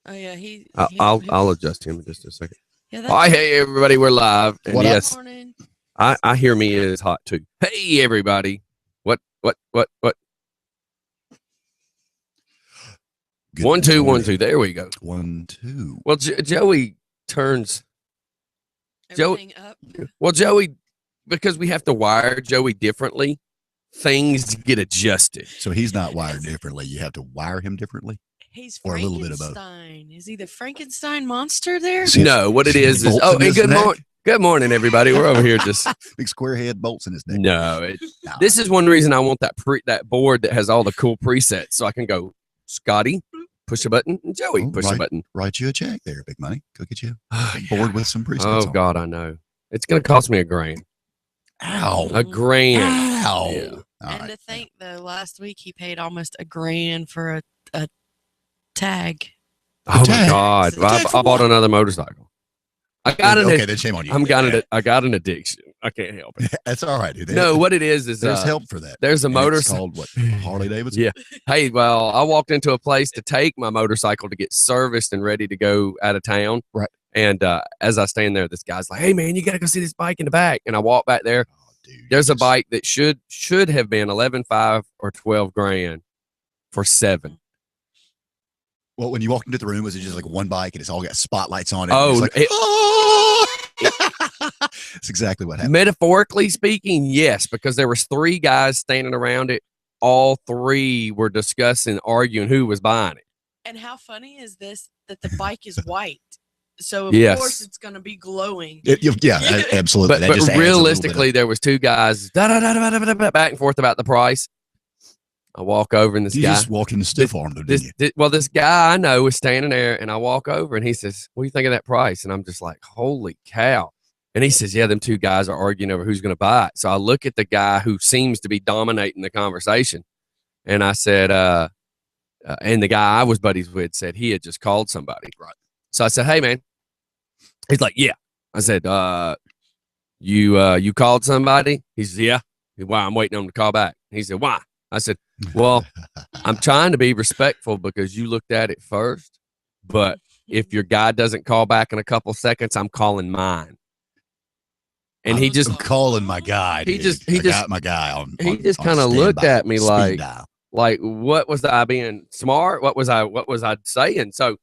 Oh yeah, I'll adjust him in just a second. Yeah, Hi, hey everybody, we're live. And What up? yes, I hear me is hot too. Hey everybody, what? Good 1 2 1 morning. 2. There we go. 1 2. Well, Joey turns. everything up. Well, Joey, because we have to wire Joey differently, things get adjusted. So he's not wired differently. You have to wire him differently. He's Or a little bit of both. Frankenstein. Is he the Frankenstein monster there? See, No, what it is bolts oh, in and his good neck? morning. Good morning, everybody. We're over here just Big square head bolts in his neck. no. Nah. This is one reason I want that board that has all the cool presets, so I can go Scotty, push a button, and Joey, Oh, push a button. Write you a check there, big money. Go get you Oh, a board with some presets. oh God, I know. It's gonna cost me $1,000. Ow. $1,000. Ow. Yeah. All And right. to think though, last week he paid almost $1,000 for a tag. Oh my tag. God! The tag I bought another motorcycle. I got Okay, an. then shame on you. I got an addiction. I can't help it. That's all right, dude. No, what it is There's help for that. there's a And it's motorcycle. called what? Harley Davidson. Yeah. Hey, well, I walked into a place to take my motorcycle to get serviced and ready to go out of town. Right. And as I stand there, this guy's like, "Hey, man, you got to go see this bike in the back." And I walk back there. Oh, dude. There's a bike that should have been 11.5 or 12 grand for 7. Well, when you walked into the room, was it just like one bike and it's all got spotlights on it? Oh, and it's like, oh! That's exactly what happened. Metaphorically speaking, yes, because there was 3 guys standing around it. All 3 were discussing, arguing who was buying it. And how funny is this that the bike is white? So of Yes. course it's gonna be glowing. Yeah, absolutely. But, That just adds a little bit of- realistically, there was 2 guys back and forth about the price. I walk over and this you guy. just walk in the stiff arm, though, didn't you? This guy I know is standing there, and I walk over and he says, "What do you think of that price?" And I'm just like, "Holy cow!" And he says, "Yeah, them 2 guys are arguing over who's going to buy it." So I look at the guy who seems to be dominating the conversation, and I said, and the guy I was buddies with said he had just called somebody. Right. So I said, "Hey, man." He's like, "Yeah." I said, you called somebody?" He says, "Yeah." "Why?" "I'm waiting on him to call back." He said, "Why?" I said, "Well, I'm trying to be respectful because you looked at it first, but if your guy doesn't call back in a couple seconds, I'm calling mine." And he just I'm calling my guy. he dude. just- I got my guy on. he on- just on kinda looked standby, at me speed like- dial. like, what was I being smart? What was I saying? So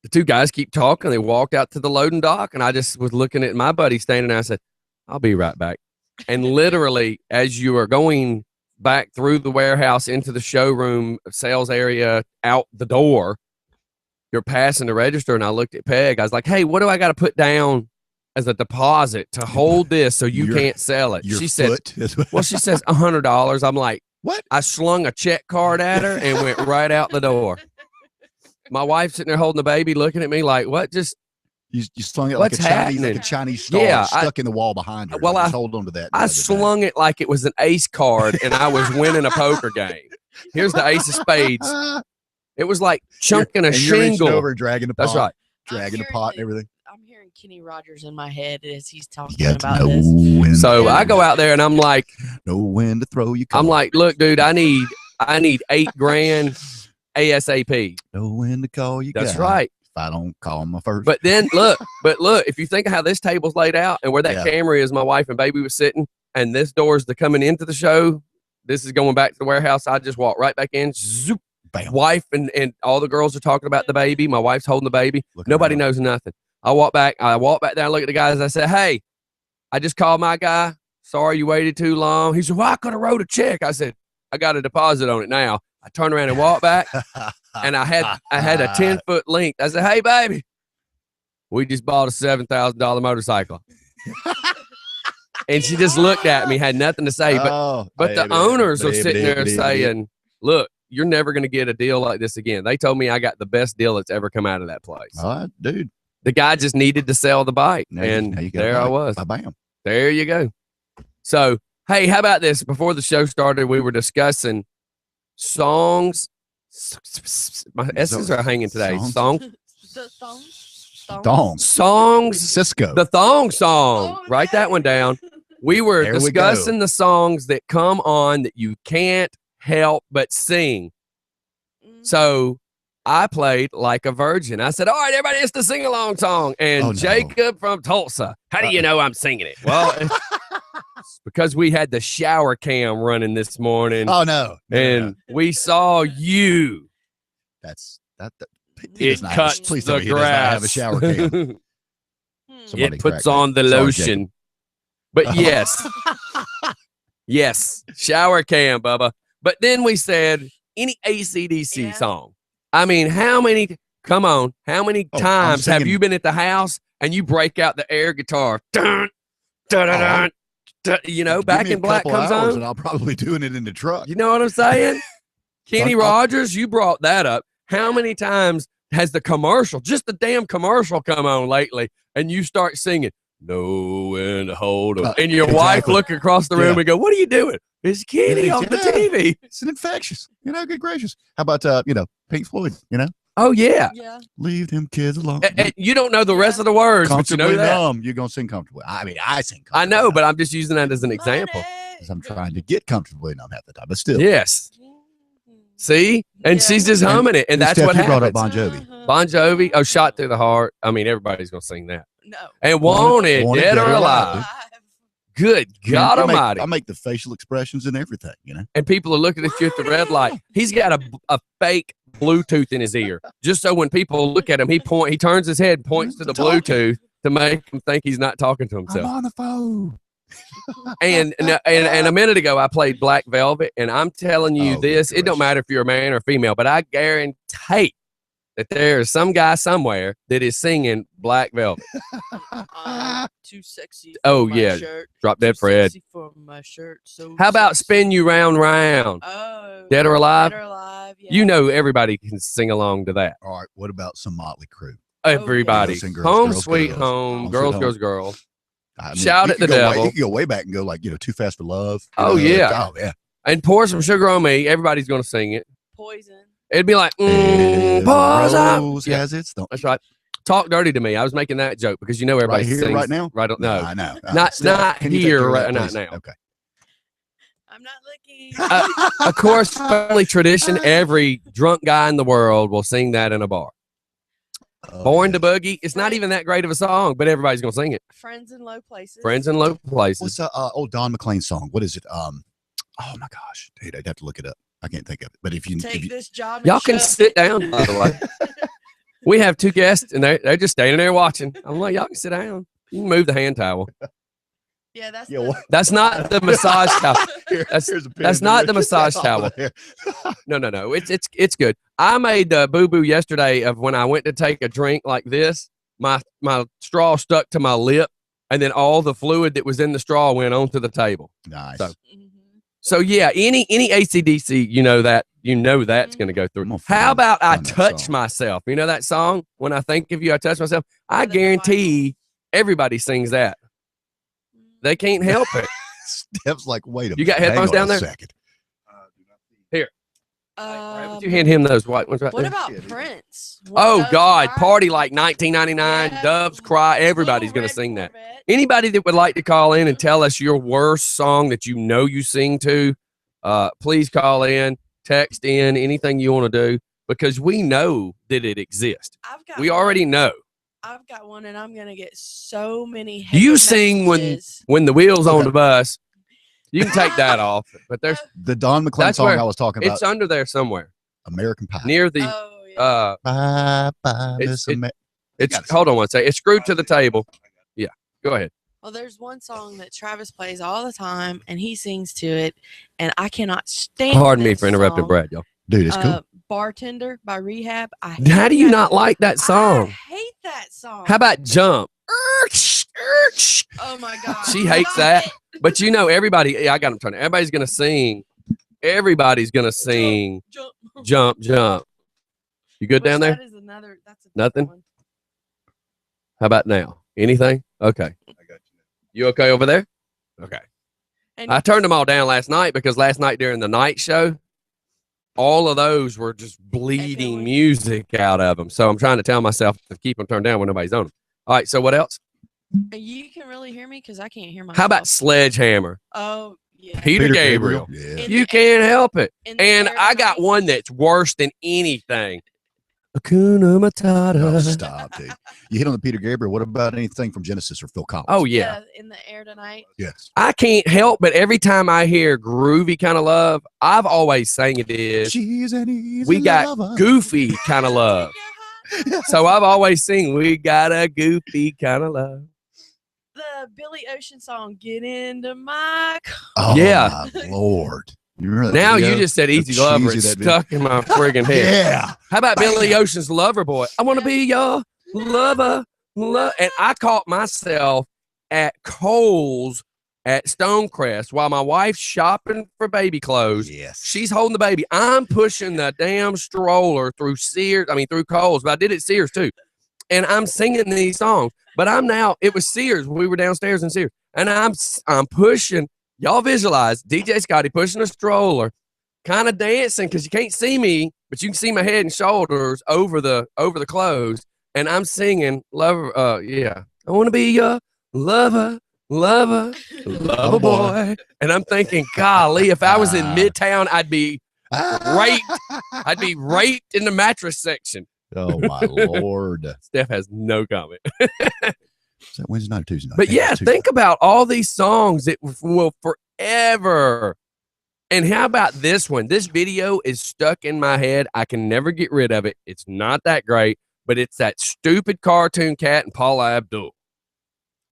the 2 guys keep talking. They walked out to the loading dock, and I just was looking at my buddy standing there. I said, "I'll be right back." And literally, as you are going back through the warehouse into the showroom sales area, out the door, you're passing the register. And I looked at Peg. I was like, "Hey, what do I got to put down as a deposit to hold this so you Your- can't sell it?" Your She said, foot is what- "Well," she says, $100. I'm like, What? I slung a check card at her and went right out the door. My wife's sitting there holding the baby, looking at me like, "What? Just You slung it What's like a happening? Chinese star Yeah, stuck in the wall behind her. well, Like, I- just hold on to that. I slung it like it was an ace card and I was winning a poker game. Here's the ace of spades. It was like chunking a and you're reaching shingle." over, dragging the pot. That's right. Dragging I'm a pot and hearing everything. I'm hearing Kenny Rogers in my head as he's talking You got to about know this. when. So Yeah. I go out there and I'm like, know when to throw your. I'm card. like, "Look, dude, I need $8,000 ASAP." know when to call you. That's guy. right. If I don't call my first. But then look, if you think of how this table's laid out and where that Yeah. camera is, my wife and baby was sitting, and this door's the coming into the show. This is going back to the warehouse. I just walk right back in. Zoop. Bam. Wife and all the girls are talking about the baby. My wife's holding the baby. Looking Nobody around. knows nothing. I walk back there, I look at the guys, I said, "Hey, I just called my guy. Sorry you waited too long." He said, "Well, I could have wrote a check." I said, "I got a deposit on it now." I turned around and walked back, and I had a 10-foot length. I said, "Hey, baby, we just bought a $7,000 motorcycle." And she just looked at me, had nothing to say. But the owners are sitting there saying, "Look, you're never going to get a deal like this again." They told me I got the best deal that's ever come out of that place. "All right, dude." The guy just needed to sell the bike, Now and you got there I was. Bam. There you go. So, hey, how about this? Before the show started, we were discussing songs. My S's are hanging today. Songs? The Thongs. Songs. Cisco. The thong song. Oh, Write that one down. We were There we discussing the songs that come on that you can't help but sing. So I played Like a Virgin. I said, all right, everybody, it's the sing along song. And Oh, no. Jacob from Tulsa, how do you know I'm singing it? Well, it's because we had the shower cam running this morning Oh no. and we saw you. That's that. It does not have a- cuts please tell the me he does not grass. have a shower cam. Somebody It puts correct me. on the Sorry, lotion. But yes, yes, shower cam, Bubba. But then we said any AC/DC Yeah. song. I mean, how many? Come on, how many Oh, I'm times have singing- you been at the house and you break out the air guitar? Dun, dun, dun, dun, dun, you know, Give Back me a in Black couple comes hours on. and I'll probably doing it in the truck. You know what I'm saying? Kenny I'll- Rogers, you brought that up. How many times has the commercial, just the damn commercial, come on lately, and you start singing "Know when to hold 'em," and your wife Exactly. look across the room Yeah. and go, "What are you doing?" It's Kenny Yeah, on the yeah. TV. It's an infectious. Good gracious. How about Pink Floyd? Oh yeah, Yeah. Leave them kids alone. and you don't know the rest of the words, but you know Comfortably that. numb. You're gonna sing comfortably. I mean, I sing. I Comfortably know, numb but I'm just using that as an example. 'cause I'm trying to get comfortably numb half the time, but still. Yes. See, and Yeah. she's just humming it, and that's Steph, what you brought happens. up Bon Jovi. Bon Jovi, oh, "Shot Through the Heart." I mean, everybody's gonna sing that. No. And "Wanted," Wanted, dead or alive. Good God I make- Almighty! I make the facial expressions and everything. And people are looking at you at the red light. He's got a fake Bluetooth in his ear, just so when people look at him, he turns his head, and points to the Bluetooth to make him think he's not talking to I'm himself. on the phone. And a minute ago, I played Black Velvet, and I'm telling you Oh, this: good it don't matter if you're a man or female, but I guarantee that there is some guy somewhere that is singing Black Velvet. Too sexy. Oh, for my yeah. Shirt. Drop Too Dead Fred. sexy for my shirt. So How about sexy. "Spin You Round Round"? Oh. Dead or alive? Dead or alive. Yeah. You know everybody can sing along to that. All right. What about some Motley Crue? Everybody. Girls and girls, Home girls, sweet girls. home. Home Girls, sweet girls, home. girls. I mean, Shout you at the can go way- devil. you can go way back and go Too Fast for Love. Oh, yeah. Oh yeah. And Pour Some Sugar on Me. Everybody's going to sing it. Poison. It'd be like, Every pause up. rose Yeah, has its thorn. that's right. Talk dirty to me. I was making that joke because you know everybody Right here, sings right now. Right, no, I know. Not- Steph, not can you take here, care of right- that, not please? now. Okay. I'm not looking. Of course, family tradition. Every drunk guy in the world will sing that in a bar. Oh, Born yeah. to Boogie. It's not even that great of a song, but everybody's gonna sing it. Friends in low places. Friends in low places. What's old Don McLean song? What is it? Oh my gosh, dude, I'd have to look it up. I can't think of it. But if you, Take this job. Y'all and can shove- sit down. By the way, we have two guests, and they're just standing there watching. I'm like, y'all can sit down. You can move the hand towel. Yeah, that's Yeah, the- what? That's not the massage towel. That's- here's a pen. that's not the massage Oh, towel. there. No. It's good. I made the boo boo yesterday of when I went to take a drink like this. My straw stuck to my lip, and then all the fluid that was in the straw went onto the table. Nice. So- Mhm. So yeah, any AC/DC, you know that's going to go I'm through. gonna How find- about I find that touch song. myself? You know that song? When I think of you, I touch myself. I Under the guarantee everybody sings that. They can't help it. Steph's like, wait a minute. You got hang headphones on down a there? Second. Would you hand him those white ones right What there? about Yeah, dude. Prince? Oh Doves God, Cry? party like 1999, Yeah. Doves Cry. Everybody's Little going to Red sing that. Corvette. Anybody that would like to call in and tell us your worst song that you know you sing to, please call in, text in, anything you want to do, because we know that it exists. I've got We one. already know. I've got one, and I'm gonna get so many. Do you hate sing messages. when the wheels on Okay. the bus? You can take that off, but there's The Don McLean That's song where- I was talking about, it's under there somewhere American Pie. near the. Oh yeah. Bye, bye, It's- Miss it- Amer- It's gotta hold on one second. It's screwed to the table. Yeah, go ahead. Well, there's one song that Travis plays all the time, and he sings to it, and I cannot stand. Pardon me this for interrupting, song. Brad. Y'all. Dude, it's cool. Bartender by Rehab. How hate do you that- not like that I song? hate that song. How about Jump? Oh my god. She hates that. But you know, everybody. Yeah, I got them turning. Everybody's gonna sing. Everybody's gonna sing. Jump. Jump, jump. You good down there? That is another. That's a Nothing? one. How about now? Anything? Okay. You okay over there? Okay. And I turned them all down last night because last night during the night show, all of those were just bleeding Echoing. music out of them. So I'm trying to tell myself to keep them turned down when nobody's on them. All right. So what else? you can really hear me because I can't hear myself. How about Sledgehammer? Oh yeah. Peter Gabriel. Yeah. In You the can't help it. in the And air I got tonight. one that's worse than anything. Hakuna Oh, Matata. stop, dude. You hit on the Peter Gabriel. What about anything from Genesis or Phil Collins? Oh yeah. In the air tonight. yes. I can't help but every time I hear groovy kind of love, I've always sang it is She's an easy we got lover. goofy kind of love. So I've always sing we got a goofy kind of love. The Billy Ocean song, Get Into My Car. Oh, Yeah. my Lord. You remember that Now you video? just said The easy lover. cheesy It's that video. stuck in my friggin' head. Yeah. How about Billy Bam. Ocean's Lover Boy? I want to be your lover. And I caught myself at Kohl's at Stonecrest while my wife's shopping for baby clothes. Yes. She's holding the baby. I'm pushing the damn stroller through through Kohl's, but I did it at Sears too. And I'm singing these songs. But it was Sears. We were downstairs in Sears. And I'm pushing. Y'all visualize DJ Scotty pushing a stroller, kind of dancing because you can't see me, but you can see my head and shoulders over the clothes. And I'm singing lover. Yeah. I want to be your lover boy. And I'm thinking, golly, if I was in Midtown, I'd be raped. I'd be raped in the mattress section. Oh, my Lord. Steph has no comment. Is that Wednesday night or Tuesday night? But I think yeah, it's Tuesday. think about all these songs that will forever. And how about this one? This video is stuck in my head. I can never get rid of it. It's not that great, but it's that stupid cartoon cat and Paula Abdul.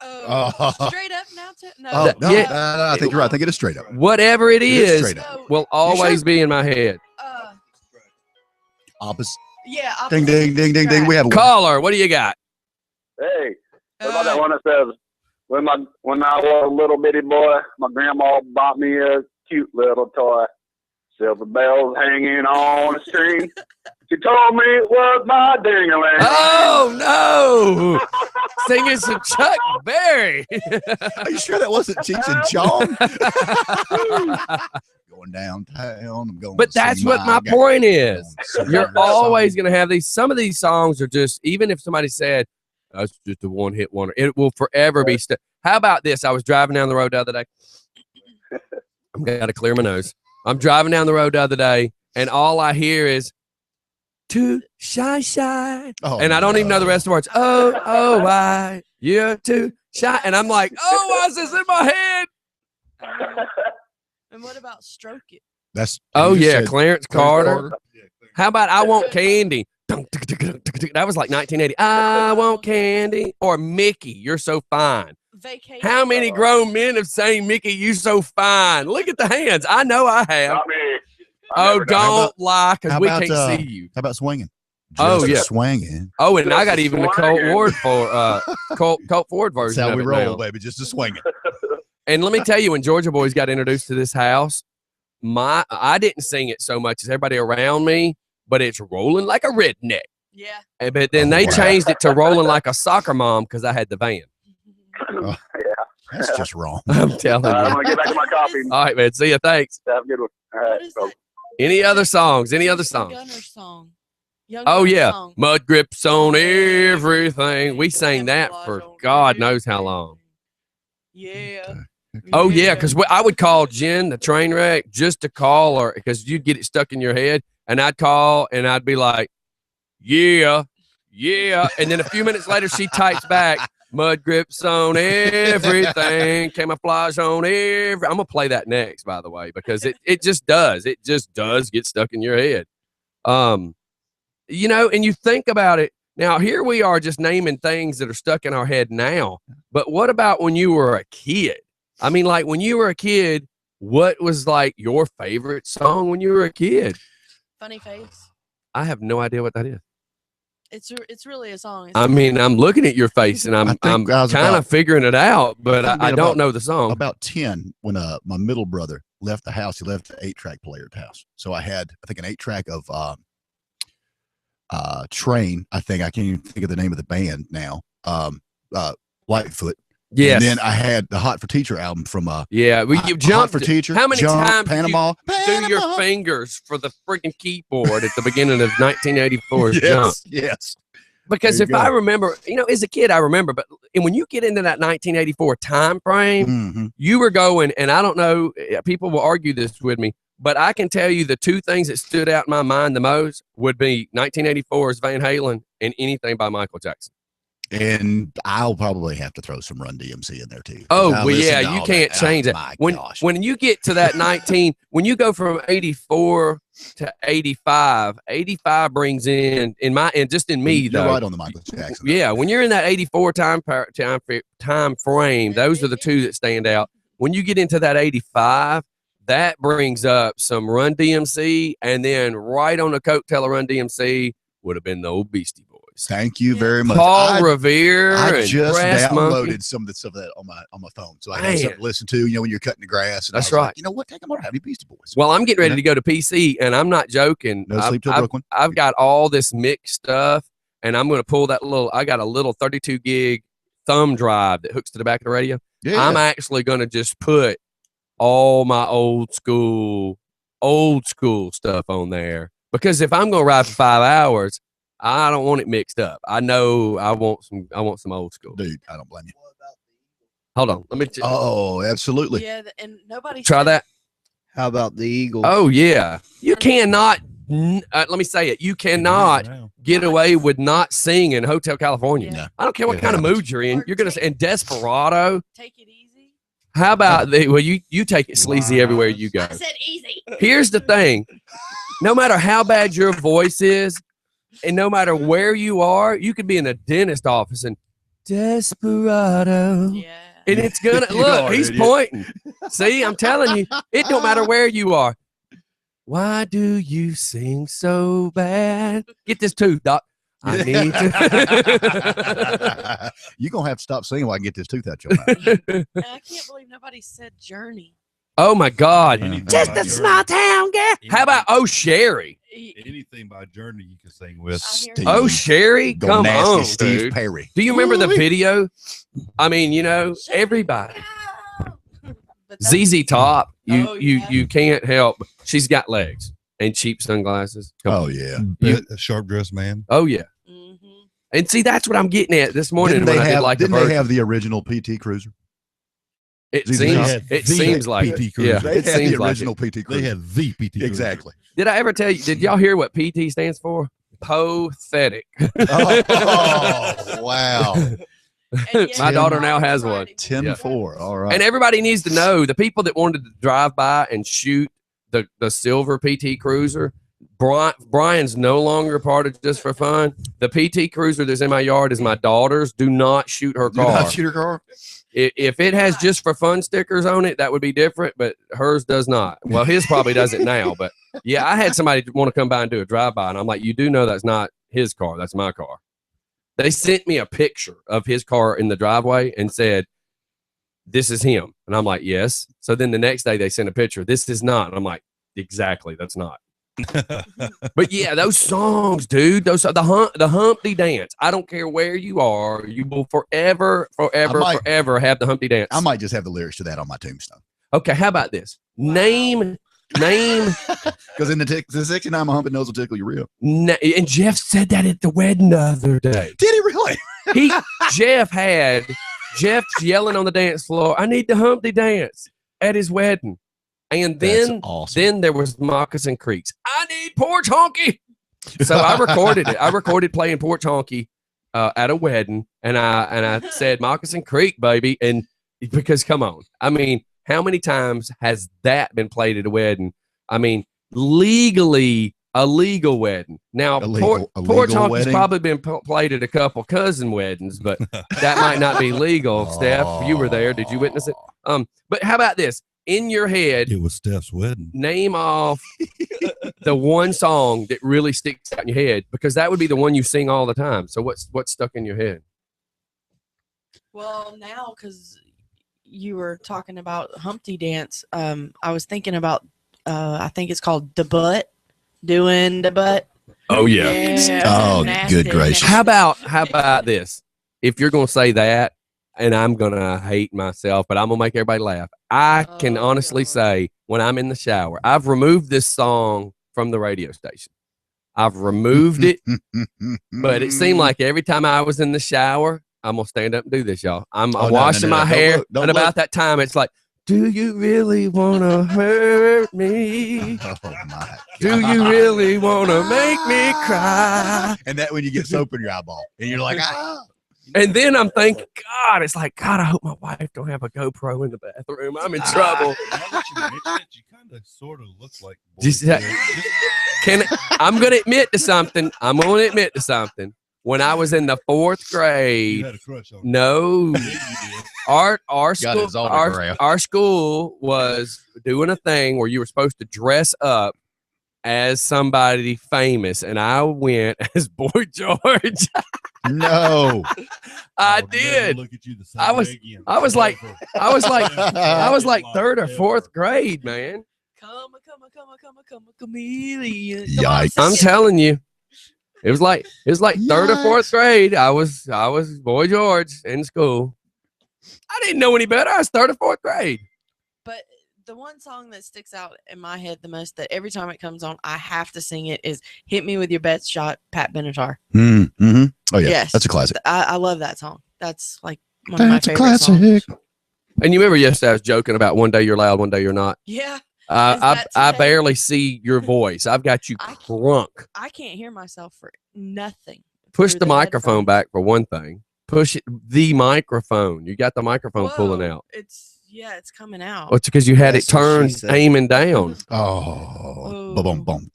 Oh, straight up now? No. Oh, no, Yeah. no, I think you're right. I think it is straight up. Whatever it is is, straight up. will always be in my head. Opposite. Yeah. Ding, ding, ding, ding, ding. We have one. Caller, what do you got? Hey, what about that one that says, when I was a little bitty boy, my grandma bought me a cute little toy. Silver bells hanging on a string. She told me it was my ding-a-ling. Oh, no. Singing some Chuck Berry. Are you sure that wasn't Cheech and Chong? Going downtown. I'm going But to see that's what my guy. point is. Going to see You're my always son. going to have these. Some of these songs are just, even if somebody said, that's just a one-hit wonder, it will forever be stuck. How about this? I was driving down the road the other day. I've got to clear my nose. I'm driving down the road the other day, and all I hear is, too shy. Oh, And I don't even know the rest of the words. Oh, why you're too shy. And I'm like, oh, why is this in my head? And what about Stroke It? That's. Oh, you just yeah, said Clarence Carter. Yeah, How about I Want Candy? That was like 1980. I Want Candy. Or Mickey, You're So Fine. Vacation. How many grown men have sang Mickey, You So Fine? Look at the hands. I know I have. Not me. Oh, don't about- lie because how we about, can't see you. How about swinging? Oh, Just yeah. swinging. Oh, and I got Just even the Colt swinging. Ward for Colt Ford That's version how of we it roll, now. baby. Just a swinging. And let me tell you, when Georgia Boys got introduced to this house, I didn't sing it so much as everybody around me, but it's rolling like a redneck. Yeah. But then they wow. changed it to rolling like a soccer mom because I had the van. Yeah. That's just wrong. I'm telling I'm you. going to get back to my coffee. All right, man. See ya. Thanks. Have a good one. All right. What is that? Any other songs? Any other Young songs? Gunner song. Young Oh, Gunner yeah. song. Mud grips on everything. We sang that for God knows how long. Yeah. Oh, yeah, because I would call Jen, the train wreck, just to call her because you'd get it stuck in your head. And I'd call and I'd be like, yeah. And then a few minutes later, she types back, mud grips on everything, camouflage on every. I'm going to play that next, by the way, because it just does. It just does get stuck in your head. You know, and you think about it. Now, here we are just naming things that are stuck in our head now. But what about when you were a kid? I mean, like when you were a kid, what was like your favorite song when you were a kid? Funny Face. I have no idea what that is. It's really a song. I mean, I'm looking at your face and I I'm think I was kind of about- figuring it out, but I think I being don't about- know the song. About 10 when my middle brother left the house. He left an 8-track player at the house. So I had, I think, an 8-track of Train. I think I can't even think of the name of the band now. Lightfoot. Yes. And then I had the Hot for Teacher album from Yeah. You Hot jumped. for Teacher. How many Jump, times did you Panama. do your fingers for the freaking keyboard at the beginning of 1984 Jump? Yes. Yes. Because There if you I go. remember, you know, as a kid, I remember, but and when you get into that 1984 time frame, Mhm. you were going, and I don't know, people will argue this with me, But I can tell you the two things that stood out in my mind the most would be 1984's Van Halen and anything by Michael Jackson. And I'll probably have to throw some Run DMC in there too. Oh, I well, listen yeah, to you all can't that. change Oh, it. my gosh. When you get to that 19, when you go from 84 to 85, 85 brings in just in me You're though. right on the Michael Jackson. Yeah, when you're in that 84 time frame, those are the two that stand out. When you get into that 85, that brings up some Run DMC, and then right on the coattail of Run DMC would have been the old Beastie Boys. Thank you very much. Paul Revere I and just Brass downloaded Monkey. some of the stuff that on my phone, so I had something Man. to listen to. You know, when you're cutting the grass. And That's I was right. Like, you know what? Take them on. Have you Beastie Boys? Well, I'm getting ready to go to PC, and I'm not joking. No Sleep Till Brooklyn. I've got all this mixed stuff, and I'm going to pull that I got a little 32 gig thumb drive that hooks to the back of the radio. Yeah. I'm actually going to just put all my old school stuff on there, because if I'm going to ride for 5 hours, I don't want it mixed up. I know I want some old school. Dude, I don't blame you. Hold on. Let me Oh, absolutely. Yeah, and nobody try said- that. How about the Eagles? Oh, yeah. You cannot, let me say it. You cannot get away with not singing Hotel California. Yeah. I don't care what It kind of happens. mood you're in. You're going to say, and Desperado. Take it easy. How about you take it sleazy everywhere you go. I said easy. Here's the thing. No matter how bad your voice is, and no matter where you are, you could be in a dentist office and Desperado. Yeah. And it's gonna You look, are, he's idiot. pointing. See, I'm telling you, it don't matter where you are. Why do you sing so bad? Get this tooth, Doc. I need to. You're going to have to stop singing while I get this tooth out your mouth. And I can't believe nobody said Journey. Oh my God. Anything Just by a Journey. small town girl. How about Oh Sherry? Anything by Journey you can sing with. I hear Steve. Oh Sherry? Go Come nasty on, Steve dude. Perry. Do you remember the Ooh-wee. video? I mean, you know, everybody. But that- ZZ Top, Oh, yeah. you can't help. She's got legs and cheap sunglasses. Come Oh, on. yeah. A sharp dressed man. Oh yeah. Mhm. And see, that's what I'm getting at this morning. Didn't when they I did have, like didn't the they Virgin. have the original PT Cruiser? It ZZ seems. Top? It The seems like. PT It. Cruiser. Yeah. They It had seems the like. original PT They Cruiser. had the PT Cruiser. Exactly. Did I ever tell you? Did y'all hear what PT stands for? Pathetic. Oh, wow. And yet My it's daughter not now has Friday. one. 10-4. All right. And everybody needs to know, the people that wanted to drive by and shoot the silver PT Cruiser. Brian's no longer part of Just for Fun. The PT Cruiser that's in my yard is my daughter's. Do not shoot her Do car. not shoot her car. If it has Just for Fun stickers on it, that would be different, but hers does not. Well, his probably does it now, but yeah, I had somebody want to come by and do a drive-by, and I'm like, you do know that's not his car, that's my car. They sent me a picture of his car in the driveway and said, this is him. And I'm like, yes. So then the next day they sent a picture, this is not. And I'm like, exactly, that's not. But yeah, those songs, dude, those are the Humpty Dance. I don't care where you are, you will forever have the Humpty Dance. I might just have the lyrics to that on my tombstone. Okay, how about this? Name, Because in the 69, my humping nose will tickle your rib. and Jeff said that at the wedding the other day. Did he really? Jeff yelling on the dance floor, I need the Humpty Dance at his wedding. And That's then awesome. then there was Moccasin Creeks. I need Porch Honky. So I recorded it. I recorded playing Porch Honky at a wedding, and I said Moccasin Creek, baby. And because come on, I mean, how many times has that been played at a wedding? I mean, legally a legal wedding. Now, A legal Porch Honky's wedding? probably been played at a couple cousin weddings, but that might not be legal. Steph, you were there. Did you witness it? But how about this? In your head, It was Steph's wedding. name off the one song that really sticks out in your head, because that would be the one you sing all the time. So what's stuck in your head? Well, now because you were talking about Humpty Dance, I was thinking about I think it's called the butt, doing the butt. Oh Oh, good gracious. How about this? If you're gonna say that, and I'm gonna hate myself, but I'm gonna make everybody laugh. I can Oh, honestly God. say when I'm in the shower, I've removed this song from the radio station. I've removed it, but it seemed like every time I was in the shower, I'm gonna stand up and do this, y'all. I'm Oh, no, washing no, my no. Don't hair, look, don't and about look. that time, it's like Do you really want to hurt me? Oh my! Do you really want to make me cry? And that when you get soap in your eyeball, and you're like, ah. And then I'm thinking, God, it's like, God, I hope my wife don't have a GoPro in the bathroom. I'm in trouble. Now that you mention it, you kind of sort of look like. Just- Boy George. I'm going to admit to something. When I was in the 4th You grade, had a crush on. no, Yeah, you did. our Got his school, autograph. our school was doing a thing where you were supposed to dress up as somebody famous, and I went as Boy George. No. I I'll never did. Look at you the same I was- way again. I was like- Never. I was like, I was like Never. 3rd or 4th grade, man. Come a chameleon. Come on, Yikes. sing I'm it. telling you, it was like 3rd or 4th grade. I was Boy George in school. I didn't know any better. I was 3rd or 4th grade. But the one song that sticks out in my head the most, that every time it comes on, I have to sing it, is "Hit Me with Your Best Shot," Pat Benatar. Mm-hmm. Oh yeah, Yes. that's a classic. I love that song. That's like one of my That's a favorite classic. songs. And you remember yesterday I was joking about one day you're loud, one day you're not. Yeah, I that I today? barely see your voice. I've got you I- crunk. I can't hear myself for nothing. Push through the microphone headphones. back for one thing. Push it, the microphone. You got the microphone pulling Whoa, out. It's coming out. Well, it's because you had That's it what she turned said. aiming down. Oh, Oh. boom, boom.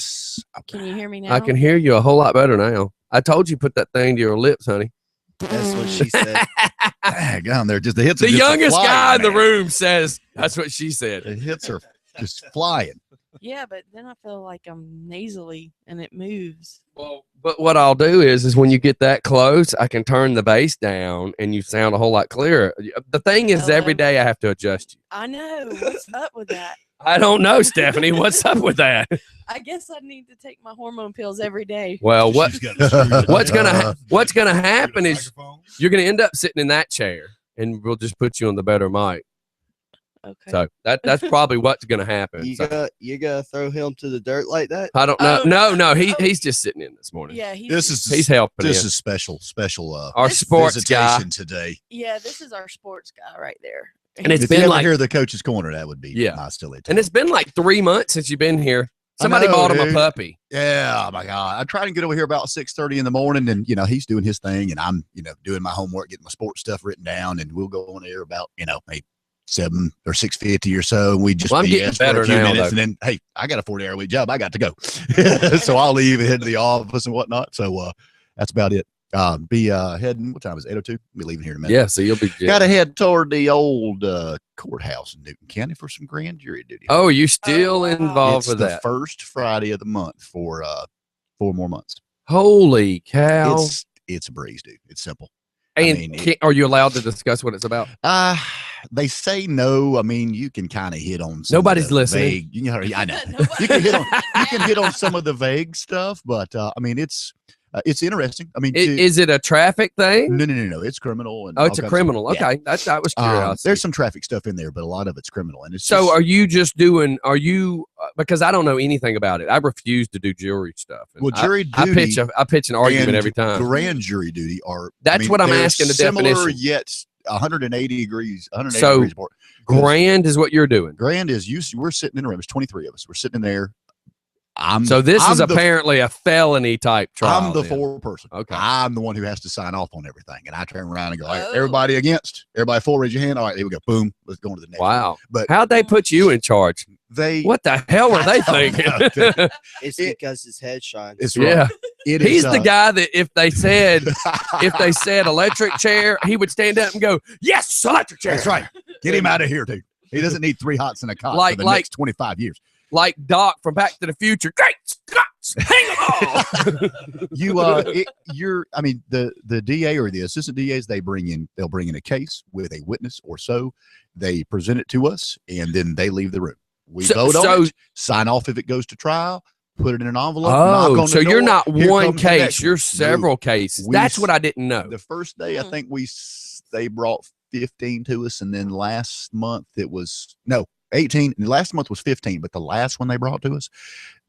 Can you hear me now? I can hear you a whole lot better now. I told you put that thing to your lips, honey. That's what she said. Down there, just the hits. The are just youngest flying, guy in the man. room says that's what she said. The hits are just flying. Yeah, but then I feel like I'm nasally and it moves. Well, but what I'll do is when you get that close, I can turn the bass down and you sound a whole lot clearer. The thing is, every Hello? day I have to adjust you. I know. What's up with that? I don't know, Stephanie. What's up with that? I guess I need to take my hormone pills every day. Well, what She's got a screw in what's there. gonna Get a happen is microphone. you're gonna end up sitting in that chair, and we'll just put you on the better mic. Okay. So that's probably what's gonna happen. You So, got you gotta throw him to the dirt like that? I don't know. Oh, No, oh. he's just sitting in this morning. Yeah, This is He's helping. this in. is special Our This- sports guy. visitation today. yeah, this is our sports guy right there. And it's If been you ever like- hear the coach's corner, that would be Yeah. my still it. And it's been like 3 months since you've been here. I Somebody know, bought him a dude. puppy. Yeah, oh my God. I try to get over here about 6:30 in the morning, and he's doing his thing, and I'm doing my homework, getting my sports stuff written down, and we'll go on air about maybe 7 or 6:50 or so, and we just Well, I'm getting BS for a better few now, minutes, though. and then hey, I got a 40-hour week job, I got to go, so I'll leave and head to the office and whatnot. So that's about it. Be heading. What time is it? 8:02. Be leaving here in a minute. Yeah, so you'll be. Got to head toward the old courthouse in Newton County for some grand jury duty. Oh, you still wow. involved it's with the that? first Friday of the month for 4 more months. Holy cow! It's a breeze, dude. It's simple. And mean, are you allowed to discuss what it's about? They say no. I mean, you can kind of hit on some Nobody's of the listening. Vague, I know. You can hit on some of the vague stuff, but I mean, it's interesting. I mean, Is it a traffic thing? no. It's criminal. And Oh, all it's a kinds of- criminal. yeah. Okay, that was curiosity. There's some traffic stuff in there, but a lot of it's criminal. And it's So just, are you just doing? Are you? Because I don't know anything about it. I refuse to do jury stuff. And well, jury I duty. pitch an argument and every time. Grand jury duty are. That's what I'm they're asking the similar, definition. Yet 180 degrees. 180 So, degrees apart. 'Cause Grand is what you're doing. Grand is we're sitting in a room. There's 23 of us. We're sitting in there. So this is I'm the- apparently a felony type trial. I'm the then. foreperson. Okay. I'm the one who has to sign off on everything. And I turn around and go, all right, Oh. everybody against, everybody for, raise your hand. All right, here we go. Boom. Let's go on to the next. one. Wow. But How'd they put you in charge? they, What the hell were they I don't know, thinking? It's It- because his head shines. it's right. yeah. It He's is, the guy that if they said electric chair, he would stand up and go, "Yes, electric chair." That's right. Get him out of here, dude. He doesn't need 3 hots in a cot Like- for the like- next 25 years. Like Doc from Back to the Future. Great Scots, hang 'em all. I mean, the DA or the assistant DAs, they'll bring in a case with a witness or so. They present it to us, and then they leave the room. We vote on it, sign off if it goes to trial, put it in an envelope. knock Oh, on so the you're door, not here one comes the case, next you're one. several cases. We That's s- what I didn't know. The first day, I Hmm. think they brought 15 to us, and then last month it was 18. And last month was 15, but the last one they brought to us,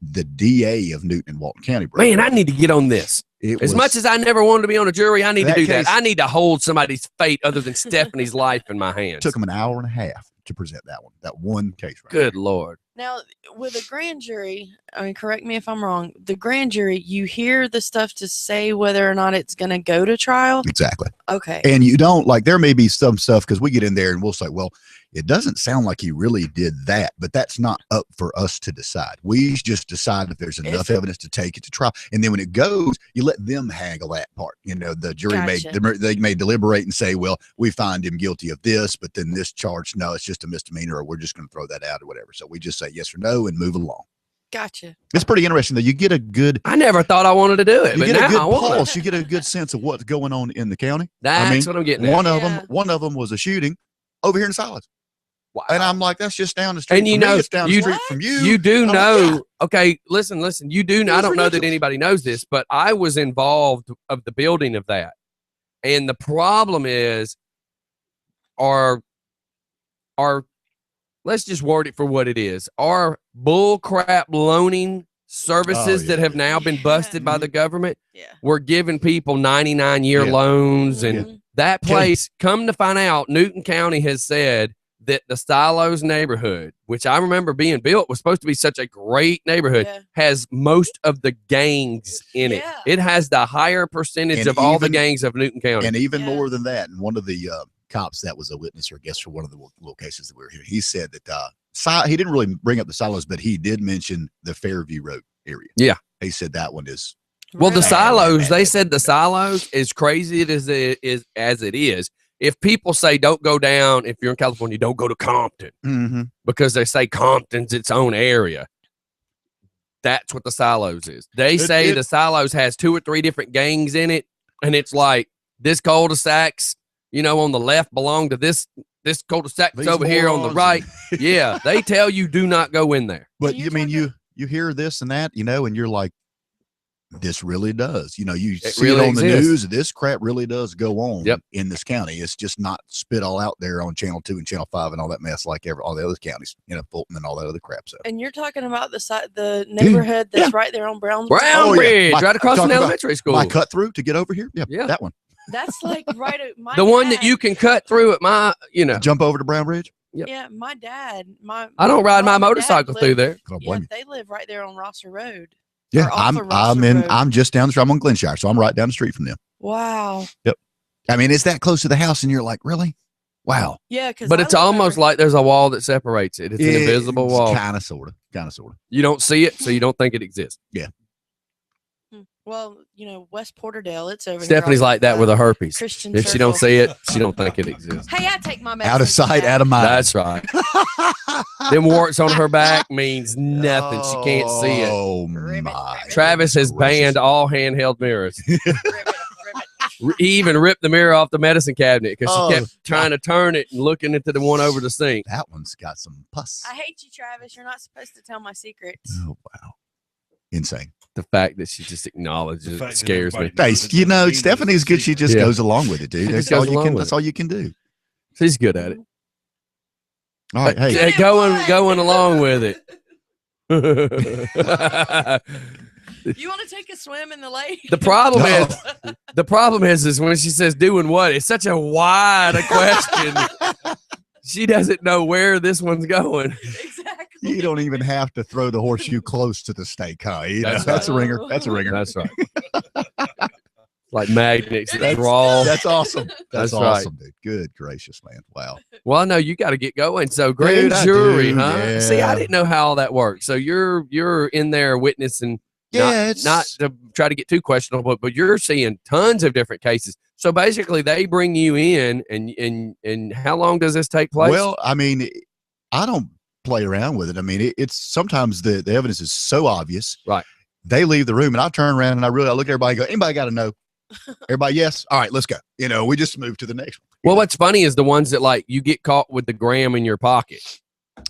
the DA of Newton and Walton County. brought Man, it. I need to get on this. It As was- much as I never wanted to be on a jury, I need to That do case- that. I need to hold somebody's fate other than Stephanie's life in my hands. took them an hour and a half to present that one case. Right Good there. Lord. Now, with a grand jury, I mean, correct me if I'm wrong. The grand jury, you hear the stuff to say whether or not it's going to go to trial. Exactly. Okay. And you don't like, there may be some stuff because we get in there and we'll say, well, it doesn't sound like he really did that, but that's not up for us to decide. We just decide if there's enough evidence to take it to trial. And then when it goes, you let them haggle that part. You know, the jury they may deliberate and say, well, we find him guilty of this, but then this charge, no, it's just a misdemeanor, or we're just going to throw that out or whatever. So we just say yes or no and move along. Gotcha. It's pretty interesting though. You get a good, I never thought I wanted to do it, you but get a now good I want pulse. to. You get a good sense of what's going on in the county. That's what I'm getting at. One of them was a shooting over here in Silas. Wow. And I'm like, that's just down the street. And you from know, me. It's down the street from you. You do I'm like, know. Okay, listen. You do know. I don't know that ridiculous. anybody knows this, but I was involved of the building of that. And the problem is, our let's just word it for what it is. Our bull crap loaning services that have now been busted by the government. Yeah. We're giving people 99-year Yeah. loans, and Mhm. that place, come to find out, Newton County has said that the Silos neighborhood, which I remember being built, was supposed to be such a great neighborhood, Yeah. has most of the gangs in it. Yeah. It has the higher percentage And of all the even- gangs of Newton County. And even Yeah. more than that, and one of the cops that was a witness or guest for one of the little cases that we were here, he said that he didn't really bring up the Silos, but he did mention the Fairview Road area. Yeah. He said that one is Well, the Really? Silos, they said the Silos, as crazy as it is, if people say don't go down, if you're in California, don't go to Compton because they say Compton's its own area. That's what the Silos is. They say the Silos has 2 or 3 different gangs in it, and it's like this cul-de-sacs, on the left belong to this cul-de-sac that's These over here on the morons. right. Yeah, they tell you do not go in there. But you're you mean talking- you hear this and that, and you're like, this really does. You see really it on the exists. news. This crap really does go on Yep. in this county. It's just not spit all out there on Channel 2 and Channel 5 and all that mess like all the other counties, Fulton and all that other crap. So And you're talking about the neighborhood that's right there on Brown. Brown Oh, yeah. Bridge, My- right across from talking the about elementary school. my cut through to get over here. Yeah. That one. That's like right at my The one that dad- you can cut through at my, Jump over to Brown Bridge. Yep. Yeah, my dad. I don't ride my mom and dad motorcycle through live- there. God Yeah, blame you. they live right there on Rosser Road. Yeah, or off of I'm Rosser in. Road. I'm just down the street. I'm on Glenshire, so I'm right down the street from them. Wow. I mean, it's that close to the house, and you're like, really? Wow. Yeah, because But it's almost like there's a wall that separates it. It's an invisible wall. Kind of, sort of. You don't see it, so you don't think it exists. Well, West Porterdale. It's over. Stephanie's like that with her herpes. Christian. If she don't Circle. see it, she don't think it exists. Hey, I take my medicine. Out of sight, out of mind. That's right. Them warts on her back means nothing. She can't see it. Oh Ribbit, my! ribbit. Travis has banned all handheld mirrors. He even ripped the mirror off the medicine cabinet because Oh, she kept trying to turn it and looking into the one over the sink. That one's got some pus. I hate you, Travis. You're not supposed to tell my secrets. Oh wow! Insane. The fact that she just acknowledges The it fact that scares me. everybody- Hey, Stephanie's good. She just Yeah. goes along with it, dude. She That's just goes all you along can. with That's it. all you can do. She's good at it. All right. Hey, Hey, going along with it. You want to take a swim in the lake? The problem No. is when she says doing what, it's such a wide question. She doesn't know where this one's going. Exactly. you don't even have to throw the horseshoe close to the stake, huh? That's That's a right. ringer. That's a ringer. That's right. Like magnets that draw. That's awesome. That's That's right. awesome, dude. Good gracious, man. Wow. Well, I know you got to get going. So grand Dude, I jury, do, huh? See, I yeah. didn't know how all that works. So you're in there witnessing, not to try to get too questionable, but you're seeing tons of different cases. So basically, they bring you in, and how long does this take place? Well, I mean, I don't play around with it. I mean, it's sometimes the evidence is so obvious. Right. They leave the room, and I turn around and I look at everybody and go, anybody got to know? Everybody, yes. All right, let's go. We just move to the next one. well, what's funny is the ones that like you get caught with the gram in your pocket.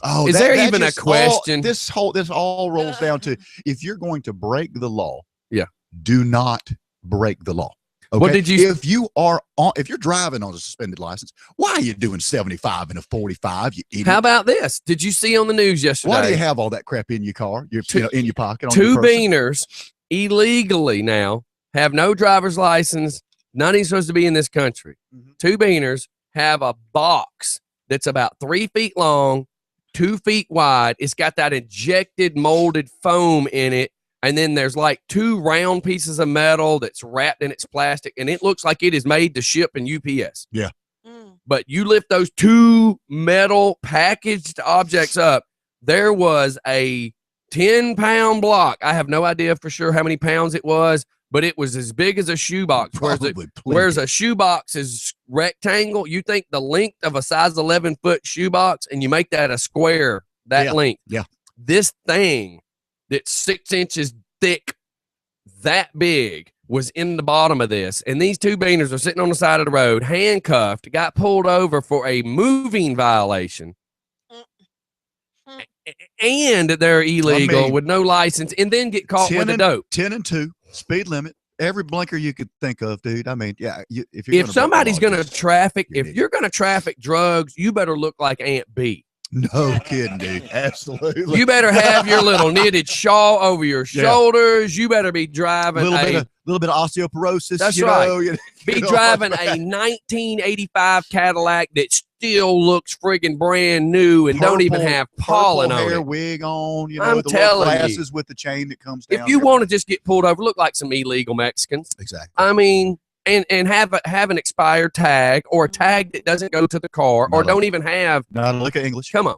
Oh, Is there even a question? This all rolls down to if you're going to break the law. Yeah. Do not break the law. Okay. Well, did you- if you're driving on a suspended license, why are you doing 75 and a 45? You idiot. How about this? Did you see on the news yesterday? Why do you have all that crap in your car? In your pocket. On Two your person? beaners illegally now have no driver's license. None of you supposed to be in this country. Mhm. Two beaners have a box that's about 3 feet long, 2 feet wide. It's got that injected molded foam in it. And then there's like 2 round pieces of metal that's wrapped in its plastic. And it looks like it is made to ship in UPS. Yeah. But you lift those 2 metal packaged objects up. There was a 10-pound block. I have no idea for sure how many pounds it was, but it was as big as a shoebox. Whereas a shoebox is rectangle, you think the length of a size 11-foot shoebox, and you make that a square, that length. Yeah. This thing that's 6 inches thick, that big, was in the bottom of this. And these 2 beaners are sitting on the side of the road, handcuffed, got pulled over for a moving violation. And they're illegal with no license, and then get caught with the dope. 10 and 2, speed limit, every blinker you could think of, dude. I mean, yeah. If somebody's going to traffic, if you're going to traffic drugs, you better look like Aunt B. No kidding, dude. Absolutely. You better have your little knitted shawl over your shoulders. You better be driving a little bit of osteoporosis. That's right. Be driving a 1985 Cadillac that still looks friggin' brand new and don't even have pollen on hair it. Wig on, I'm the telling glasses with the chain that comes down. If you want to just get pulled over, look like some illegal Mexicans. Exactly. I mean, and have an expired tag or a tag that doesn't go to the car or don't even have. Not a lick of English. Come on.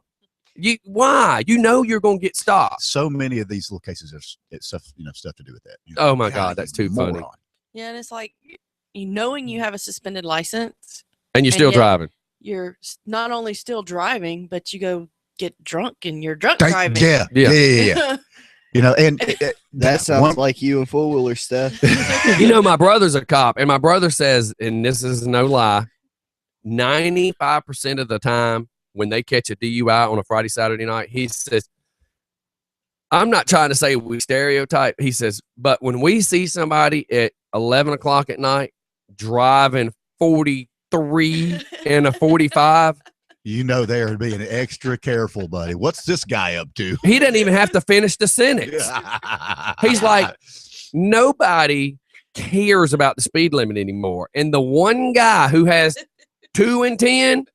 Why? You know you're going to get stopped. So many of these little cases are stuff to do with that. Oh my God, that's too funny. Yeah, and it's like knowing you have a suspended license and you're still driving. You're not only still driving, but you go get drunk and you're drunk driving. Yeah. And that sounds like you and four wheeler stuff. My brother's a cop, and my brother says, and this is no lie, 95% of the time when they catch a DUI on a Friday, Saturday night, he says, I'm not trying to say we stereotype. He says, but when we see somebody at 11 o'clock at night driving 43 and a 45, they're being extra careful, buddy. What's this guy up to? He doesn't even have to finish the sentence. He's like, nobody cares about the speed limit anymore. And the one guy who has 2 and 10,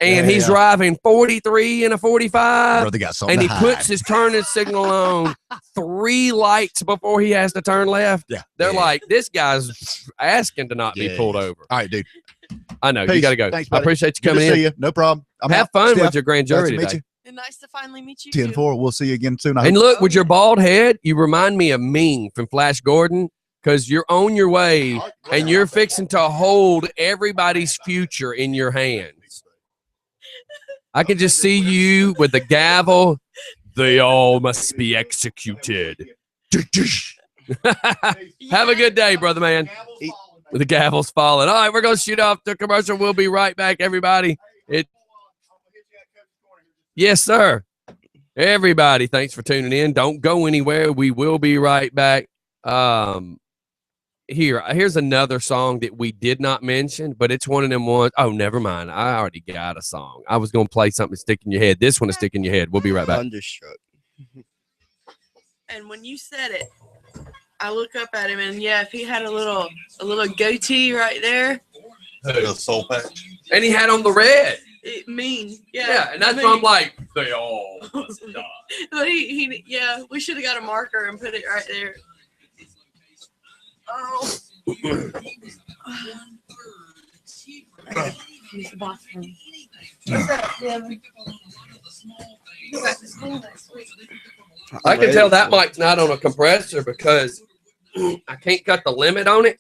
and he's driving 43 and a 45, brother got something and he to puts his turning signal on 3 lights before he has to turn left. They're like, this guy's asking to not be pulled over. All right, dude. I know. Peace. You got to go. Thanks, I appreciate you coming in. See you. No problem. Have fun with your grand jury nice today. And nice to finally meet you. 10-4. We'll see you again soon. And look, with your bald head, you remind me of Ming from Flash Gordon, because you're on your way and you're fixing to hold everybody's future in your hands. I can just see you with the gavel. They all must be executed. Have a good day, brother man. The gavel's falling. All right, we're going to shoot off the commercial. We'll be right back, everybody. Yes, sir. Everybody, thanks for tuning in. Don't go anywhere. We will be right back. Here's another song that we did not mention, but it's one of them ones. Oh, never mind. I already got a song. I was going to play something to stick in your head. This one to stick in your head. We'll be right back. Thunderstruck. And when you said it, I look up at him, and if he had a little goatee right there. A soul patch. And he had on the red. Yeah, and that's why I'm like, they all must die. But we should have got a marker and put it right there. Oh. Use the bathroom. I can tell that mic's not on a compressor because I can't cut the limit on it.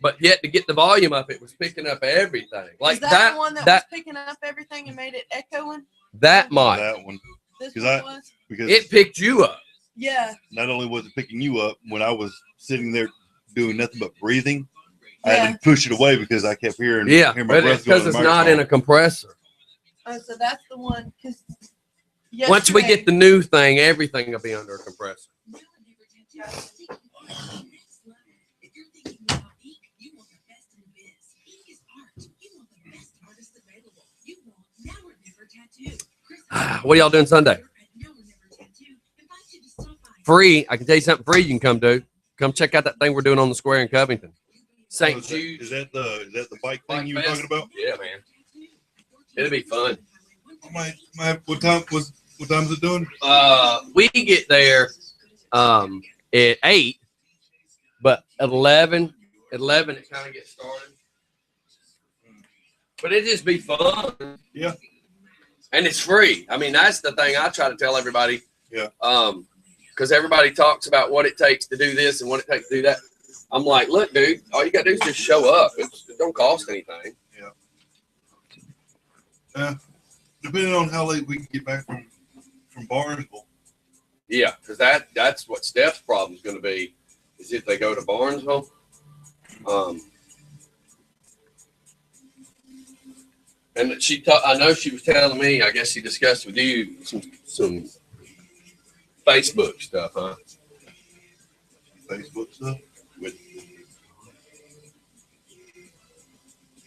But yet to get the volume up, it was picking up everything. Like is that the one that was picking up everything and made it echoing? That mic. That one. Because it picked you up. Yeah. Not only was it picking you up, when I was sitting there doing nothing but breathing, I had to push it away because I kept hearing my breath because it's not in a compressor. Oh, so that's the one. Once we get the new thing, everything will be under a compressor. What are y'all doing Sunday? Free. I can tell you something free you can come do. Come check out that thing we're doing on the square in Covington. St. Jude. Is that the bike thing you were talking about? Yeah, man. It'll be fun. What time's it doing? We get there at 8, but at 11 it kind of gets started. But it just be fun. Yeah. And it's free. I mean, that's the thing I try to tell everybody. Yeah. Because everybody talks about what it takes to do this and what it takes to do that. I'm like, look, dude, all you got to do is just show up. It don't cost anything. Yeah. Depending on how late we can get back from Barnesville. Yeah, because that's what Steph's problem is going to be, is if they go to Barnesville. And I know she was telling me, I guess she discussed with you some Facebook stuff, huh? Facebook stuff?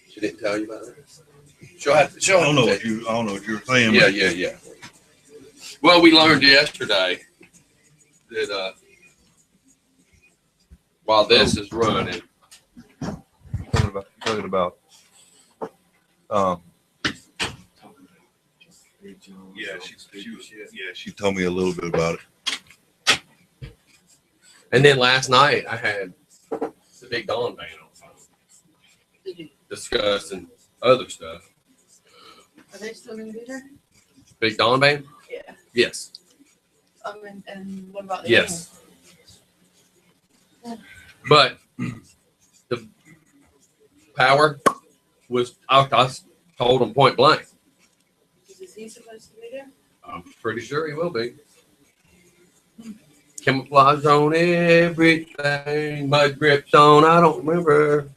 She didn't tell you about that? I don't know what you were saying. Yeah. Well, we learned yesterday that while this is running, Talking about she told me a little bit about it. and then last night I had the Big Dawn Band on the phone discussing other stuff. Are they still going to be there? Big Dawn Band? Yeah. Yes. And what about the Yes. But the power was, I told him point blank. Is he supposed to be there? I'm pretty sure he will be. Camouflage on everything, mud grips on, I don't remember.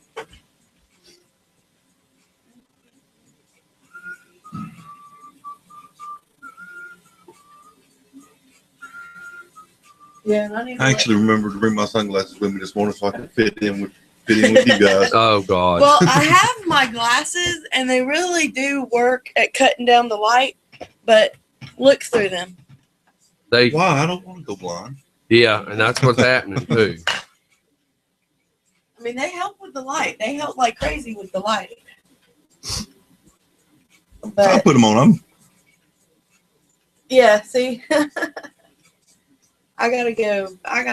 Yeah, I actually remember to bring my sunglasses with me this morning so I could fit in with you guys. Oh God. Well, I have my glasses, and they really do work at cutting down the light, but look through them. Why? I don't want to go blind. Yeah, and that's what's happening too. I mean, they help with the light. They help like crazy with the light. I'll But put them on. yeah, see, I gotta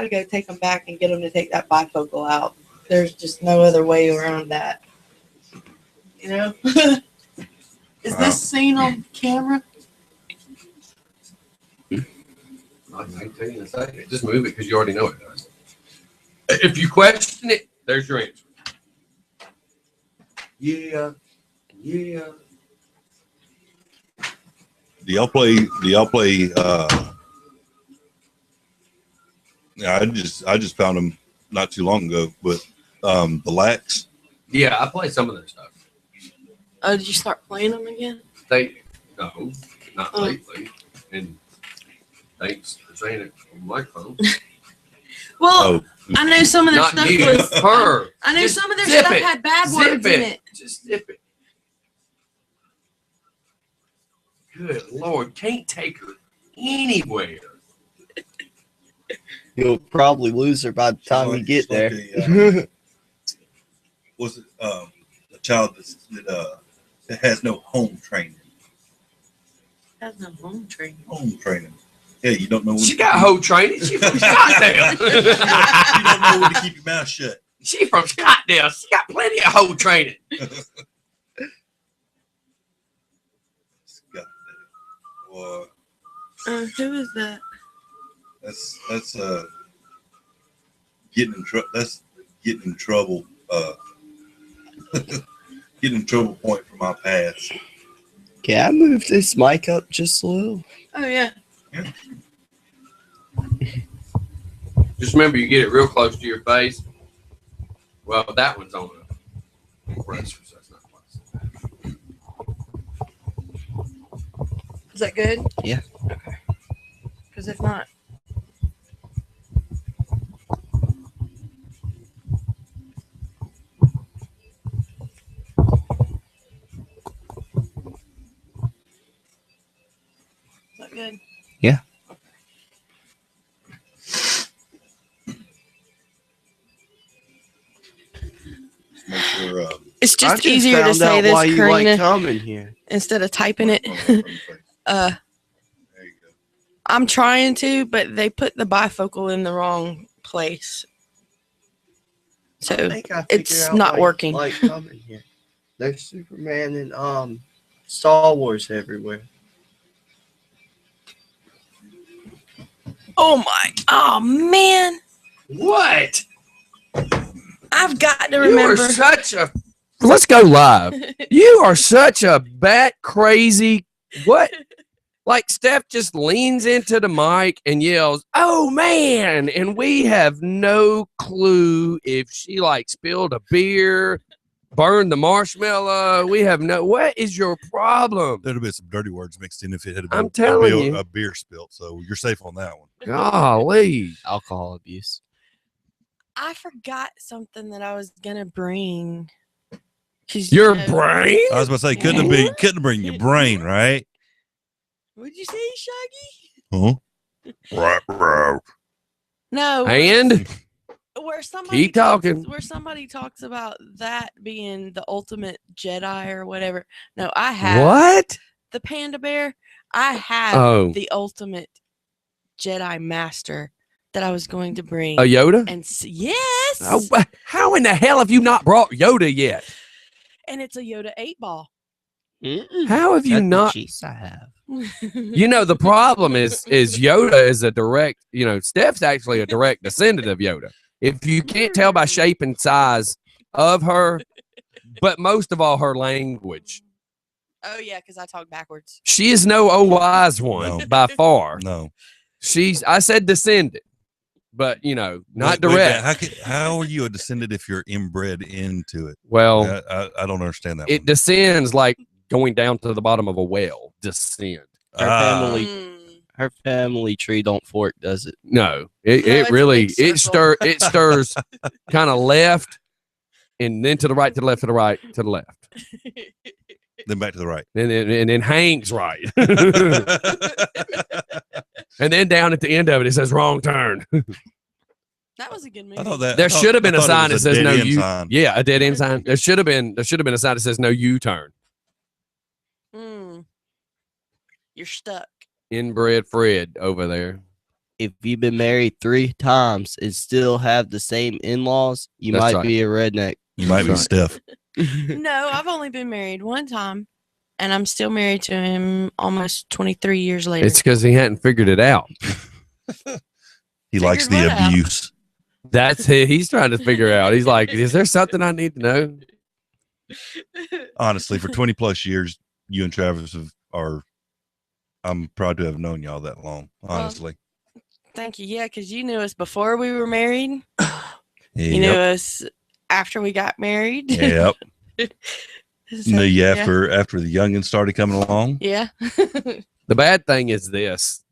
go take them back and get them to take that bifocal out. There's just no other way around that. You know? Is this seen on camera? I can tell you in a second. Just move it because you already know it does. If you question it, there's your answer. Yeah. Do y'all play? I just found them not too long ago, but the Lax. Yeah, I play some of their stuff. Oh, did you start playing them again? No, not lately. And thanks for saying it on the microphone. Well, I know some of their stuff was. Her. I know Just some of their zip stuff it. had bad Zip words in it. Just zip it. Good Lord, can't take her anywhere. You'll probably lose her by the time you get there. Was it a child that has no home training? Has no home training. Home training. Yeah, you don't know. She got hoe training. She from Scottsdale. You don't know when to keep your mouth shut. She from Scottsdale. She got plenty of hoe training. Well, Who is that? That's getting in trouble. That's getting in trouble. Getting in trouble point for my past. Can I move this mic up just a little? Oh yeah. Just remember, you get it real close to your face. Well, that one's on a compressor, so that's not close. Is that good? Yeah. Okay. Because if not. Is that good? Yeah. Make sure It's just just easier to say this, why you Karina. like coming here. instead of typing it. I'm trying to, but they put the bifocal in the wrong place. So I think I it's figured out not why you working. like coming here. There's Superman and Star Wars everywhere. Oh man. What? I've got to You remember. are such a. Let's go live. You are such a bat crazy. What? Like Steph just leans into the mic and yells, "Oh man!" And we have no clue if she like spilled a beer, burned the marshmallow. We have no. What is your problem? There'd have been some dirty words mixed in if it had I'm been telling you. a beer spilt. So you're safe on that one. Golly. Alcohol abuse. I forgot something that I was gonna bring. Your brain? I was about to say, couldn't have bring your brain, right? What'd you say, Shaggy? Huh? Right. No. And Where somebody keep talking. Where somebody talks about that being the ultimate Jedi or whatever. No, I have What? the panda bear. I have Oh. the ultimate Jedi master that I was going to bring. A Yoda? And yes. Oh, how in the hell have you not brought Yoda yet? And it's a Yoda 8-ball. How have you not? Jeez, I have. You know, the problem is Yoda is a direct, Steph's actually a direct descendant of Yoda. If you can't tell by shape and size of her, but most of all her language. Oh yeah, because I talk backwards. She is no wise one No. by far. No. I said descendant, but not direct. How are you a descendant if you're inbred into it? Well, I don't understand that. it descends like going down to the bottom of a well. Descend. Her family tree don't fork, does it? No, it's it a really big circle. it stirs kind of left and then to the right, to the left, to the right, to the left, Then back to the right. and then hangs right, and then down at the end of it, it says wrong turn. That was a good movie. I thought that There should have been a sign that was says dead no end U. sign. Yeah, a dead end sign. There should have been a sign that says no U turn. You're stuck. Inbred Fred over there. If you've been married 3 times and still have the same in-laws, you That's might right. be a redneck. You might be Right. Steph. No, I've only been married one time, and I'm still married to him almost 23 years later. It's because he hadn't figured it out. He likes Figured the what out? abuse. That's it. He's trying to figure out. He's like, is there something I need to know? Honestly, for 20 plus years, you and Travis I'm proud to have known y'all that long. Honestly. Thank you. Yeah, because you knew us before we were married. You knew Yep. us after we got married. Yep. So, Knew you after the youngins started coming along. Yeah. The bad thing is this.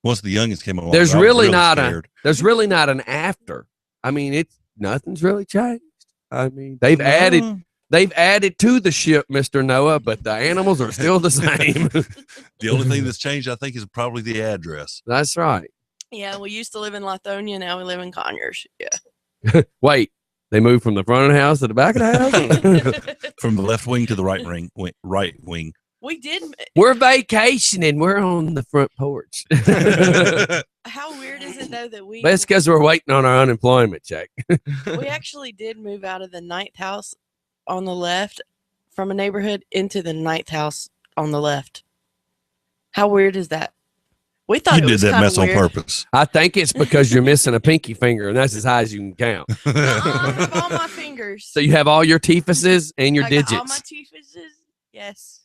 Once the youngins came along, There's I was really not scared. there's really not an after. I mean, nothing's really changed. I mean, they've added to the ship, Mr. Noah, but the animals are still the same. The only thing that's changed, I think, is probably the address. That's right. Yeah, we used to live in Lithonia. Now we live in Conyers. Yeah. Wait, they moved from the front of the house to the back of the house? From the left wing to the right wing. We did. We're vacationing. We're on the front porch. How weird is it, though, that That's because we're waiting on our unemployment check. we actually did move out of the 9th house on the left from a neighborhood into the 9th house on the left. How weird is that? We thought You it did was that kinda mess on weird. purpose. I think it's because you're missing a pinky finger, and that's as high as you can count. I have all my fingers. So you have all your teethuses and your I got digits. all my teethuses. Yes.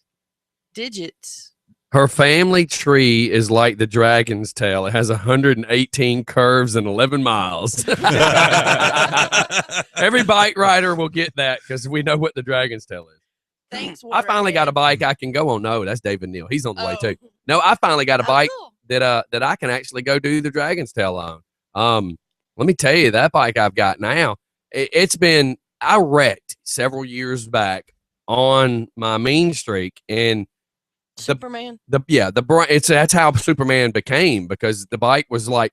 Digits. Her family tree is like the dragon's tail. It has 118 curves and 11 miles. Every bike rider will get that because we know what the dragon's tail is. Thanks. I finally got a bike I can go on. No, that's David Neal. He's on the way too. No, I finally got a bike Cool. that I can actually go do the dragon's tail on. Let me tell you, that bike I've got now, I wrecked several years back on my mean streak, and Superman. that's how Superman became, because the bike was like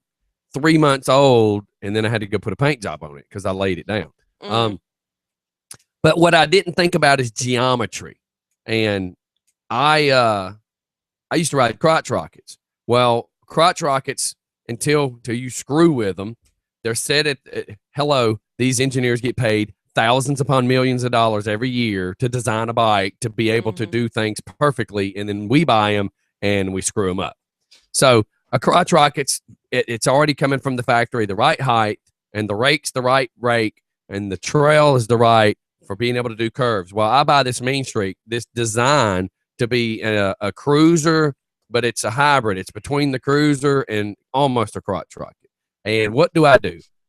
3 months old, and then I had to go put a paint job on it because I laid it down. Mm. But what I didn't think about is geometry. And I used to ride crotch rockets. Well, crotch rockets, until you screw with them, they're set at, hello, these engineers get paid thousands upon millions of dollars every year to design a bike to be able to do things perfectly. And then we buy them and we screw them up. So a crotch rocket's, it's already coming from the factory, the right height, and the rake's the right rake, and the trail is the right for being able to do curves. Well, I buy this Mean Streak, this design to be a cruiser, but it's a hybrid. It's between the cruiser and almost a crotch rocket. And what do?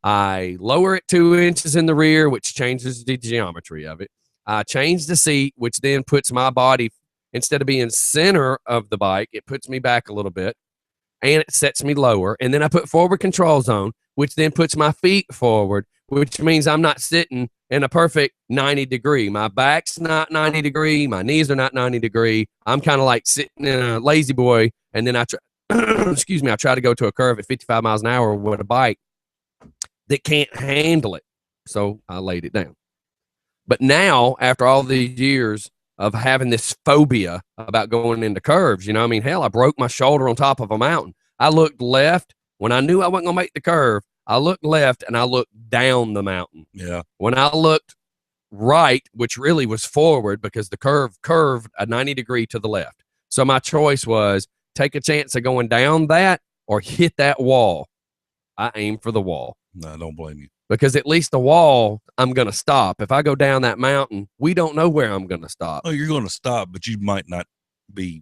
I lower it 2 inches in the rear, which changes the geometry of it. I change the seat, which then puts my body, instead of being center of the bike, it puts me back a little bit, and it sets me lower. And then I put forward control zone, which then puts my feet forward, which means I'm not sitting in a perfect 90 degree. My back's not 90 degree. My knees are not 90 degree. I'm kind of like sitting in a lazy boy. And then I try, I try to go to a curve at 55 miles an hour with a bike that can't handle it. So I laid it down. But now, after all these years of having this phobia about going into curves, you know, I mean, hell, I broke my shoulder on top of a mountain. I looked left when I knew I wasn't going to make the curve. I looked left and I looked down the mountain. Yeah. When I looked right, which really was forward because the curve curved a 90 degree to the left. So my choice was take a chance of going down that or hit that wall. I aimed for the wall. No, I don't blame you. Because at least the wall, I'm going to stop. If I go down that mountain, we don't know where I'm going to stop. Oh, you're going to stop, but you might not be.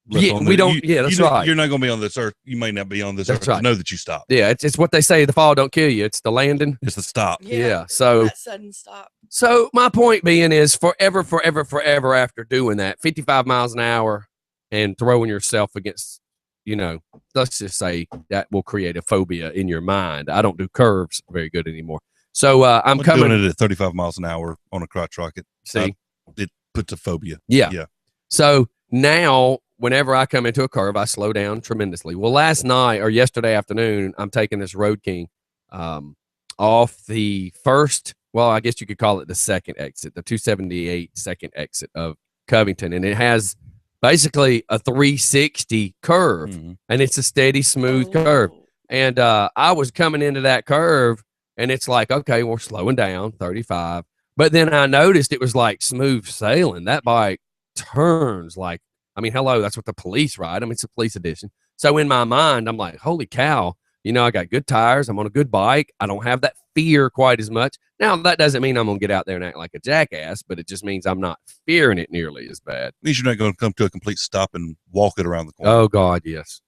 Yeah, we don't. Yeah, that's right. You're not going to be on this earth. You may not be on this earth right. to know that you stopped. Yeah, it's what they say. The fall don't kill you. It's the landing. It's the stop. Yeah. So that sudden stop. So my point being is forever after doing that, 55 miles an hour and throwing yourself against, you know, let's just say that will create a phobia in your mind. I don't do curves very good anymore. So I'm coming doing it at 35 miles an hour on a crotch rocket. See, it puts a phobia. Yeah. So now, whenever I come into a curve, I slow down tremendously. Well, last night or yesterday afternoon, I'm taking this Road King off the first, well, I guess you could call it the second exit, the 278 second exit of Covington. And it has basically a 360 curve, and it's a steady, smooth curve. And I was coming into that curve, and it's like, okay, we're slowing down, 35. But then I noticed it was like smooth sailing. That bike turns like, I mean, hello, that's what the police ride. I mean, it's a police edition. So in my mind, I'm like, holy cow, you know, I got good tires. I'm on a good bike. I don't have that fear quite as much. Now, that doesn't mean I'm going to get out there and act like a jackass, but it just means I'm not fearing it nearly as bad. At least you're not going to come to a complete stop and walk it around the corner. Oh, God, yes.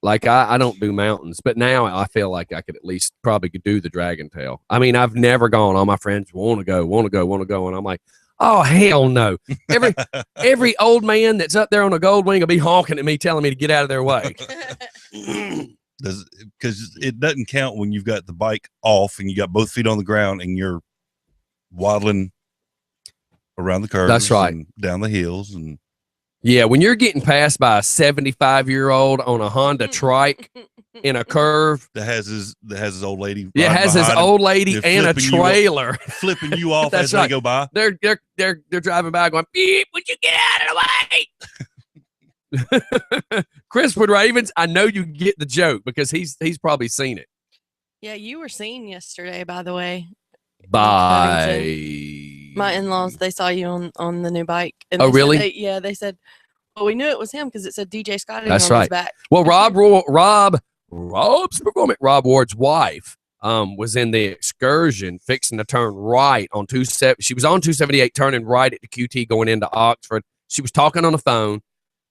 Like, I don't do mountains, but now I feel like I could at least probably do the Dragon Tail. I mean, I've never gone. All my friends want to go. And I'm like, oh, hell no. Every old man that's up there on a gold wing will be honking at me, telling me to get out of their way. Because it doesn't count when you've got the bike off and you got both feet on the ground and you're waddling around the curves. That's right. And down the hills. And yeah, when you're getting passed by a 75-year-old on a Honda trike in a curve that has his old lady. Yeah, has his old lady and a trailer flipping you off as they go by. They're driving by going, beep, would you get out of the way? Chris Wood-Ravens, I know you get the joke because he's probably seen it. Yeah, you were seen yesterday, by the way. By my in-laws, they saw you on the new bike. And oh, really? Yeah, they said, well, we knew it was him because it said DJ Scotty That's on right. his back. Well, Rob Ward's wife was in the excursion fixing to turn right on 270. She was on 278 turning right at the QT going into Oxford. She was talking on the phone.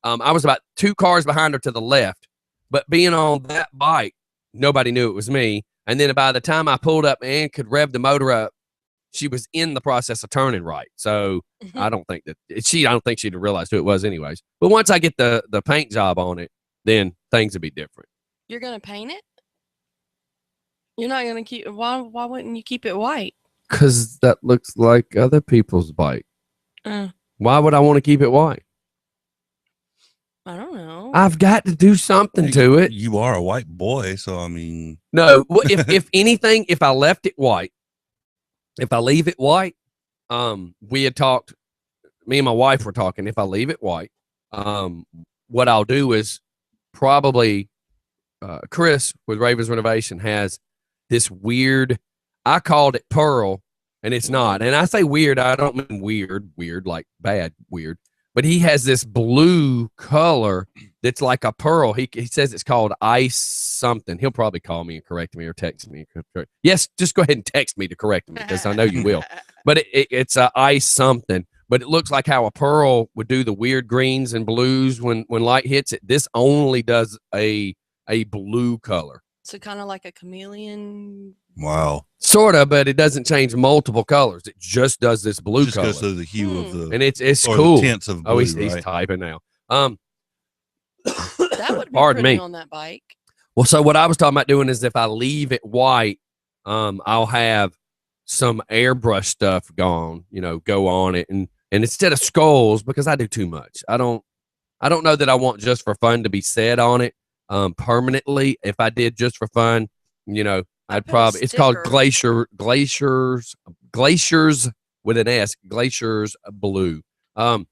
I was about 2 cars behind her to the left, but being on that bike, nobody knew it was me. And then by the time I pulled up and could rev the motor up, she was in the process of turning right. So I don't think she'd have realized who it was anyways. But once I get the paint job on it, then things would be different. You're going to paint it? You're not going to keep, why wouldn't you keep it white? Because that looks like other people's bike. Why would I want to keep it white? I don't know. I've got to do something to it. You are a white boy, so I mean. No, if anything, if I left it white, if I leave it white, we had talked, me and my wife were talking, if I leave it white, what I'll do is probably, Chris with Ravens Renovation has this weird, I called it pearl, and it's not. And I say weird, I don't mean weird, like bad weird. But he has this blue color that's like a pearl. He says it's called ice something. He'll probably call me and correct me or text me. Yes, just go ahead and text me to correct me because I know you will. But it's a ice something. But it looks like how a pearl would do the weird greens and blues when light hits it. This only does a blue color. So kind of like a chameleon. Wow. Sort of, but it doesn't change multiple colors. It just does this blue Just color. goes through the hue of the, and it's or cool. the tints of blue, he's right? typing now. That would be Pardon pretty me. on that bike. Well, so what I was talking about doing is if I leave it white, I'll have some airbrush stuff go on it, and instead of skulls, because I do too much. I don't know that I want just for fun to be said on it permanently. If I did just for fun, I'd probably, it's called glaciers with an S, glaciers blue. But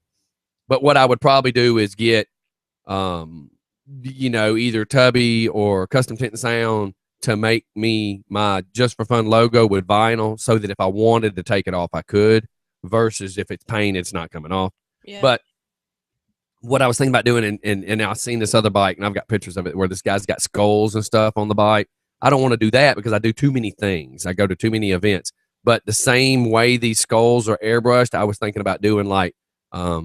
what I would probably do is get, either Tubby or Custom Tint and Sound to make me my Just for Fun logo with vinyl, so that if I wanted to take it off, I could, versus if it's painted, it's not coming off. Yeah. But what I was thinking about doing, and I've seen this other bike, and I've got pictures of it where this guy's got skulls and stuff on the bike. I don't want to do that because I do too many things. I go to too many events. But the same way these skulls are airbrushed, I was thinking about doing like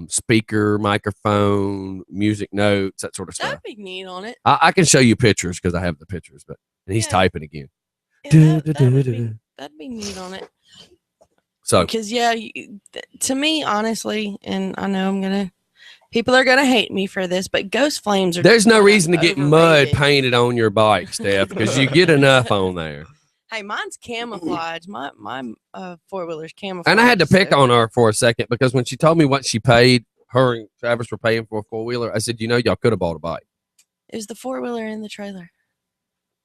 speaker, microphone, music notes, that sort of stuff. That'd be neat on it. I can show you pictures because I have the pictures, and he's typing again. Yeah, that'd be neat on it. So, because to me, honestly, and I know people are gonna hate me for this, but Ghost Flames are. There's no reason to get overrated. mud painted on your bike, Steph, because you get enough on there. Hey, mine's camouflage. My four-wheeler's camouflage. And I had to pick on her for a second because when she told me what she paid, her and Travis were paying for a four-wheeler, I said, y'all could have bought a bike. It was the four-wheeler in the trailer.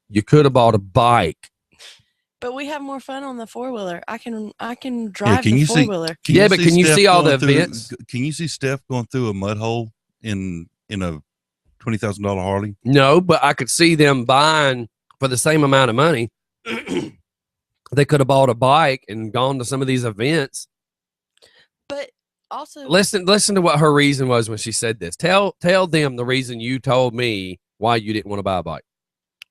You could have bought a bike. But we have more fun on the four-wheeler. I can drive can the you see- four-wheeler. But can you Steph see all the going through- events? Can you see Steph going through a mud hole in a $20,000 Harley? No, but I could see them buying for the same amount of money. They could have bought a bike and gone to some of these events. But also, Listen to what her reason was when she said this. Tell them the reason you told me why you didn't want to buy a bike.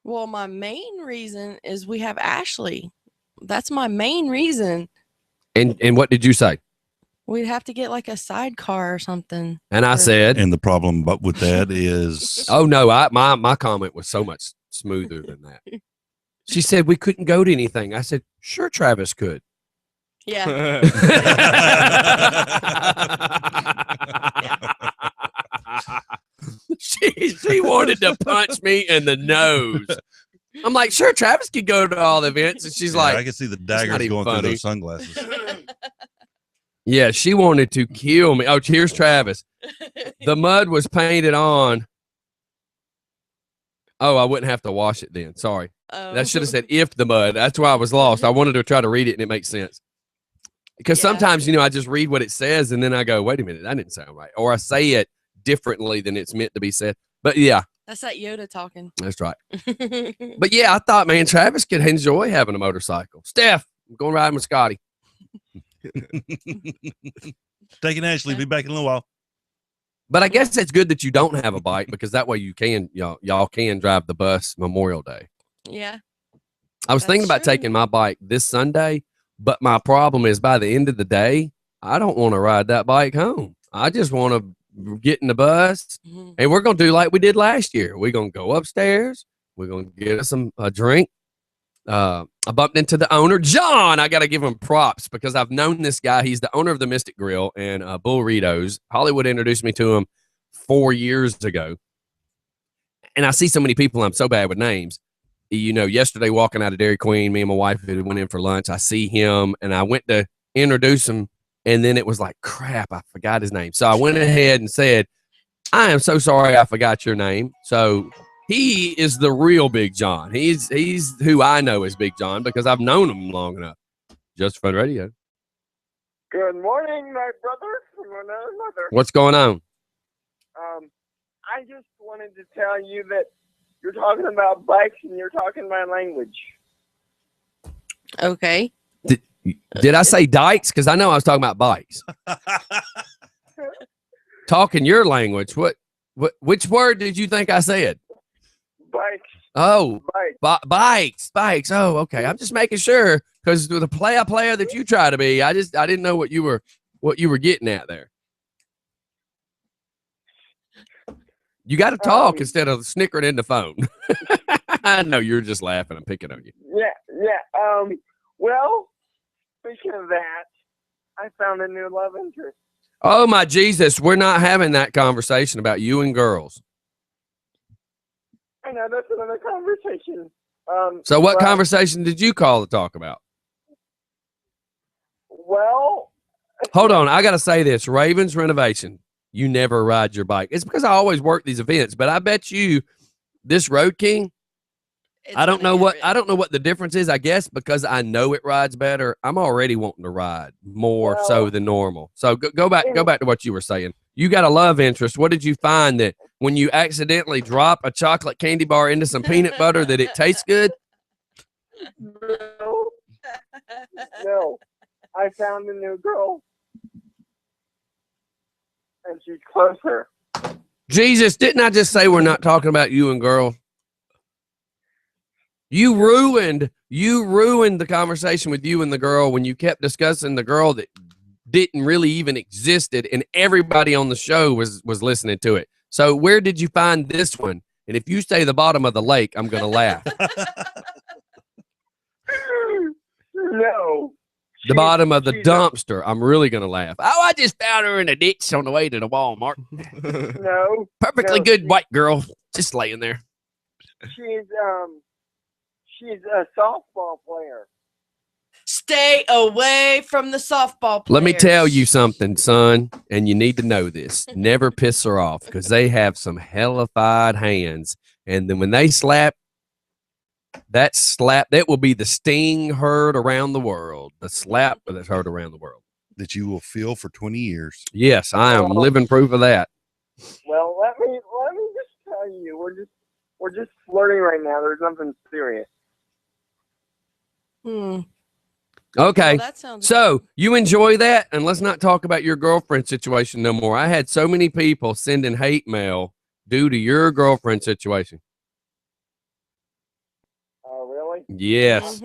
well, my main reason is we have Ashley. That's my main reason. And what did you say? We'd have to get like a sidecar or something. And I said, And the problem with that is, oh no, my comment was so much smoother than that. She said we couldn't go to anything. I said, sure, Travis could. Yeah. She wanted to punch me in the nose. I'm like, sure, Travis could go to all the events. And she's like, I can see the not daggers even going funny. through those sunglasses. yeah, she wanted to kill me. Oh, here's Travis. The mud was painted on. Oh, I wouldn't have to wash it then. Sorry. That should have said if the mud. That's why I was lost. I wanted to try to read it and it makes sense. Because sometimes, I just read what it says and then I go, wait a minute, that didn't sound right. Or I say it differently than it's meant to be said. But yeah, That's that Yoda talking. that's right. But yeah, I thought, man, Travis could enjoy having a motorcycle. Steph, I'm going riding with Scotty. Taking Ashley, be back in a little while. But I guess it's good that you don't have a bike because that way you can, y'all can drive the bus Memorial Day. Yeah. I was thinking about true. taking my bike this Sunday, but my problem is by the end of the day, I don't want to ride that bike home. I just want to get in the bus, Mhm. and we're going to do like we did last year. We're going to go upstairs. We're going to get us a drink. I bumped into the owner, John. I got to give him props because I've known this guy. He's the owner of the Mystic Grill and Bullritos. Hollywood introduced me to him 4 years ago. And I see so many people. I'm so bad with names. Yesterday walking out of Dairy Queen, me and my wife went in for lunch. I see him and I went to introduce him. And then it was like, crap, I forgot his name. So I went ahead and said, I am so sorry I forgot your name. So he is the real Big John. He's who I know as Big John because I've known him long enough. Just for Fun Radio. Good morning, my brother from another mother. What's going on? I just wanted to tell you that you're talking about bikes and you're talking my language. Okay. Did I say dykes? Because I know I was talking about bikes. Talking your language. Which word did you think I said? Bikes. Oh, bikes. Bikes. Oh, okay. I'm just making sure because the player that you try to be, I didn't know what you were getting at there. You got to talk instead of snickering in the phone. I know you're just laughing. I'm picking on you. Yeah. Well, speaking of that, I found a new love interest. Oh my Jesus, we're not having that conversation about you and girls. I know that's another conversation. So what conversation did you call to talk about? Well, hold on. I got to say this. Ravens Renovation. You never ride your bike. It's because I always work these events, but I bet you this Road King, I don't know what the difference is. I guess because I know it rides better, I'm already wanting to ride more so than normal. So go back to what you were saying. You got a love interest. What did you find that when you accidentally drop a chocolate candy bar into some peanut butter that it tastes good? No. I found a new girl. And she's closer. Jesus, didn't I just say we're not talking about you and girl? You ruined the conversation with you and the girl when you kept discussing the girl that didn't really even existed, and everybody on the show was listening to it. So where did you find this one? And if you say the bottom of the lake, I'm gonna laugh. No. The bottom of the dumpster. I'm really gonna laugh. Oh, I just found her in a ditch on the way to the Walmart. No. Perfectly good white girl, just laying there. She's a softball player. Stay away from the softball players. Let me tell you something, son, and you need to know this. Never piss her off because they have some hellified hands. And then when they slap, that will be the sting heard around the world. The slap that's heard around the world. That you will feel for 20 years. Yes, I am living proof of that. Well, let me just tell you, we're just flirting right now. There's nothing serious. Okay, well, so you enjoy that, and let's not talk about your girlfriend situation no more. I had so many people sending hate mail due to your girlfriend situation. Oh, really? Yes,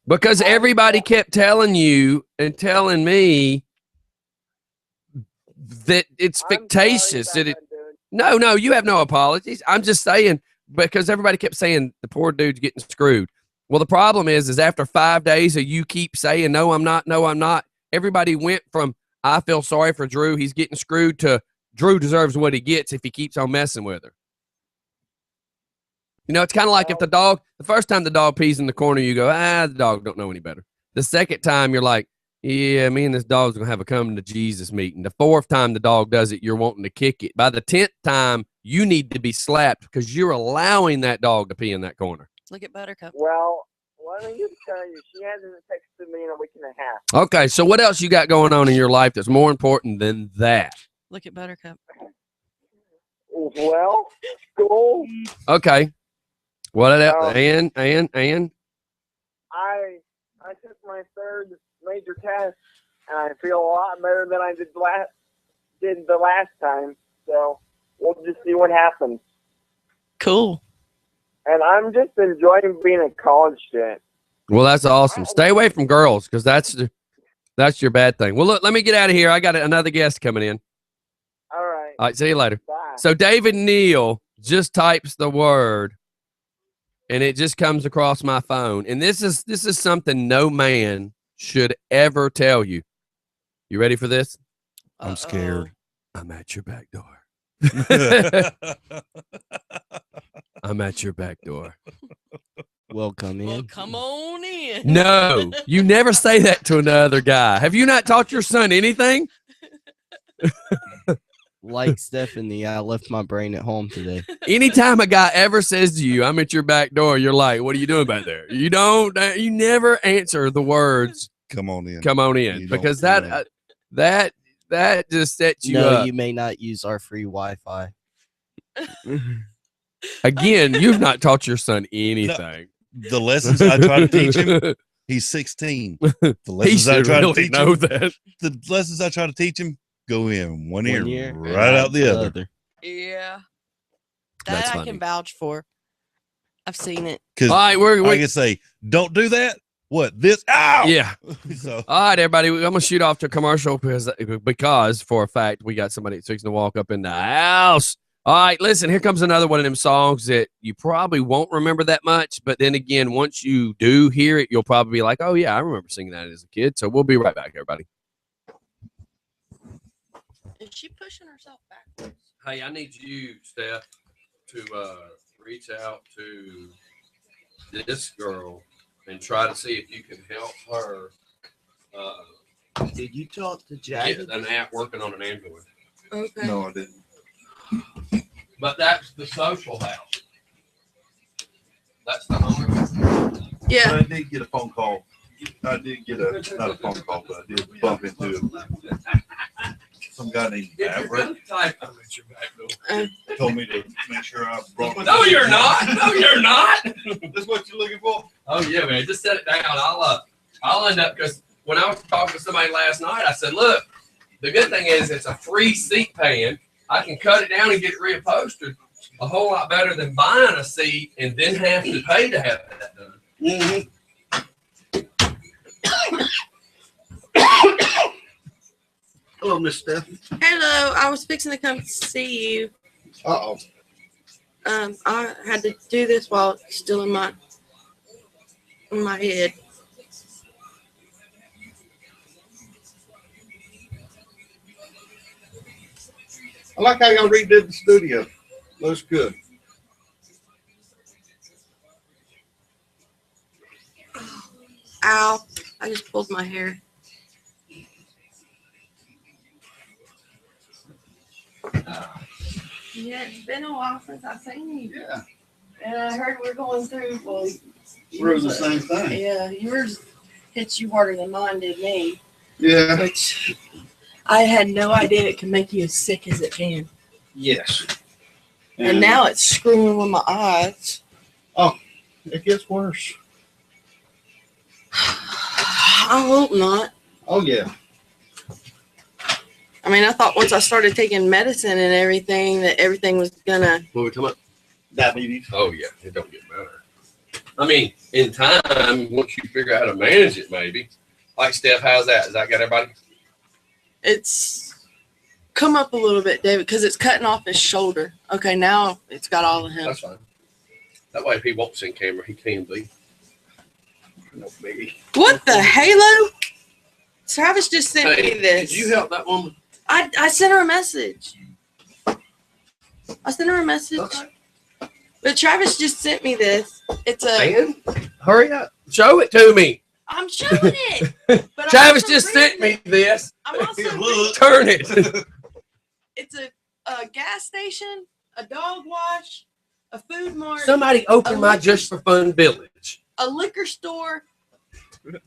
because everybody kept telling you and telling me that it's fictitious. No, you have no apologies. I'm just saying because everybody kept saying the poor dude's getting screwed. Well, the problem is after 5 days of you keep saying, no, I'm not, everybody went from, I feel sorry for Drew, he's getting screwed, to Drew deserves what he gets if he keeps on messing with her. You know, it's kind of like if the first time the dog pees in the corner, you go, the dog don't know any better. The second time, you're like, yeah, me and this dog's going to have a coming to Jesus meeting. The fourth time the dog does it, you're wanting to kick it. By the 10th time, you need to be slapped because you're allowing that dog to pee in that corner. Look at Buttercup. Well, let me just tell you, she hasn't texted me in a week and a half. Okay, so what else you got going on in your life that's more important than that? Look at Buttercup. Well, school. Okay. What else? And? I took my third major test, and I feel a lot better than I did the last time. So we'll just see what happens. Cool. And I'm just enjoying being a college student. Well, that's awesome. Stay away from girls because that's your bad thing. Well, look, let me get out of here. I got another guest coming in. All right. All right, see you later. Bye. So David Neal just types the word, and it just comes across my phone. And this is something no man should ever tell you. You ready for this? I'm scared. I'm at your back door. I'm at your back door. Welcome in. Well, come on in. No, you never say that to another guy. Have you not taught your son anything? Like Stephanie, I left my brain at home today. Anytime a guy ever says to you, I'm at your back door, you're like, what are you doing back there? You never answer the words, come on in. Come on in. Because that, That just sets you No, up. you may not use our free Wi-Fi. Again, you've not taught your son anything. The lessons I try to teach him, he's 16. The He lessons I should try really to teach know him, that. the lessons I try to teach him go in one ear, and right out the other. Yeah. That's That I funny. can vouch for. I've seen it. Because All right, I can say, don't do that. What this? Ow! Yeah. So All right, everybody. I'm gonna shoot off to commercial because for a fact we got somebody that's fixing to walk up in the house. All right, listen. Here comes another one of them songs that you probably won't remember that much, but then again, once you do hear it, you'll probably be like, "Oh yeah, I remember singing that as a kid." So we'll be right back, everybody. Is she pushing herself backwards? Hey, I need you, Steph, to reach out to this girl and try to see if you can help her. Did you talk to Get Jack? an app working on an Android. Okay. no, I didn't. But that's the social house. That's the owner. Yeah. But I did get a phone call. I did get not a phone call, but I did bump into some guy named Maverick. Told me to make sure I brought. No, you're not. No, you're not. That's what you're looking for. Oh yeah, man. Just set it down. I'll end up because when I was talking to somebody last night, I said, look, the good thing is it's a free seat pan. I can cut it down and get it reupholstered a whole lot better than buying a seat and then have to pay to have that done. Mm-hmm. Hello, Miss Steph. Hello. I was fixing to come see you. Uh-oh. I had to do this while it's still in my head. I like how y'all redid the studio. Looks good. Ow. I just pulled my hair. Yeah, it's been a while since I've seen you. Yeah. And I heard we're going through, well, We're the same thing. yeah, yours hits you harder than mine did me. Yeah. Which I had no idea it can make you as sick as it can. Yes. And now it's screwing with my eyes. It gets worse. I hope not. Oh yeah. I mean, I thought once I started taking medicine and everything that everything was gonna. What are we talking about? Diabetes. Oh yeah, it don't get better. I mean, in time, once you figure out how to manage it, maybe. Like Steph, how's that? Has that got everybody? It's come up a little bit, David, because it's cutting off his shoulder. Okay, now it's got all of him. That's fine. That way, if he wants in camera, he can be. No baby. What the halo? Travis just sent me Hey, this. could you help that woman? I sent her a message. I sent her a message. Okay. But Travis just sent me this. It's a. Man, hurry up. Show it to me. I'm showing it. But I'm Travis also just sent reading me this. I'm also Here, reading- look. Turn it. It's a gas station, a dog wash, a food mart, Somebody open my Just for Fun village. a liquor store.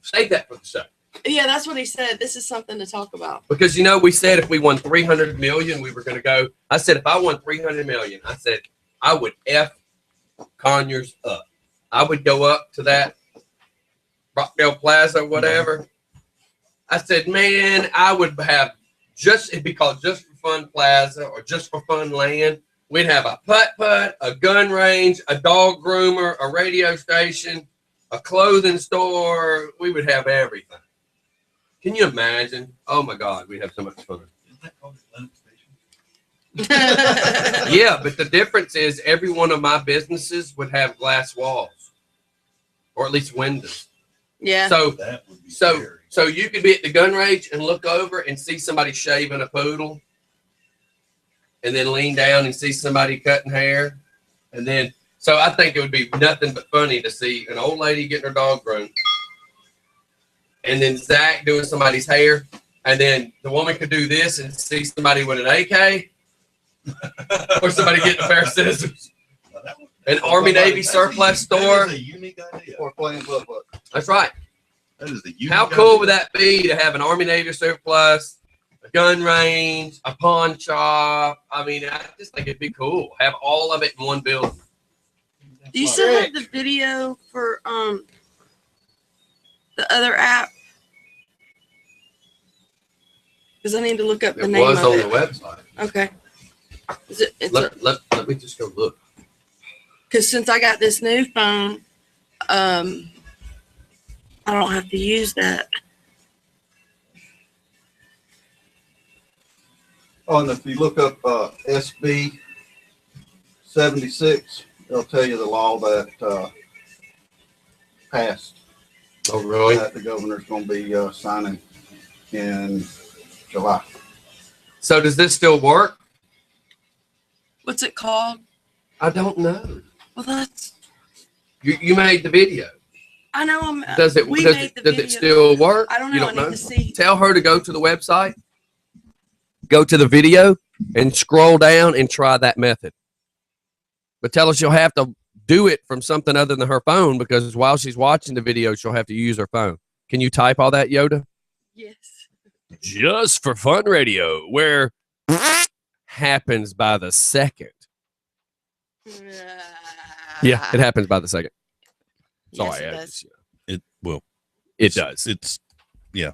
Save that for the show. Yeah, that's what he said. This is something to talk about. Because you know, we said if we won 300 million, we were going to go. I said if I won 300 million, I said I would F Conyers up. I would go up to that Rockdale Plaza, whatever. I said, man, I would have it'd be called Just for Fun Plaza or Just for Fun Land. We'd have a putt-putt, a gun range, a dog groomer, a radio station, a clothing store. We would have everything. Can you imagine? Oh my God, we'd have so much fun. Yeah, but the difference is every one of my businesses would have glass walls, or at least windows. Yeah. So, That would be so, scary. so you could be at the gun range and look over and see somebody shaving a poodle, and then lean down and see somebody cutting hair, and then. So I think it would be nothing but funny to see an old lady getting her dog groomed, and then Zach doing somebody's hair, and then the woman could do this and see somebody with an AK, or somebody getting a pair of scissors. An Army Navy surplus store. That is a unique idea. Or playing putt-putt. That's right. That is the unique How cool idea. would that be to have an Army Navy surplus, a gun range, a pawn shop. I mean, I just think it'd be cool. Have all of it in one building. Do you still have the video for the other app? Because I need to look up the name of it. It was on the website. Okay. Is it? It's Let me just go look. Because since I got this new phone, I don't have to use that. Oh, and if you look up SB 76, it'll tell you the law that passed. Oh, really? That the governor's going to be signing in July. So does this still work? What's it called? I don't know. Well, that's. You made the video. I know. Does it? Does it still work? I don't know. You don't I need to see. Tell her to go to the website, go to the video, and scroll down and try that method. But tell her she'll have to do it from something other than her phone, because while she's watching the video, she'll have to use her phone. Can you type all that, Yoda? Yes. Just for Fun Radio, where happens by the second. Yeah, it happens by the second. Yes, Sorry, it does. It will. It does. It's yeah.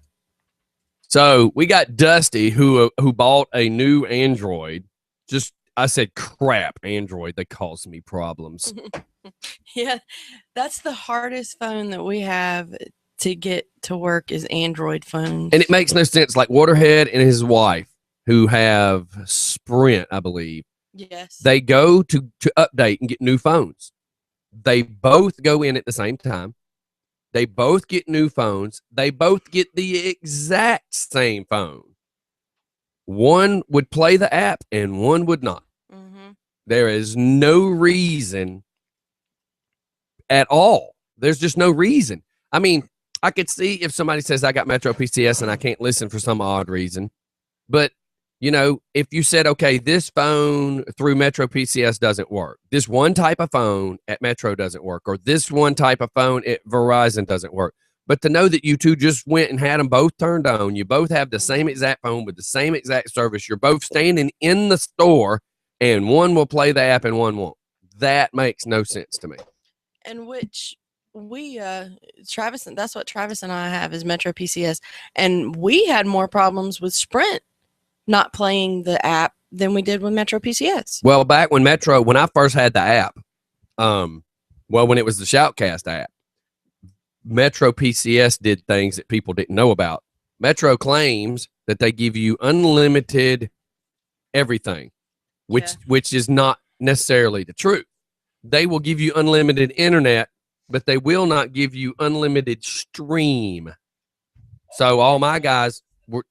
So we got Dusty who bought a new Android. Just I said crap Android. They cause me problems. Yeah, that's the hardest phone that we have to get to work is Android phones. And it makes no sense. Like Waterhead and his wife, who have Sprint, I believe. Yes. They go to update and get new phones. They both go in at the same time. They both get new phones. They both get the exact same phone. One would play the app and one would not. Mm-hmm. There is no reason at all. There's just no reason. I mean, I could see if somebody says I got Metro PCS and I can't listen for some odd reason. But, you know, if you said, okay, this phone through Metro PCS doesn't work. This one type of phone at Metro doesn't work. Or this one type of phone at Verizon doesn't work. But to know that you two just went and had them both turned on, you both have the same exact phone with the same exact service, you're both standing in the store, and one will play the app and one won't. That makes no sense to me. And which we, Travis, that's what Travis and I have is Metro PCS. And we had more problems with Sprint not playing the app than we did with Metro PCS. Well, back when I first had the app, when it was the Shoutcast app, Metro PCS did things that people didn't know about. Metro claims that they give you unlimited everything, which is not necessarily the truth. They will give you unlimited internet, but they will not give you unlimited stream. So all my guys were.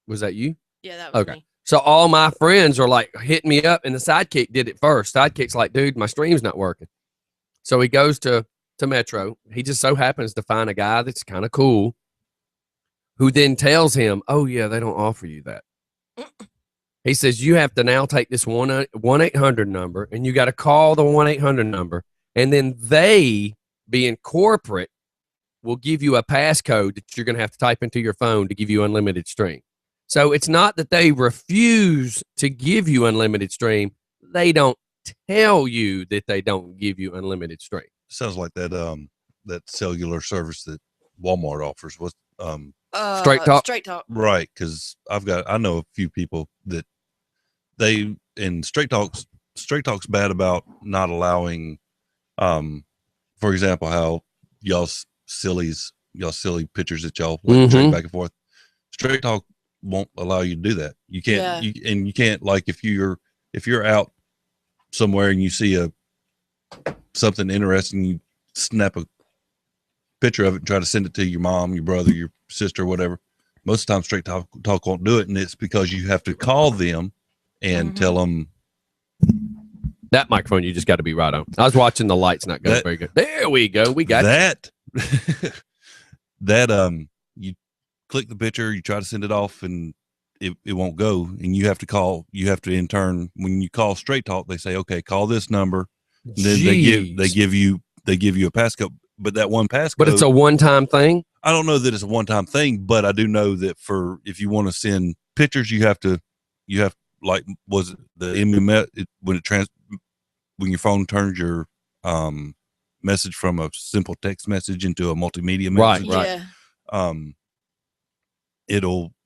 Was that you? Yeah, that was okay. me. So all my friends are like hitting me up, and the Sidekick did it first. Sidekick's like, dude, my stream's not working. So he goes to Metro. He just so happens to find a guy that's kind of cool, who then tells him, oh, yeah, they don't offer you that. He says, you have to now take this 1-800 number, and you got to call the 1-800 number, and then they, being corporate, will give you a passcode that you're going to have to type into your phone to give you unlimited stream. So it's not that they refuse to give you unlimited stream. They don't tell you that they don't give you unlimited stream. Sounds like that cellular service that Walmart offers. What Straight Talk? Straight Talk. Right, because I know a few people that Straight Talk's bad about not allowing, for example, how y'all silly pictures that y'all like trade back and forth. Straight Talk won't allow you to do that. You can't, you can't, like if you're out somewhere and you see something interesting, you snap a picture of it and try to send it to your mom, your brother, your sister, whatever. Most of the time Straight Talk won't do it, and it's because you have to call them and tell them. That microphone, you just got to be right on. I was watching the lights not go very good. There we go. We got that. You click the picture, you try to send it off, and it won't go, and you have to call. You have to in turn, when you call Straight Talk, they say, okay, call this number. And then they give you a passcode. that one passcode. But it's a one-time thing. I don't know that it's a one-time thing, but I do know that if you want to send pictures, you have like, was it the MMS when your phone turns your message from a simple text message into a multimedia message, Right. Yeah.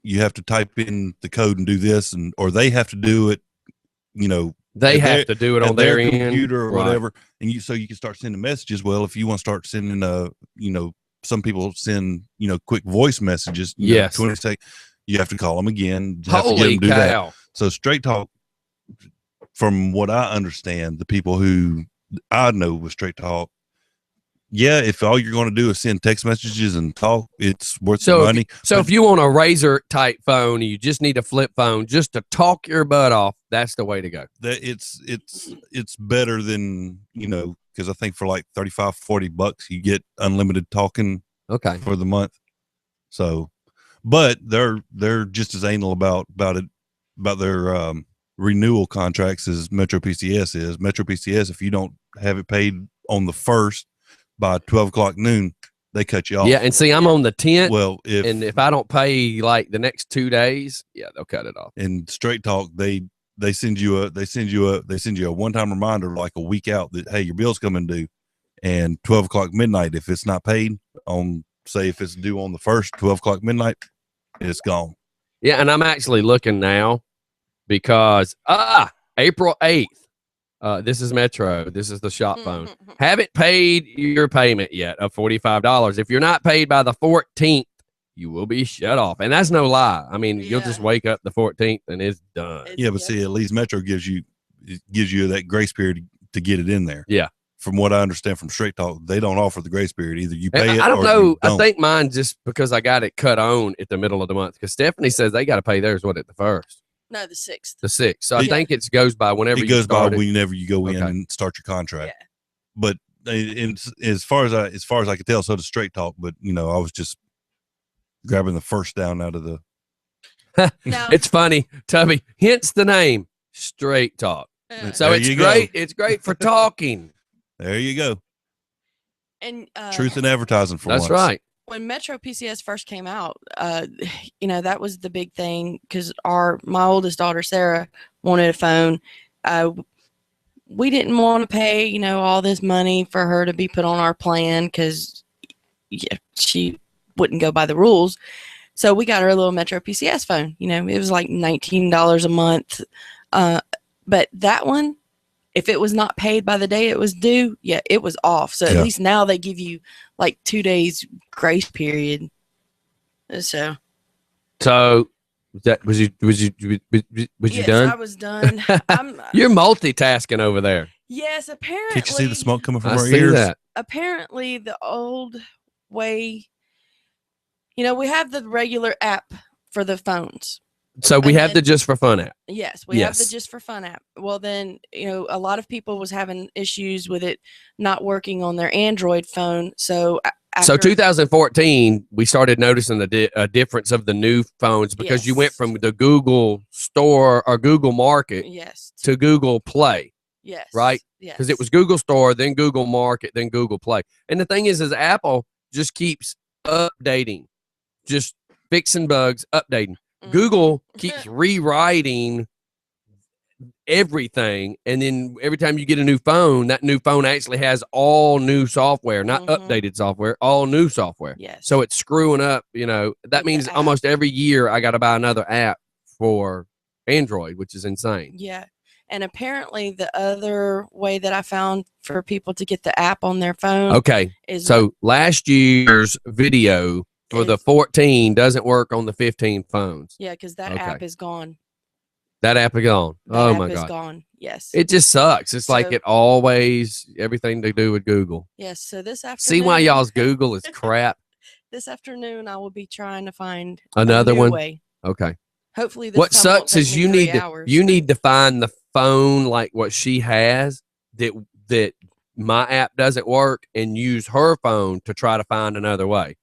You have to type in the code and do this, or they have to do it, They have to do it on their end, computer or right. whatever, and so you can start sending messages. Well, if you want to start sending some people send quick voice messages, yes, 20 seconds, you have to call them again. Holy cow! So Straight Talk, from what I understand, the people who I know with Straight Talk, yeah, if all you're going to do is send text messages and talk, it's worth the money. If you want a razor type phone, you just need a flip phone just to talk your butt off. That's the way to go. That it's better than, because I think for like $35-$40 you get unlimited talking. Okay. For the month. So, but they're just as anal about their renewal contracts as Metro PCS is. Metro PCS, if you don't have it paid on the 1st by 12 o'clock noon, they cut you off. Yeah, and see, I'm on the 10th. Well, if I don't pay like the next 2 days, yeah, they'll cut it off. And Straight Talk, they send you a one-time reminder like a week out that, hey, your bill's coming due, and 12 o'clock midnight, if it's not paid on, say if it's due on the 1st, 12 o'clock midnight, it's gone. Yeah, and I'm actually looking now because April 8th. This is Metro. This is the shop phone. Haven't paid your payment yet of $45. If you're not paid by the 14th, you will be shut off. And that's no lie. I mean, you'll just wake up the 14th and it's done. But see, at least Metro gives you that grace period to get it in there. Yeah. From what I understand from Straight Talk, they don't offer the grace period. Either you pay it. I don't or know. You don't. I think mine just because I got it cut on at the middle of the month. Because Stephanie says they got to pay theirs at the 1st. No, the 6th. The 6th. So I think it goes by whenever it goes you start by whenever you go in and start your contract. Yeah. But as far as I could tell, so does Straight Talk. But I was just grabbing the first down out of the. It's funny, Tubby. Hence the name Straight Talk. So it's great. It's great for talking. There you go. And truth in advertising for that's once. Right. When Metro PCS first came out, that was the big thing because my oldest daughter Sarah wanted a phone. We didn't want to pay all this money for her to be put on our plan because she wouldn't go by the rules. So we got her a little Metro PCS phone. It was like $19 a month. But that one, if it was not paid by the day it was due, it was off. So at least now they give you like 2 days grace period. So that was you done? I was done. You're multitasking over there. Yes, apparently. Can't you see the smoke coming from I our see ears? that. Apparently the old way, we have the regular app for the phones. So we have the Just for Fun app. Yes, we have the Just for Fun app. Well, then, a lot of people was having issues with it not working on their Android phone. So 2014, we started noticing a difference of the new phones because you went from the Google Store or Google Market to Google Play. Yes. Right? Yes. Because it was Google Store, then Google Market, then Google Play. And the thing is Apple just keeps updating, just fixing bugs, updating. Google keeps rewriting everything, and then every time you get a new phone, that new phone actually has all new software, not updated software, all new software. Yes. So it's screwing up, that means almost every year I got to buy another app for Android, which is insane. Yeah. And apparently the other way that I found for people to get the app on their phone is so last year's video for the 14 doesn't work on the 15 phones. Yeah, because that app is gone. That app is gone. That my app God. is gone. Yes. It just sucks. It's like it always, everything to do with Google. Yes. So this afternoon. See why y'all's Google is crap? This afternoon, I will be trying to find another one. Way. Okay. Hopefully, this what time sucks won't is take you me need 3 to hours. you need to find the phone like what she has that my app doesn't work and use her phone to try to find another way,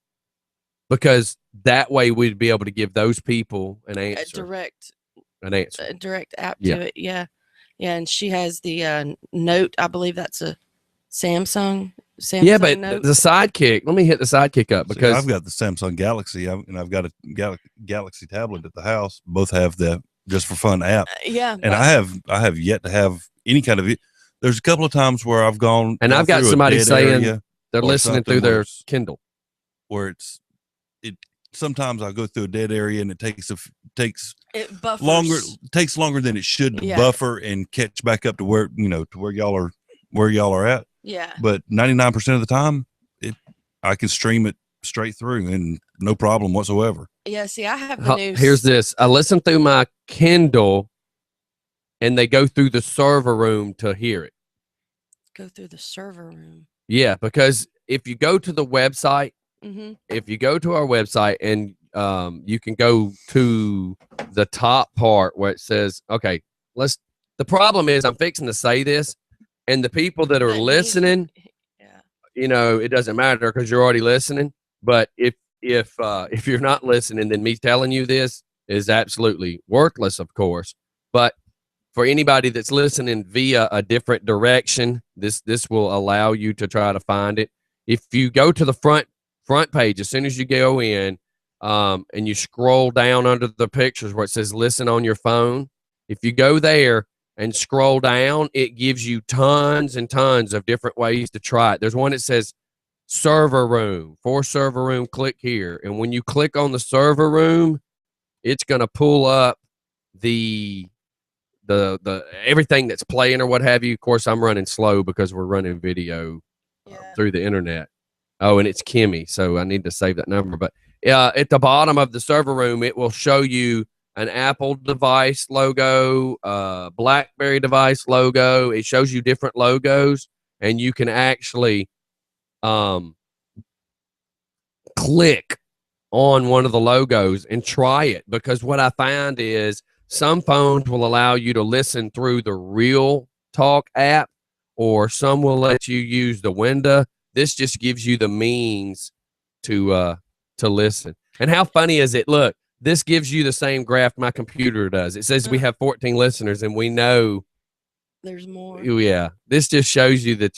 because that way we'd be able to give those people an answer. A direct app to it. Yeah. And she has the Note. I believe that's a Samsung. Yeah, but Note. the Sidekick. Let me hit the Sidekick up See, because I've got the Samsung Galaxy, and I've got a Galaxy tablet at the house. Both have the Just for Fun app, Yeah, and I have yet to have any kind of. There's a couple of times where I've gone, and I've got through a somebody dead saying area they're or listening something through their where it's- Kindle. where it. Sometimes I go through a dead area and it takes it buffers. longer than it should to Yeah. buffer and catch back up to where y'all are at. Yeah. But 99% of the time, I can stream it straight through and no problem whatsoever. Yeah. See, I have the new. Here's this. I listen through my Kindle, and they go through the server room to hear it. Go through the server room. Yeah, because if you go to the website, Mm-hmm. if you go to our website and you can go to the top part where it says, okay, the problem is I'm fixing to say this, and the people that are listening, Yeah. it doesn't matter because you're already listening. But if you're not listening, then me telling you this is absolutely worthless, of course. But for anybody that's listening via a different direction, this will allow you to try to find it. If you go to the front page, as soon as you go in, and you scroll down under the pictures where it says listen on your phone, if you go there and scroll down, it gives you tons and tons of different ways to try it. There's one that says server room. For server room, click here. And when you click on the server room, it's going to pull up the everything that's playing or what have you. Of course, I'm running slow because we're running video through the internet. Oh, and it's Kimmy, so I need to save that number. But at the bottom of the server room, it will show you an Apple device logo, BlackBerry device logo. It shows you different logos, and you can actually click on one of the logos and try it. Because what I find is some phones will allow you to listen through the Real Talk app, or some will let you use the window. This just gives you the means to listen. And how funny is it? Look, this gives you the same graph my computer does. It says we have 14 listeners, and we know there's more. Yeah, this just shows you that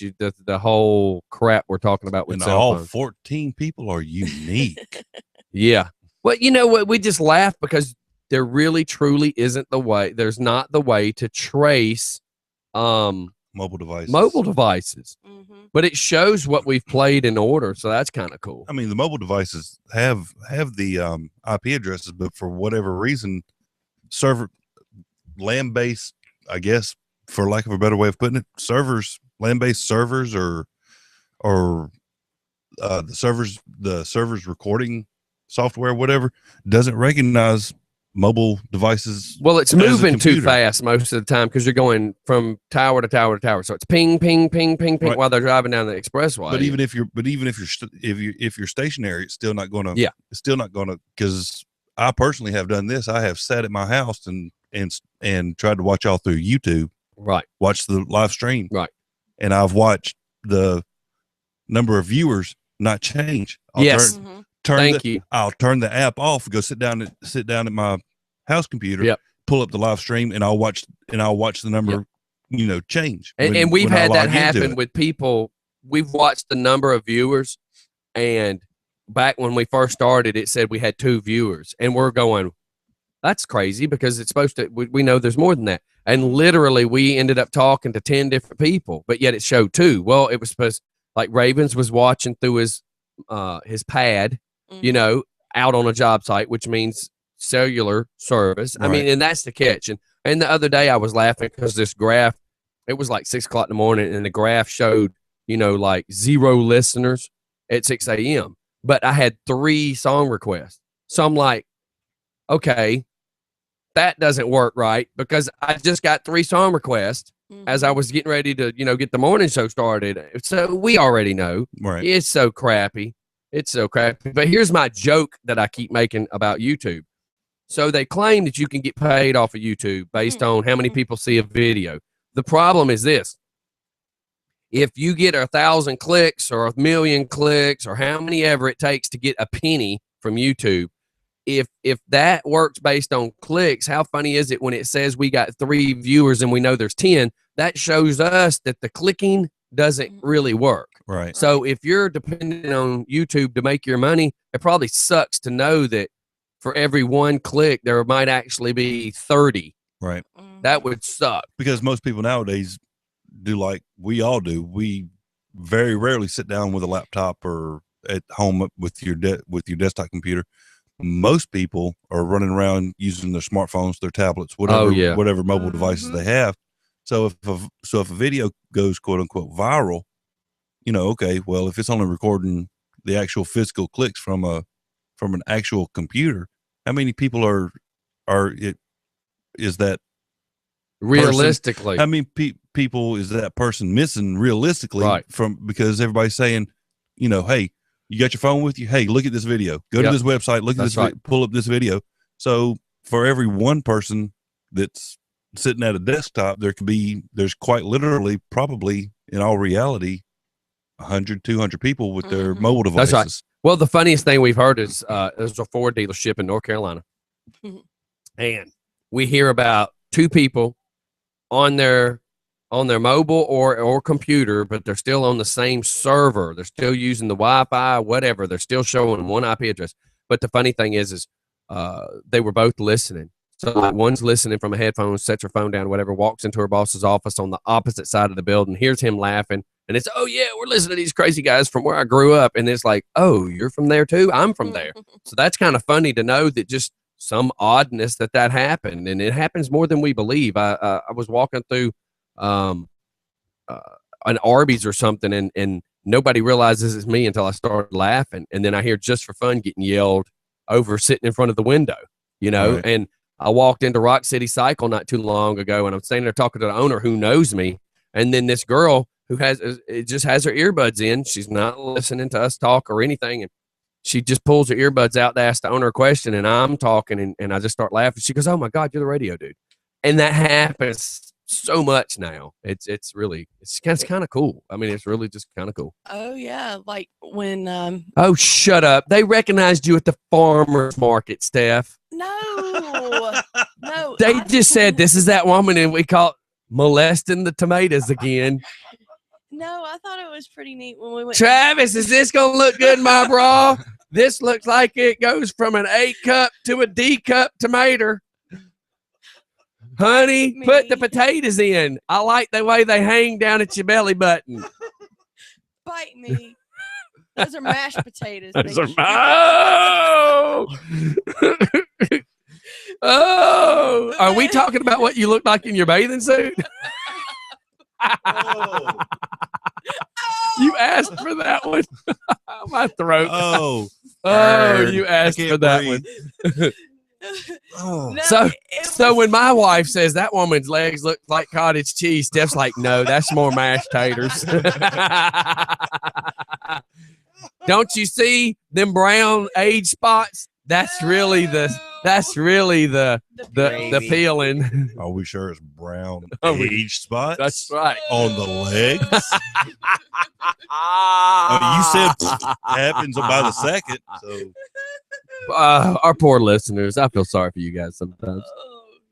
the whole crap we're talking about with And cell all phones. 14 people are unique. Yeah. Well, you know what? We just laugh because there really, truly isn't the way. There's not the way to trace Mobile devices. Mm-hmm. But it shows what we've played in order, so that's kind of cool. I mean, the mobile devices have the IP addresses, but for whatever reason, land-based, I guess, for lack of a better way of putting it, land-based servers, or the servers recording software, whatever, doesn't recognize mobile devices. Well, it's as a moving too computer. fast most of the time because you're going from tower to tower to tower. So it's ping, ping, ping, ping, ping Right. while they're driving down the expressway. But even if you're stationary, it's still not going to. Yeah. It's still not going to, because I personally have done this. I have sat at my house and tried to watch y'all through YouTube. Right. Watch the live stream. Right. And I've watched the number of viewers not change. Yes. Mm-hmm. Thank you. I'll turn the app off, go sit down at my house computer, Yep. pull up the live stream, and I'll watch the number, change. And we've had that log into happen it. with people. We've watched the number of viewers, and back when we first started, it said we had 2 viewers, and we're going, that's crazy because it's supposed to. We know there's more than that, and literally we ended up talking to 10 different people, but yet it showed 2. Well, it was supposed like Ravens was watching through his pad, out on a job site, which means cellular service. I mean, Right. and that's the catch. And the other day I was laughing because this graph, it was like 6 o'clock in the morning, and the graph showed, like 0 listeners at 6 a.m. But I had 3 song requests. So I'm like, okay, that doesn't work right because I just got 3 song requests as I was getting ready to, get the morning show started. So we already know. Right. It's so crappy. It's so crappy. But here's my joke that I keep making about YouTube. So they claim that you can get paid off of YouTube based on how many people see a video. The problem is this. If you get 1,000 clicks or 1,000,000 clicks or how many ever it takes to get a penny from YouTube, if that works based on clicks, how funny is it when it says we got 3 viewers and we know there's 10? That shows us that the clicking doesn't really work. Right. So if you're depending on YouTube to make your money, it probably sucks to know that for every one click, there might actually be 30. Right. That would suck. Because most people nowadays do like we all do. We very rarely sit down with a laptop or at home with your desktop computer. Most people are running around using their smartphones, their tablets, whatever, whatever mobile devices they have. So if a video goes quote unquote viral, you know, okay, well, if it's only recording the actual physical clicks from an actual computer, how many people is that realistically? Person, how many people is that person missing realistically from, because everybody's saying, you know, hey, you got your phone with you? Hey, look at this video. Go to this website, look at this, pull up this video. So for every one person that's sitting at a desktop, there's quite literally, probably in all reality, 100, 200 people with their mobile devices. That's right. Well, the funniest thing we've heard is there's a Ford dealership in North Carolina, and we hear about two people on their mobile or computer, but they're still on the same server. They're still using the Wi-Fi, whatever. They're still showing one IP address. But the funny thing is they were both listening. So like one's listening from a headphone, sets her phone down, whatever, walks into her boss's office on the opposite side of the building, hears him laughing, and it's, oh yeah, we're listening to these crazy guys from where I grew up. And it's like, oh, you're from there too? I'm from there. So that's kind of funny to know that just some oddness that happened, and it happens more than we believe. I was walking through an Arby's or something, and nobody realizes it's me until I started laughing, and then I hear "just for fun" getting yelled over sitting in front of the window, you know. And I walked into Rock City Cycle not too long ago, and I'm standing there talking to the owner who knows me, and then this girl who just has her earbuds in, she's not listening to us talk or anything, and she just pulls her earbuds out to ask the owner a question, and I'm talking, and I just start laughing. She goes, "Oh my God, you're the radio dude," and that happens so much now. It's kind of cool. I mean, it's really just kind of cool. Oh yeah, like when Oh, shut up! They recognized you at the farmers market, Steph. No, They just said this is that woman, and we caught molesting the tomatoes again. No, I thought it was pretty neat when we went. Travis, is this gonna look good in my bra? This looks like it goes from an A cup to a D cup tomato. Honey, put the potatoes in. I like the way they hang down at your belly button. Bite me. Those are mashed potatoes. Oh, are we talking about what you look like in your bathing suit? You asked for that one. My throat. You asked for that one. No, so when my wife says that woman's legs look like cottage cheese, Steph's like, no, that's more mashed taters. Don't you see them brown age spots? That's really the peeling. Are we sure it's brown Oh, age spots? That's right. On the legs. You said happens by the second. So our poor listeners, I feel sorry for you guys sometimes.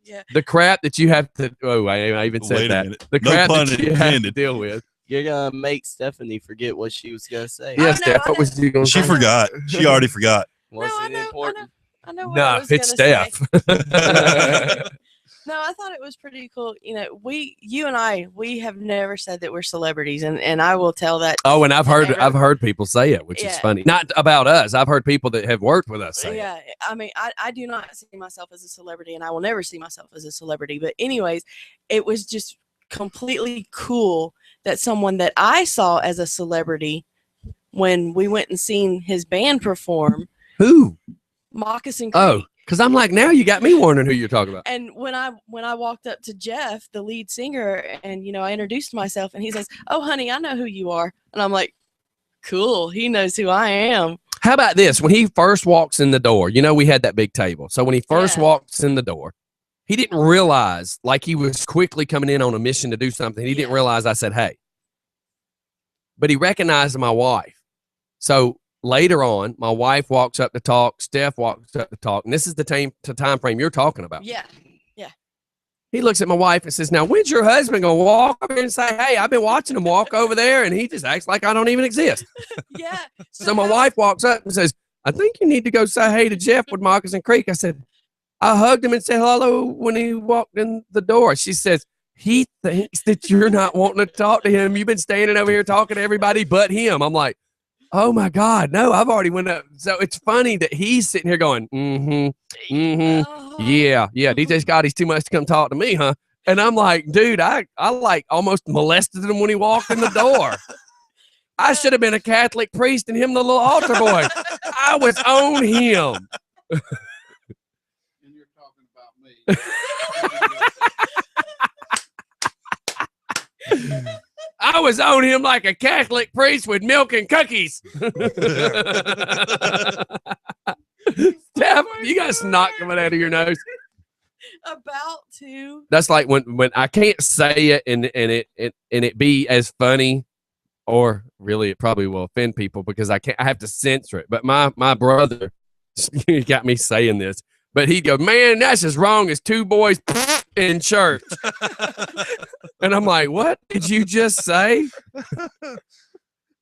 Yeah. The crap that you have to. Oh, I even said that. The crap that you have to deal with. You're gonna make Stephanie forget what she was gonna say. Yeah, Steph, what was you gonna say? She forgot. She already forgot. Wasn't important. I know what I was it's gonna Steph. say. No, I thought it was pretty cool. You know, you and I, we have never said that we're celebrities, and I will tell that. Oh, and I've heard people say it, which is funny. Not about us. I've heard people that have worked with us say it. I mean, I do not see myself as a celebrity, and I will never see myself as a celebrity. But anyways, it was just completely cool that someone that I saw as a celebrity when we went and seen his band perform. Who? Moccasin Creek. Oh, because I'm like, now you got me wondering who you're talking about. And when I walked up to Jeff, the lead singer, and I introduced myself, and he says, "Oh, honey, I know who you are," and I'm like, "Cool, he knows who I am." How about this? When he first walks in the door, we had that big table. So when he first walks in the door, he didn't realize, like he was quickly coming in on a mission to do something. He didn't realize I said, "Hey," but he recognized my wife. So later on, my wife walks up to talk. Steph walks up to talk. And this is the time frame you're talking about. Yeah. he looks at my wife and says, now, when's your husband going to walk over and say, hey, I've been watching him walk over there, and he just acts like I don't even exist. Yeah. So my wife walks up and says, I think you need to go say hey to Jeff with Moccasin Creek. I said, I hugged him and said hello when he walked in the door. She says, he thinks that you're not wanting to talk to him. You've been standing over here talking to everybody but him. I'm like, oh my God, no, I've already went up. So it's funny that he's sitting here going, yeah, DJ Scotty's too much to come talk to me, huh? And I'm like, dude, I like almost molested him when he walked in the door. I should have been a Catholic priest and him the little altar boy. I was on him. And you're talking about me. I was on him like a Catholic priest with milk and cookies. Steph, you got snot coming out of your nose. About to. That's like when I can't say it and it be as funny, or really it probably will offend people because I have to censor it. But my brother got me saying this, but he'd go, man, that's as wrong as two boys in church. And I'm like, what did you just say?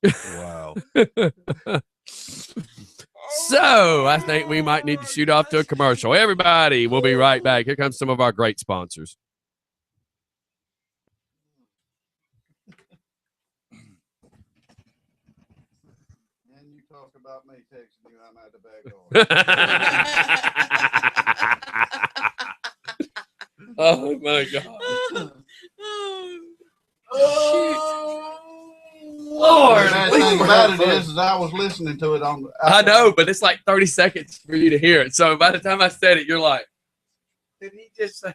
Wow. So I think we might need to shoot off to a commercial. Everybody, we'll be right back. Here comes some of our great sponsors. And you talk about me texting you, I'm at the back door. Oh my God. Lord, The thing about it is I was listening to it on. I know, but it's like 30 seconds for you to hear it. So by the time I said it, you're like, did he just say?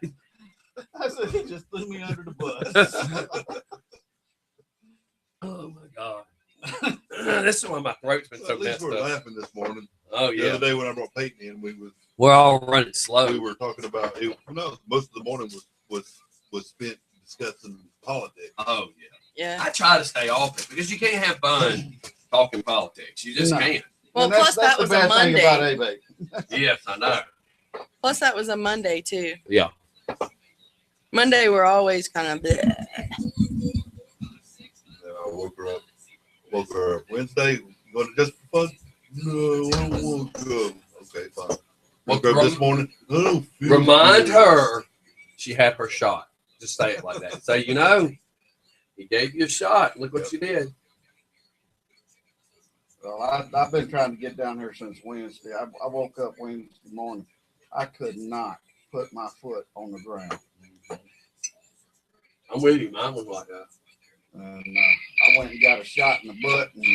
I said he just threw me under the bus. Oh my God. This is why my throat's been so At least messed we're up. laughing this morning. Oh The yeah. other day when I brought Peyton in, We're all running slow. we were talking about it. No, most of the morning was spent discussing politics. Oh yeah. Yeah. I try to stay off it because you can't have fun talking politics. You just No. can't. Well, And plus that's that was the a bad thing about Monday. ABAC. Yes, I know. Plus that was a Monday too. Yeah. Monday we're always kind of bleh. And I woke her up Wednesday. You going to Just for Fun? No, I don't want to go. Okay, fine. Woke her up this morning. I don't feel Remind good. her she had her shot. Just say it like that. Say, he gave you a shot. Look what you did. Well, I've been trying to get down here since Wednesday. I woke up Wednesday morning. I could not put my foot on the ground. I'm with you. Mine was like that. And I went and got a shot in the butt. And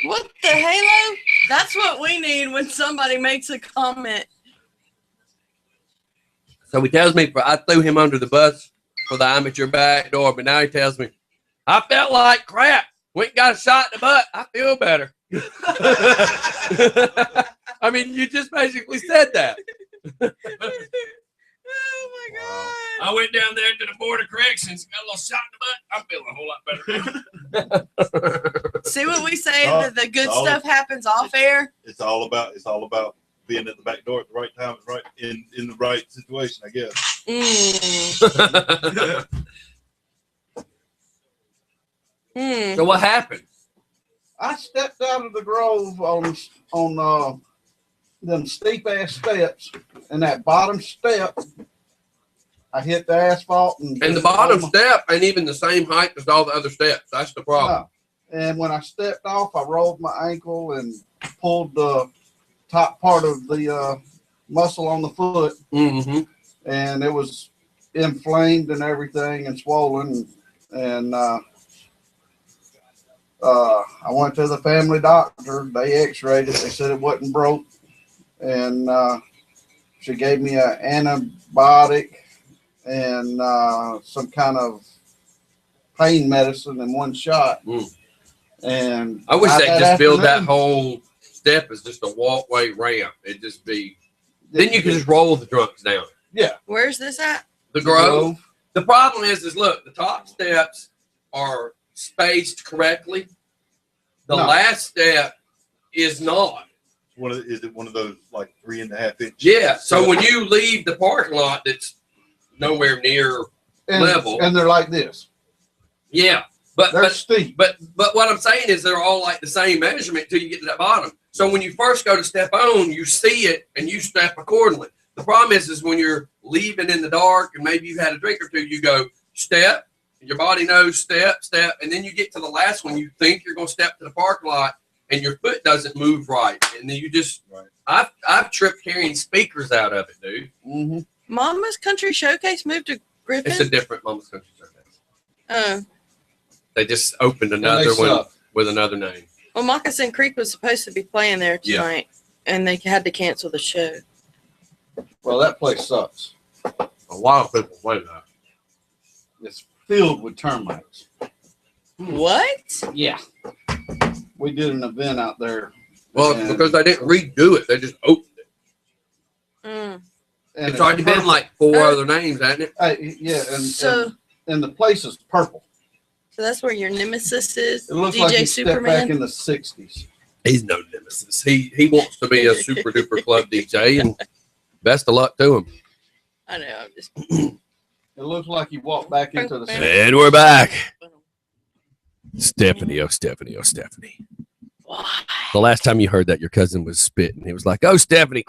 What the halo? That's what we need when somebody makes a comment. So he tells me I threw him under the bus for the I'm at your back door, but now he tells me I felt like crap. Went and got a shot in the butt. I feel better. I mean, you just basically said that. Oh my God. I went down there to the Board of Corrections, got a little shot in the butt. I'm feeling a whole lot better. See what we say Oh, that the good oh. stuff happens off air? It's all about being at the back door at the right time, right in the right situation, I guess. Hmm. So what happened? I stepped out of the grove on them steep ass steps, and that bottom step, I hit the asphalt and And the bottom step ain't even the same height as all the other steps. That's the problem. No. And when I stepped off, I rolled my ankle and pulled the top part of the muscle on the foot, Mm-hmm. and it was inflamed and everything and swollen. And I went to the family doctor. They x-rayed it. They said it wasn't broke. And she gave me an antibiotic and some kind of pain medicine in one shot. Mm. And I wish they that just build that afternoon- whole step as just a walkway ramp. It'd just be. Then you can just roll the drunks down. Where's this at? The Grove. The problem is look, the top steps are spaced correctly. The No. last step is not. Is it one of those like 3.5 inch? Yeah. So when you leave the parking lot, that's nowhere near and, level. and they're like this. Yeah, but They're steep. But what I'm saying is they're all like the same measurement till you get to that bottom. So when you first go to step on, you see it and you step accordingly. The problem is when you're leaving in the dark and maybe you've had a drink or two, you go step, and your body knows step, and then you get to the last one, you think you're going to step to the parking lot, and your foot doesn't move right, and then you just. Right. I've tripped carrying speakers out of it, dude. Mm-hmm. Mama's Country Showcase moved to Griffin. It's a different Mama's Country Showcase. They just opened another one with another name. Well, Moccasin Creek was supposed to be playing there tonight, and they had to cancel the show. Well, that place sucks. A lot of people play that. It's filled with termites. What? Yeah. We did an event out there. Well, because they didn't redo it, they just opened it. Mm. It's already been like 4 other names, hasn't it? Yeah, and the place is purple. So that's where your nemesis is. It looks DJ like he stepped Superman. back in the '60s. He's no nemesis. He wants to be a super duper club DJ, and best of luck to him. I know. I'm just. It looks like he walked back into the. And we're back. Stephanie. Why? The last time you heard that, your cousin was spitting. He was like, "Oh, Stephanie.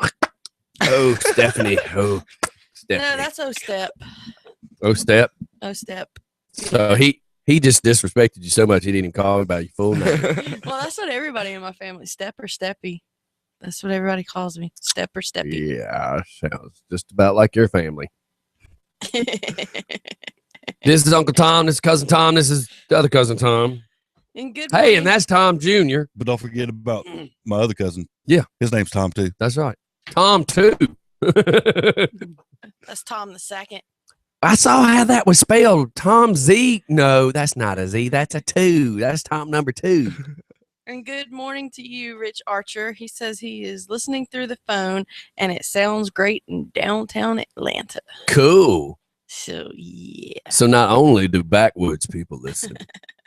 Oh, Stephanie. Oh, Stephanie." No, that's O-Step. O-Step. O-Step. So he just disrespected you so much he didn't even call you by your full name. Well, that's what everybody in my family, Step or Steppy. That's what everybody calls me, Step or Steppy. Yeah, sounds just about like your family. This is Uncle Tom. This is Cousin Tom. This is the other Cousin Tom. And good hey, morning. and that's Tom Jr. But don't forget about my other cousin. Yeah. His name's Tom, too. That's right. Tom, too. That's Tom the second. I saw how that was spelled. Tom Z. No, that's not a Z. That's a 2. That's Tom number 2. And good morning to you, Rich Archer. He says he is listening through the phone, and it sounds great in downtown Atlanta. Cool. So, yeah. So not only do backwoods people listen,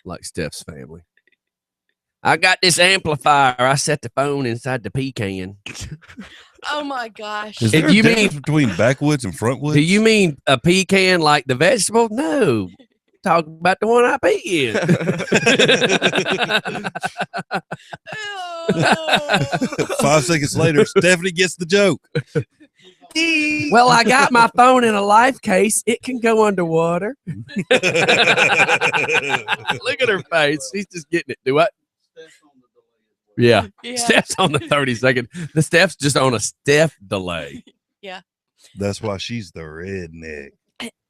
like Steph's family. I got this amplifier. I set the phone inside the pecan. Oh, my gosh. Is there a difference between backwoods and frontwoods? Do you mean a pecan like the vegetable? No. Talk about the one I pee in. 5 seconds later, Stephanie gets the joke. Well, I got my phone in a life case. It can go underwater. Look at her face. She's just getting it. Do what? Yeah. Steph's on the 30-second. The Steph's just on a Steph delay. Yeah. That's why she's the redneck.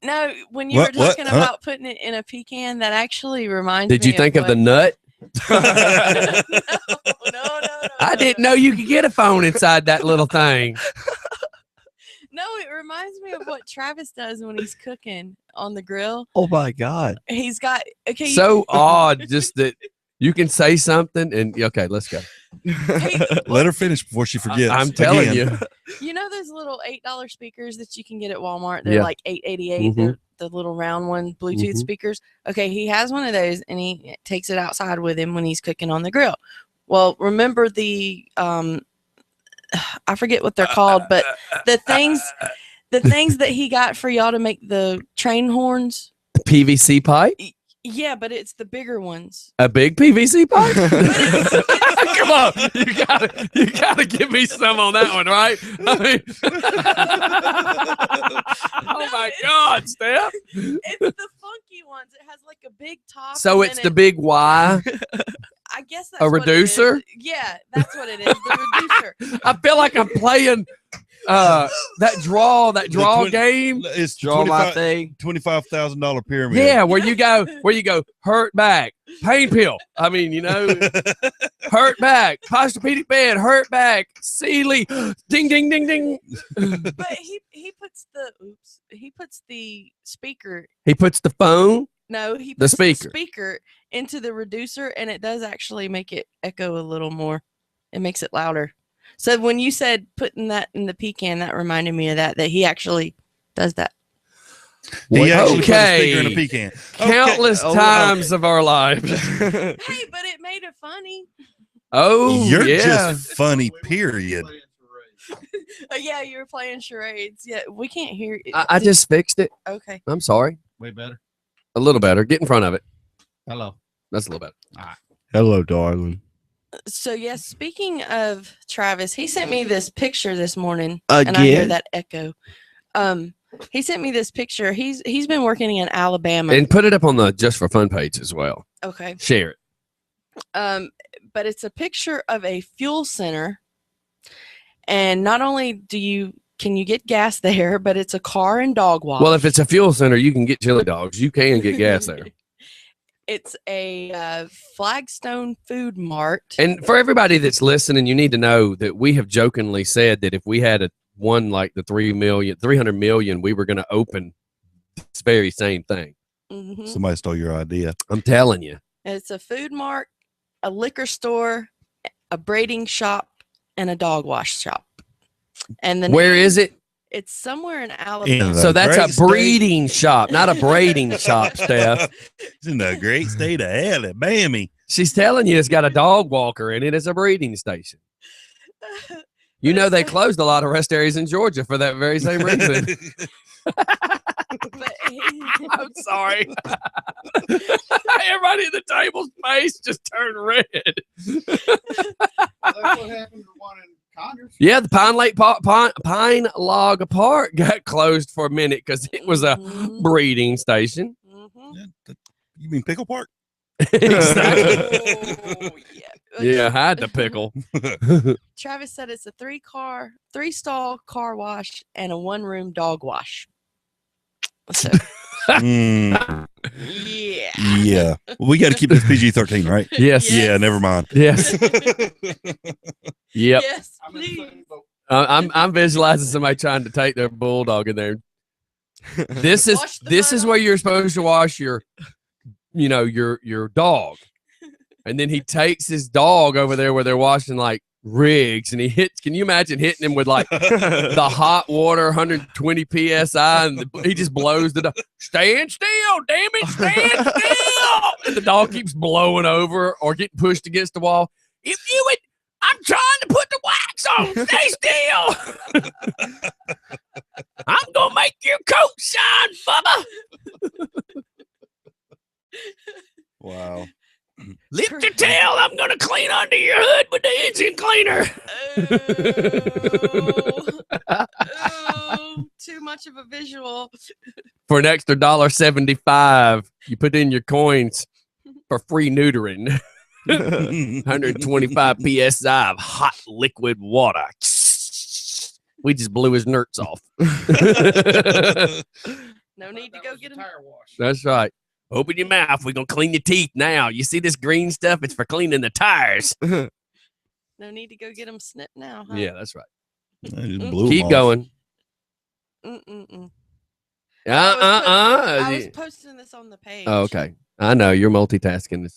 No, when you were talking about putting it in a pecan, that actually reminds me. Did you think of the nut? No. I didn't know you could get a phone inside that little thing. No, it reminds me of what Travis does when he's cooking on the grill. Oh my God. He's got so odd just that you can say something and okay, let's go. Let her finish before she forgets. I'm telling you. You know those little $8 speakers that you can get at Walmart? They're like $8.88. They're the little round one Bluetooth speakers. Okay, he has one of those and he takes it outside with him when he's cooking on the grill. Well, remember the I forget what they're called, but the things that he got for y'all to make the train horns. The PVC pipe? Yeah, but it's the bigger ones. A big PVC pipe? Come on, you gotta give me some on that one, right? I mean, oh my God, Steph! It's the funky ones. It has like a big top. So it's the big Y. I guess that's a reducer. What it is. Yeah, that's what it is. The reducer. I feel like I'm playing that draw game. It's draw my thing. $25,000 pyramid. Yeah, where you go hurt back, pain pill. I mean, hurt back, posturepedic bed, hurt back, Sealy, ding ding ding ding. But he puts the speaker. He puts the phone. No, he puts the speaker into the reducer, and it does actually make it echo a little more. It makes it louder. So when you said putting that in the pecan, that reminded me of that he actually does that. He actually put a speaker in a pecan. Countless times of our lives. Hey, but it made it funny. Oh, you're just funny, period. Yeah, you were playing charades. Yeah, we can't hear. I just fixed it. Okay. I'm sorry. Way better. A little better. Get in front of it. Hello. That's a little better. All right. Hello, darling. So yes, speaking of Travis, he sent me this picture this morning, and I hear Again? that echo. He sent me this picture. He's been working in Alabama. And put it up on the Just for Fun page as well. Okay. Share it. But it's a picture of a fuel center, and not only can you get gas there, but it's a car and dog wash. Well, if it's a fuel center, you can get chili dogs. You can get gas there. It's a Flagstone Food Mart. And for everybody that's listening, you need to know that we have jokingly said that if we had won like the 300 million, we were going to open this very same thing. Mhm. Somebody stole your idea. I'm telling you. It's a food mart, a liquor store, a braiding shop, and a dog wash shop. And then Where is it? It's somewhere in Alabama. So that's a breeding shop, not a braiding shop, Steph. It's in the great state of Alabama. She's telling you it's got a dog walker in it. It's a breeding station. You know they closed a lot of rest areas in Georgia for that very same reason. I'm sorry. Everybody at the table's face just turned red. That's what happened to one in Congress. Yeah, the Pine Log Park got closed for a minute because it was a breeding station. You mean Pickle Park? Exactly. Yeah, had the pickle. Travis said it's a three-stall car wash and a one-room dog wash. So, Mm, yeah. yeah. We got to keep this PG-13, right? Yes. Yeah, never mind. Yes. Yep. Yes, please. I'm visualizing somebody trying to take their bulldog in there. This is where you're supposed to wash your dog. And then he takes his dog over there where they're washing like rigs, and can you imagine hitting him with like the hot water 120 psi, and he just blows the dog. Stand still, damn it, stand still. And the dog keeps blowing over or getting pushed against the wall. I'm trying to put the wax on. Stay still. I'm gonna make your coat shine, Bubba. Wow. Lift your tail. I'm gonna clean under your hood with the engine cleaner. Oh, too much of a visual. For an extra $1.75, you put in your coins for free neutering. 125 psi of hot liquid water. We just blew his nerds off. No need to go get him. That's right. Open your mouth. We're going to clean your teeth now. You see this green stuff? It's for cleaning the tires. No need to go get him snipped now, huh? Yeah, that's right. Keep going. Mm-mm-mm. I I was posting this on the page. Oh, okay. I know. You're multitasking.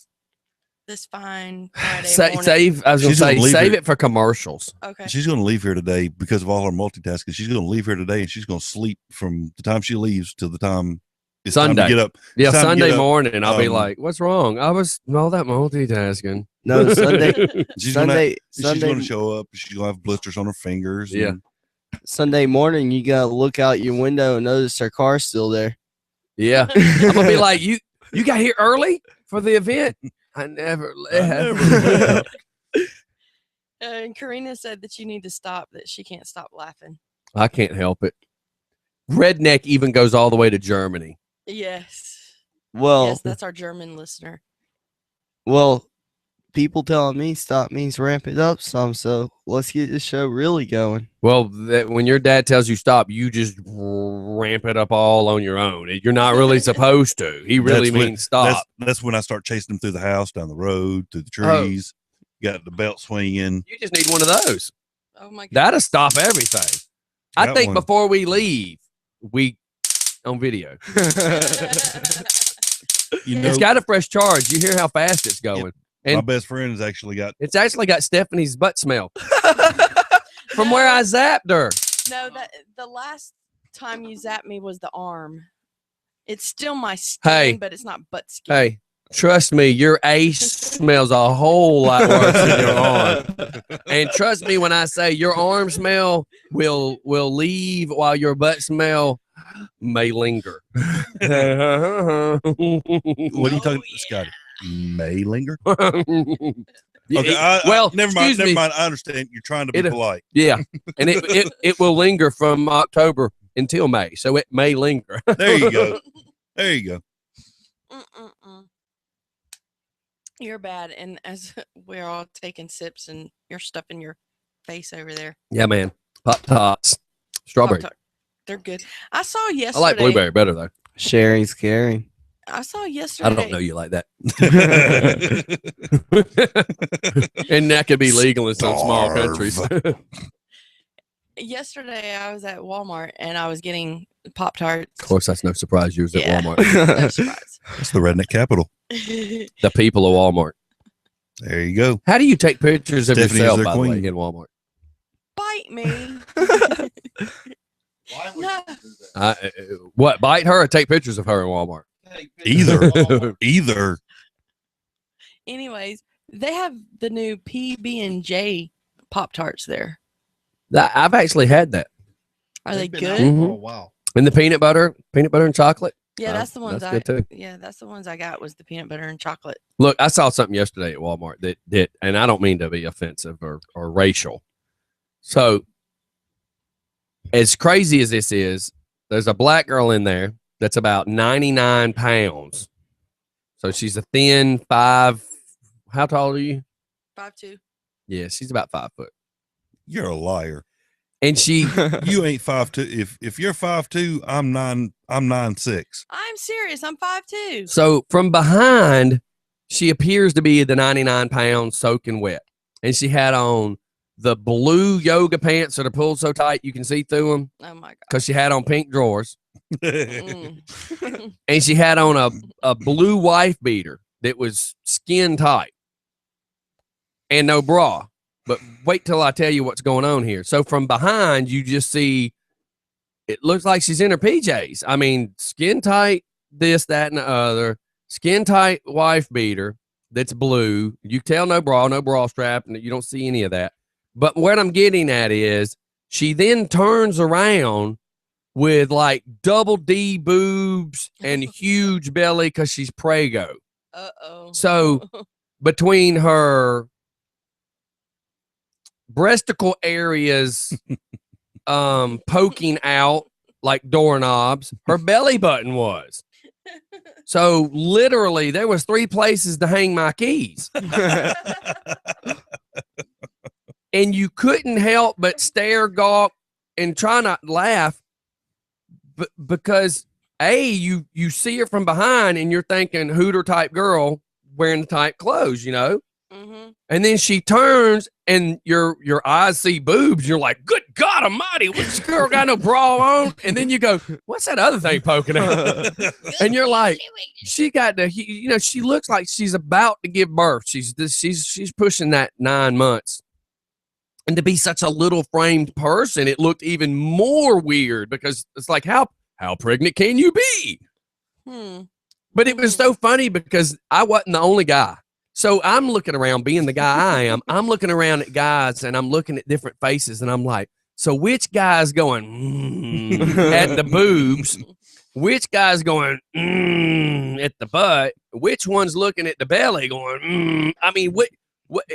This fine Friday morning. Save. I was going to say, leave save here. it for commercials. Okay. She's going to leave here today because of all her multitasking. She's going to leave here today, and she's going to sleep from the time she leaves till the time it's Sunday. time to get up. Yeah, It's time to Sunday get up. morning. I'll be like, "What's wrong? I was all that multitasking." No, Sunday. She's Sunday. going to show up. She's going to have blisters on her fingers. Yeah. and- Sunday morning, you gotta look out your window and notice her car's still there. Yeah, I'm gonna be like, "You got here early for the event." I never left. And Karina said that you need to stop, that she can't stop laughing. I can't help it. Redneck even goes all the way to Germany. Yes. Well, Yes, that's our German listener. well, people telling me stop means ramp it up some. So let's get this show really going. Well, when your dad tells you stop, you just ramp it up all on your own. You're not really supposed to. He really That's when- means stop. That's when I start chasing them through the house, down the road, through the Oh. trees. Got the belt swinging. You just need one of those. Oh my god. That'll stop everything. I Got think one. before we leave, we on video. You know, It's got a fresh charge. You hear how fast it's going. my And best friend has actually got. it's actually got Stephanie's butt smell from where I zapped her. No, that the last time you zapped me was the arm. It's still my skin, Hey. but it's not butt skin. Hey, Trust me, your ace smells a whole lot worse than your arm. And trust me when I say your arm smell will leave while your butt smell may linger. What are you talking, Scotty? May linger. Okay, well, never mind. excuse Never me. mind. I understand. You're trying to be polite. Yeah, and it will linger from October until May, so it may linger. There you go. There you go. Mm-mm-mm. You're bad, and as we're all taking sips, and you're stuffing your face over there. Yeah, man. Pop Tarts, strawberry. Pop-Tart. They're good. I saw yesterday. I like blueberry better though. Sharing's caring. I saw yesterday. I don't know you like that. And that could be legal in some small countries. Yesterday, I was at Walmart and I was getting Pop Tarts. Of course, that's no surprise. You was at Walmart. No surprise. That's the redneck capital. The people of Walmart. There you go. How do you take pictures of Stephanie is yourself, their by the way, queen. in Walmart? Bite me. No. What, bite her or take pictures of her in Walmart? Either. Anyways, they have the new PB&J Pop Tarts there. I've actually had that. Are they good? Mhm. Oh wow. And the peanut butter and chocolate. Yeah, that's the ones that's good too. Yeah, that's the ones I got was the peanut butter and chocolate. Look, I saw something yesterday at Walmart that and I don't mean to be offensive or racial. So, as crazy as this is, there's a black girl in there that's about 99 pounds. So she's a thin 5. How tall are you? 5'2". Yeah, she's about 5 foot. You're a liar. And she, you ain't 5'2". If you're 5'2", I'm 9'6". I'm serious. I'm 5'2". so from behind, she appears to be the 99 pounds soaking wet. And she had on the blue yoga pants that are pulled so tight you can see through them. Oh my god! Because she had on pink drawers. Mm. And she had on a blue wife beater that was skin tight and no bra. But wait till I tell you what's going on here. So from behind, you just see it looks like she's in her PJs. I mean, skin tight, this, that, and the other. Skin tight wife beater that's blue. You tell no bra strap, and you don't see any of that. But what I'm getting at is she then turns around with like double D boobs and huge belly because she's Prego. Uh-oh. So between her breasticle areas poking out like doorknobs, her belly button was. So literally there was 3 places to hang my keys. And you couldn't help but stare, gawk, and try not to laugh because you see her from behind and you're thinking Hooter type girl wearing the tight clothes, you know? Mm-hmm. And then she turns and your eyes see boobs. You're like, good God almighty, what's this girl got no bra on? And then you go, what's that other thing poking out? And you're like, she got the, you know, she looks like she's about to give birth. She's pushing that 9 months. And to be such a little framed person, it looked even more weird because it's like, how pregnant can you be? But it was so funny because I wasn't the only guy. So I'm looking around, being the guy I am, I'm looking around at guys and I'm looking at different faces and I'm like, so which guy's going at the boobs? Which guy's going at the butt? Which one's looking at the belly going I mean, what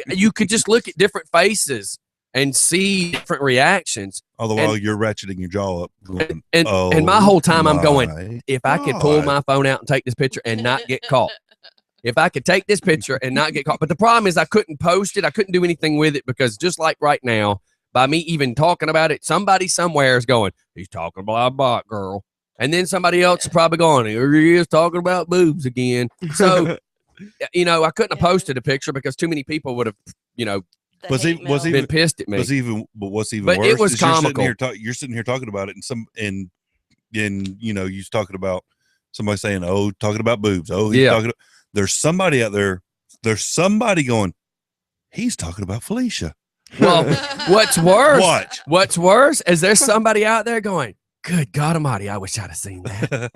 you could just look at different faces and see different reactions. All the while you're ratcheting your jaw up. Going, and my whole time I'm going, if I could pull my phone out and take this picture and not get caught. If I could take this picture and not get caught. But the problem is I couldn't post it. I couldn't do anything with it because just like right now, by me even talking about it, somebody somewhere is going, he's talking about a bot girl. And then somebody else is probably going, here he is talking about boobs again. So, you know, I couldn't have posted a picture because too many people would have, you know, was he been pissed at me. What's even but worse? It was comical. You're sitting here talking about it, and you know, you're talking about somebody saying, "Oh, talking about boobs." Oh, he's talking. There's somebody out there. There's somebody going. He's talking about Felicia. Well, what's worse? What's worse is there's somebody out there going, "Good God Almighty, I wish I'd have seen that."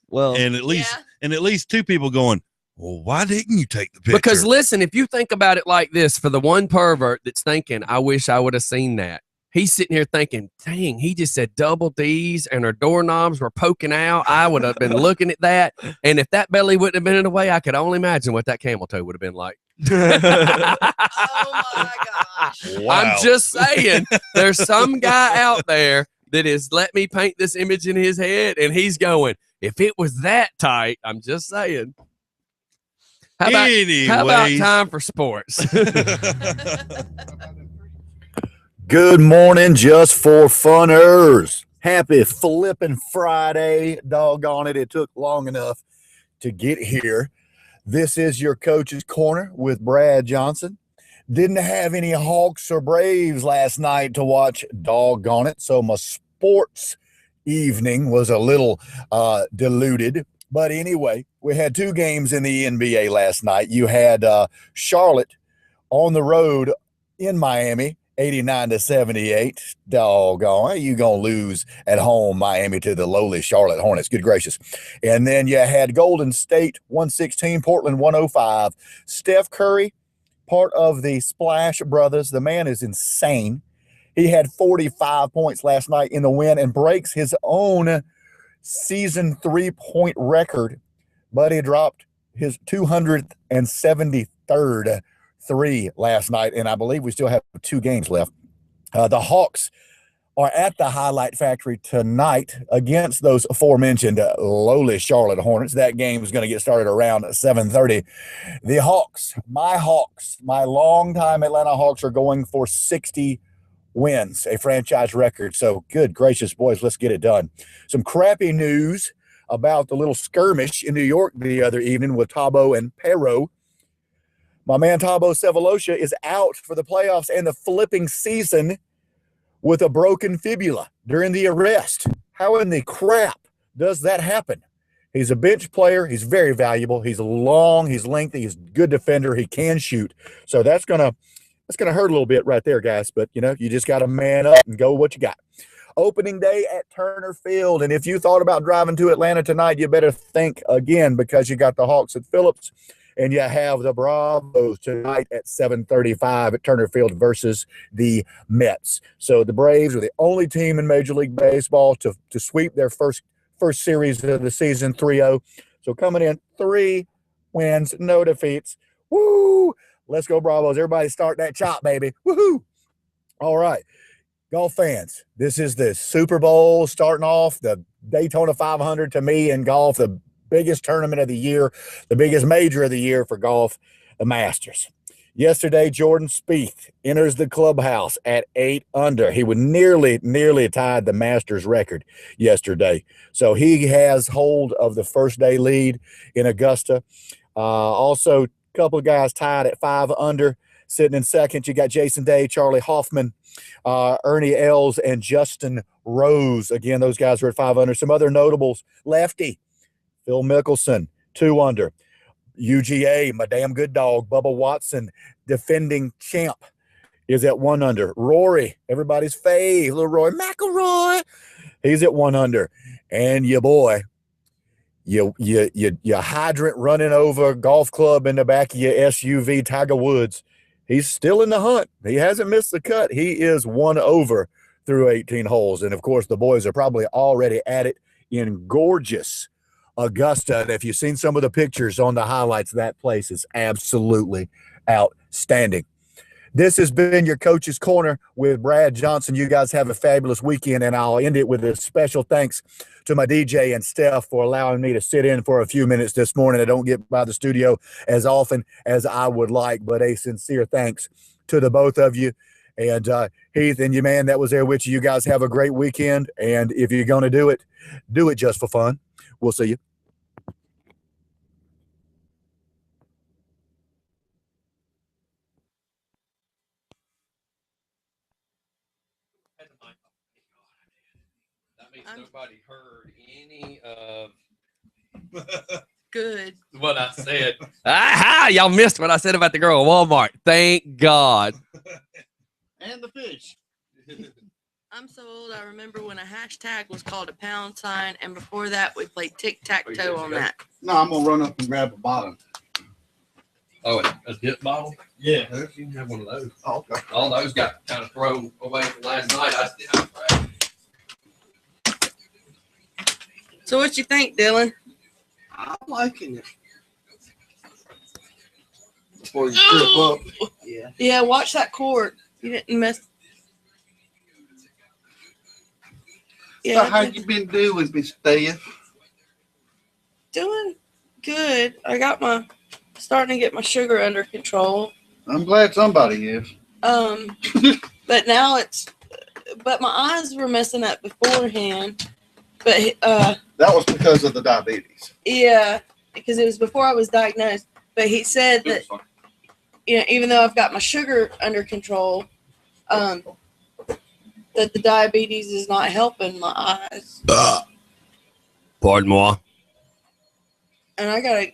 Well, and at least 2 people going, Well, why didn't you take the picture? Because listen, if you think about it like this, for the one pervert that's thinking, I wish I would have seen that. He's sitting here thinking, dang, he just said double D's and her doorknobs were poking out. I would have been looking at that. And if that belly wouldn't have been in the way, I could only imagine what that camel toe would have been like. Oh my gosh. Wow. I'm just saying, there's some guy out there that is let me paint this image in his head, and he's going, if it was that tight, I'm just saying. How about time for sports? Good morning, just for funners. Happy flipping Friday. Doggone it. It took long enough to get here. This is your Coach's Corner with Brad Johnson. Didn't have any Hawks or Braves last night to watch. Doggone it. So my sports evening was a little diluted. But anyway, we had two games in the NBA last night. You had Charlotte on the road in Miami, 89-78. Doggone, you gonna lose at home, Miami, to the lowly Charlotte Hornets. Good gracious. And then you had Golden State 116, Portland 105. Steph Curry, part of the Splash Brothers. The man is insane. He had 45 points last night in the win and breaks his own season 3-point record, but he dropped his 273rd three last night, and I believe we still have 2 games left. The Hawks are at the Highlight Factory tonight against those aforementioned lowly Charlotte Hornets. That game is going to get started around 7:30. The Hawks, my longtime Atlanta Hawks, are going for 60 wins, a franchise record. So good gracious, boys, let's get it done. Some crappy news about the little skirmish in New York the other evening with Thabo and Perot. My man Thabo Sefolosha is out for the playoffs and the flipping season with a broken fibula during the arrest. How in the crap does that happen? He's a bench player. He's very valuable. He's long. He's lengthy. He's a good defender. He can shoot. So that's gonna hurt a little bit right there, guys. But, you know, you just got to man up and go what you got. Opening day at Turner Field. And if you thought about driving to Atlanta tonight, you better think again, because you got the Hawks at Phillips and you have the Bravos tonight at 7:35 at Turner Field versus the Mets. So the Braves are the only team in Major League Baseball to sweep their first series of the season 3-0. So coming in 3 wins, no defeats. Woo! Let's go, Bravos. Everybody start that chop, baby. Woohoo! All right. Golf fans, this is the Super Bowl starting off, the Daytona 500 to me in golf, the biggest tournament of the year, the biggest major of the year for golf, the Masters. Yesterday, Jordan Spieth enters the clubhouse at 8 under. He would nearly tied the Masters record yesterday. So he has hold of the first day lead in Augusta. Also, a couple of guys tied at 5 under. Sitting in second, you got Jason Day, Charlie Hoffman, Ernie Els, and Justin Rose. Again, those guys are at 5 under. Some other notables, lefty, Phil Mickelson, 2 under. UGA, my damn good dog, Bubba Watson, defending champ, is at 1 under. Rory, everybody's fave, little Roy McIlroy, he's at 1 under. And your boy, your hydrant running over golf club in the back of your SUV, Tiger Woods, he's still in the hunt. He hasn't missed the cut. He is 1 over through 18 holes. And, of course, the boys are probably already at it in gorgeous Augusta. And if you've seen some of the pictures on the highlights, that place is absolutely outstanding. This has been your Coach's Corner with Brad Johnson. You guys have a fabulous weekend, and I'll end it with a special thanks to my DJ and Steph for allowing me to sit in for a few minutes this morning. I don't get by the studio as often as I would like, but a sincere thanks to the both of you. And Heath and your man that was there with you, you guys have a great weekend. And if you're going to do it just for fun. We'll see you. That means nobody heard any of Good. what I said. Aha! Y'all missed what I said about the girl at Walmart. Thank God. And the fish. I'm so old, I remember when a hashtag was called a pound sign, and before that, we played tic-tac-toe on that. No, I'm going to run up and grab a bottom. Oh, a dip bottle? Yeah. You can have one of those. Oh, okay. All those got kind of thrown away from last night. So what you think, Dylan? I'm liking it. Before you trip up. Yeah. Yeah, watch that cord. You didn't miss. So how you been doing, Miss Thea? Doing good. I got starting to get my sugar under control. I'm glad somebody is. But now but my eyes were messing up beforehand. But that was because of the diabetes. yeah, because it was before I was diagnosed. But he said that even though I've got my sugar under control, that the diabetes is not helping my eyes. Pardon moi. And I gotta,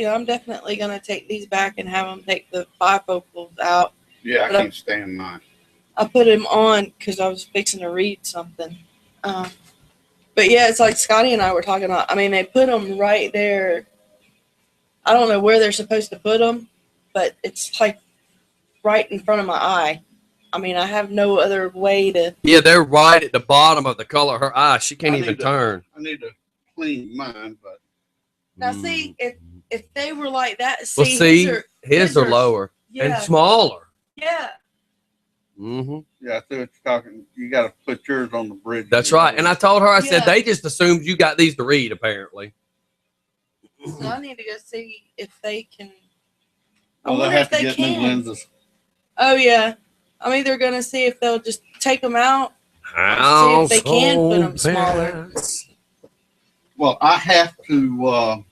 I'm definitely gonna take these back and have them take the bifocals out. Yeah, But I can't stand mine. I put them on because I was fixing to read something. But yeah, it's like Scotty and I were talking about. I mean, they put them right there. I don't know where they're supposed to put them, but it's like right in front of my eye. I mean, I have no other way to. Yeah, they're right at the bottom of the color of her eye. She can't even turn. I need to clean mine, but Now, see, if they were like that, Well, see, his are lower yeah. and smaller. Yeah. Mm-hmm. yeah, I see what you're talking. You got to put yours on the bridge. That's right. And I told her, I said, Yeah. they just assumed you got these to read, apparently. So I need to go see if they can. Oh, they'll have to get new lenses. Oh yeah, I'm either gonna see if they'll just take them out, How see if they can put them smaller. Well, I have to.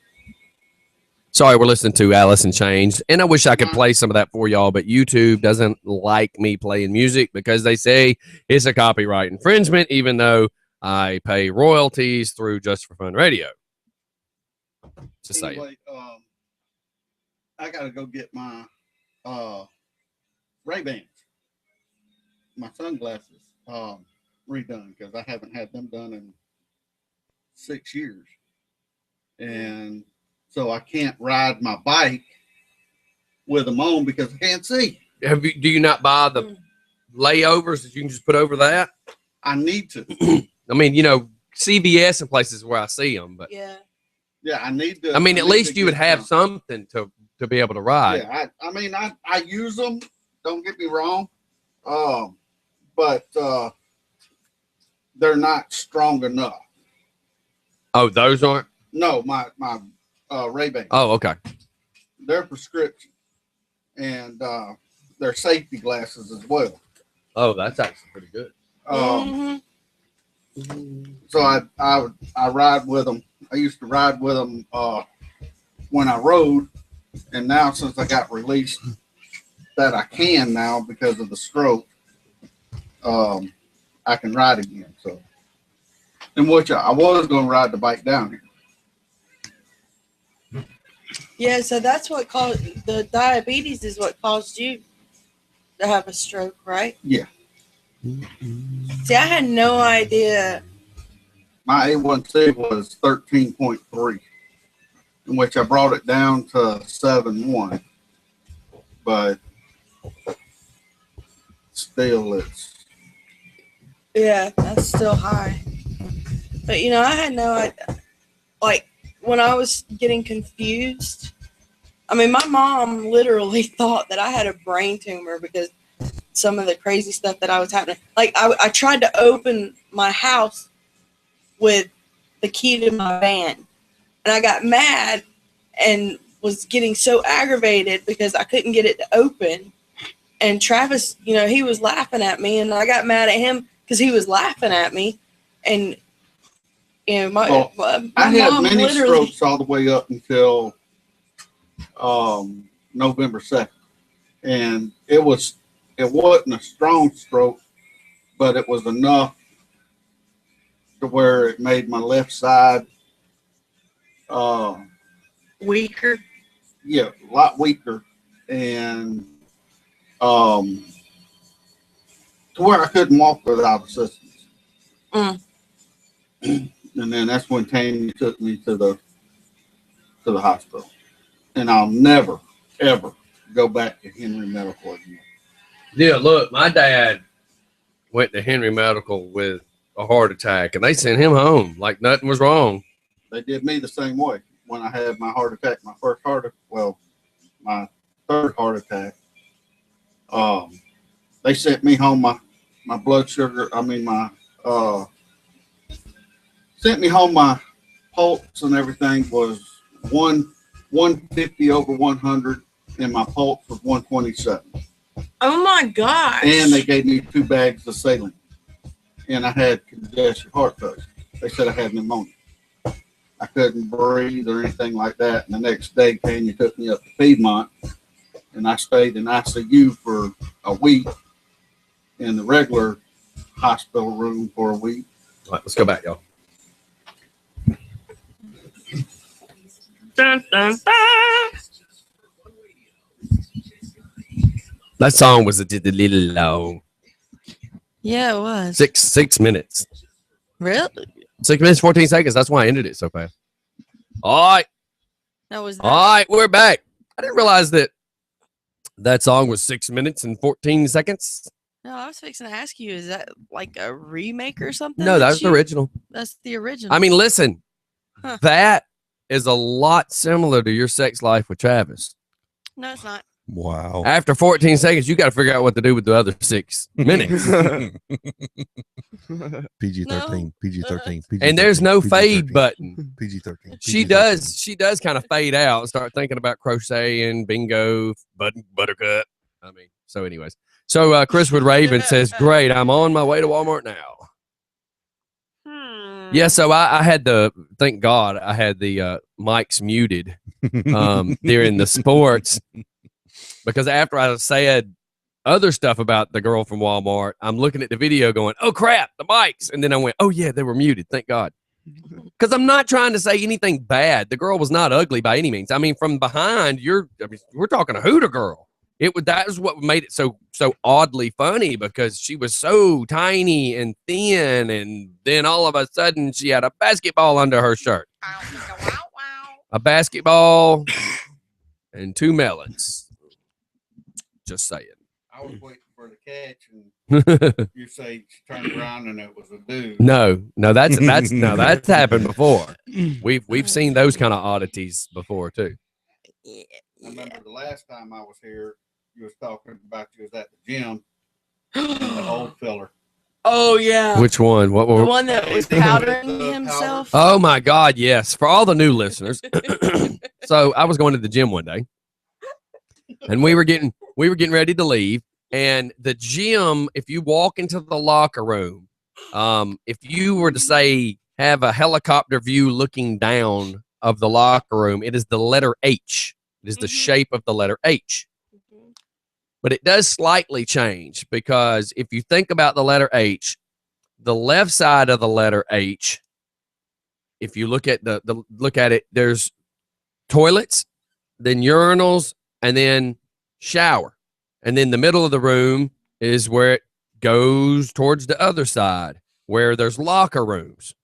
Sorry, we're listening to Alice in Chains, and I wish I could play some of that for y'all, but YouTube doesn't like me playing music because they say it's a copyright infringement, even though I pay royalties through Just for Fun Radio. Anyway, I got to go get my Ray-Bans, my sunglasses redone because I haven't had them done in 6 years, and so I can't ride my bike with them on because I can't see. Do you not buy the layovers that you can just put over that? I need to. I mean, CVS and places where I see them, but yeah, I need to. I mean, at least you would have something to be able to ride. Yeah, I mean, I use them. Don't get me wrong, but they're not strong enough. Oh, those aren't? No, my Ray-Ban. Oh, okay. They're prescription, and they're safety glasses as well. Oh, that's actually pretty good. So I ride with them. I used to ride with them when I rode, and now since I got released, that I can now because of the stroke, I can ride again. So, in which I was going to ride the bike down here. yeah. So that's what caused the diabetes. Is what caused you to have a stroke, right? Yeah. See, I had no idea. My A1C was 13.3, in which I brought it down to 7.1, but still it's. Yeah, that's still high. But I had no idea. Like when I was getting confused, I mean, my mom literally thought that I had a brain tumor because some of the crazy stuff that I was happening. Like I tried to open my house with the key to my van, and I got mad and was getting so aggravated because I couldn't get it to open. And Travis, he was laughing at me, and I got mad at him because he was laughing at me. And my I had mom many literally strokes all the way up until November 2nd, and it wasn't a strong stroke, but it was enough to where it made my left side weaker. Yeah, a lot weaker, and to where I couldn't walk without assistance. And then that's when Tammy took me to the hospital, and I'll never ever go back to Henry Medical again. Yeah, look, my dad went to Henry Medical with a heart attack, and they sent him home like nothing was wrong. They did me the same way when I had my heart attack, my third heart attack. They sent me home. My blood sugar. Sent me home. My pulse and everything was 150 over 100, and my pulse was 127. Oh my gosh. And they gave me 2 bags of saline, and I had congestive heart failure. They said I had pneumonia. I couldn't breathe or anything like that. And the next day, Tanya took me up to Piedmont, and I stayed in ICU for a week in the regular hospital room for a week. All right, let's go back, y'all. Dun, dun, dun. That song was a little long. Yeah, it was. 6 minutes. Really? 6 minutes, 14 seconds. That's why I ended it so fast. All right. That was. All right, we're back. I didn't realize that song was 6 minutes and 14 seconds. No, I was fixing to ask you, is that like a remake or something? No, that's the original. That's the original. I mean, listen, Huh. that is a lot similar to your sex life with Travis. No, it's not. Wow. After 14 seconds, you got to figure out what to do with the other 6 minutes. PG-13, PG-13, And there's no fade button. PG-13. She does kind of fade out and start thinking about crocheting, bingo, buttercut. I mean, so anyways. So Chriswood Raven says, great, I'm on my way to Walmart now. Yeah, so I had thank God I had the mics muted during the sports, because after I said other stuff about the girl from Walmart, I'm looking at the video going, oh crap, the mics. And then I went, oh yeah, they were muted. Thank God. Because I'm not trying to say anything bad. The girl was not ugly by any means. I mean, from behind, we're talking a Hooter girl. That is what made it so oddly funny, because she was so tiny and thin, and then all of a sudden she had a basketball under her shirt. A basketball and 2 melons. Just saying. I was waiting for the catch, and you say she turned around and it was a dude. No, that's happened before. We've seen those kind of oddities before too. I remember the last time I was here, you was talking about you was at the gym, and the old filler. Oh yeah. Which one? What? The one that was powdering himself. Oh my God! Yes, for all the new listeners. So I was going to the gym one day, and we were getting ready to leave. And the gym, if you walk into the locker room, if you were to say have a helicopter view looking down of the locker room, it is the letter H. It is the shape of the letter H. But it does slightly change, because if you think about the letter H, the left side of the letter H, if you look at look at it, there's toilets, then urinals, and then shower. And then the middle of the room is where it goes towards the other side, where there's locker rooms.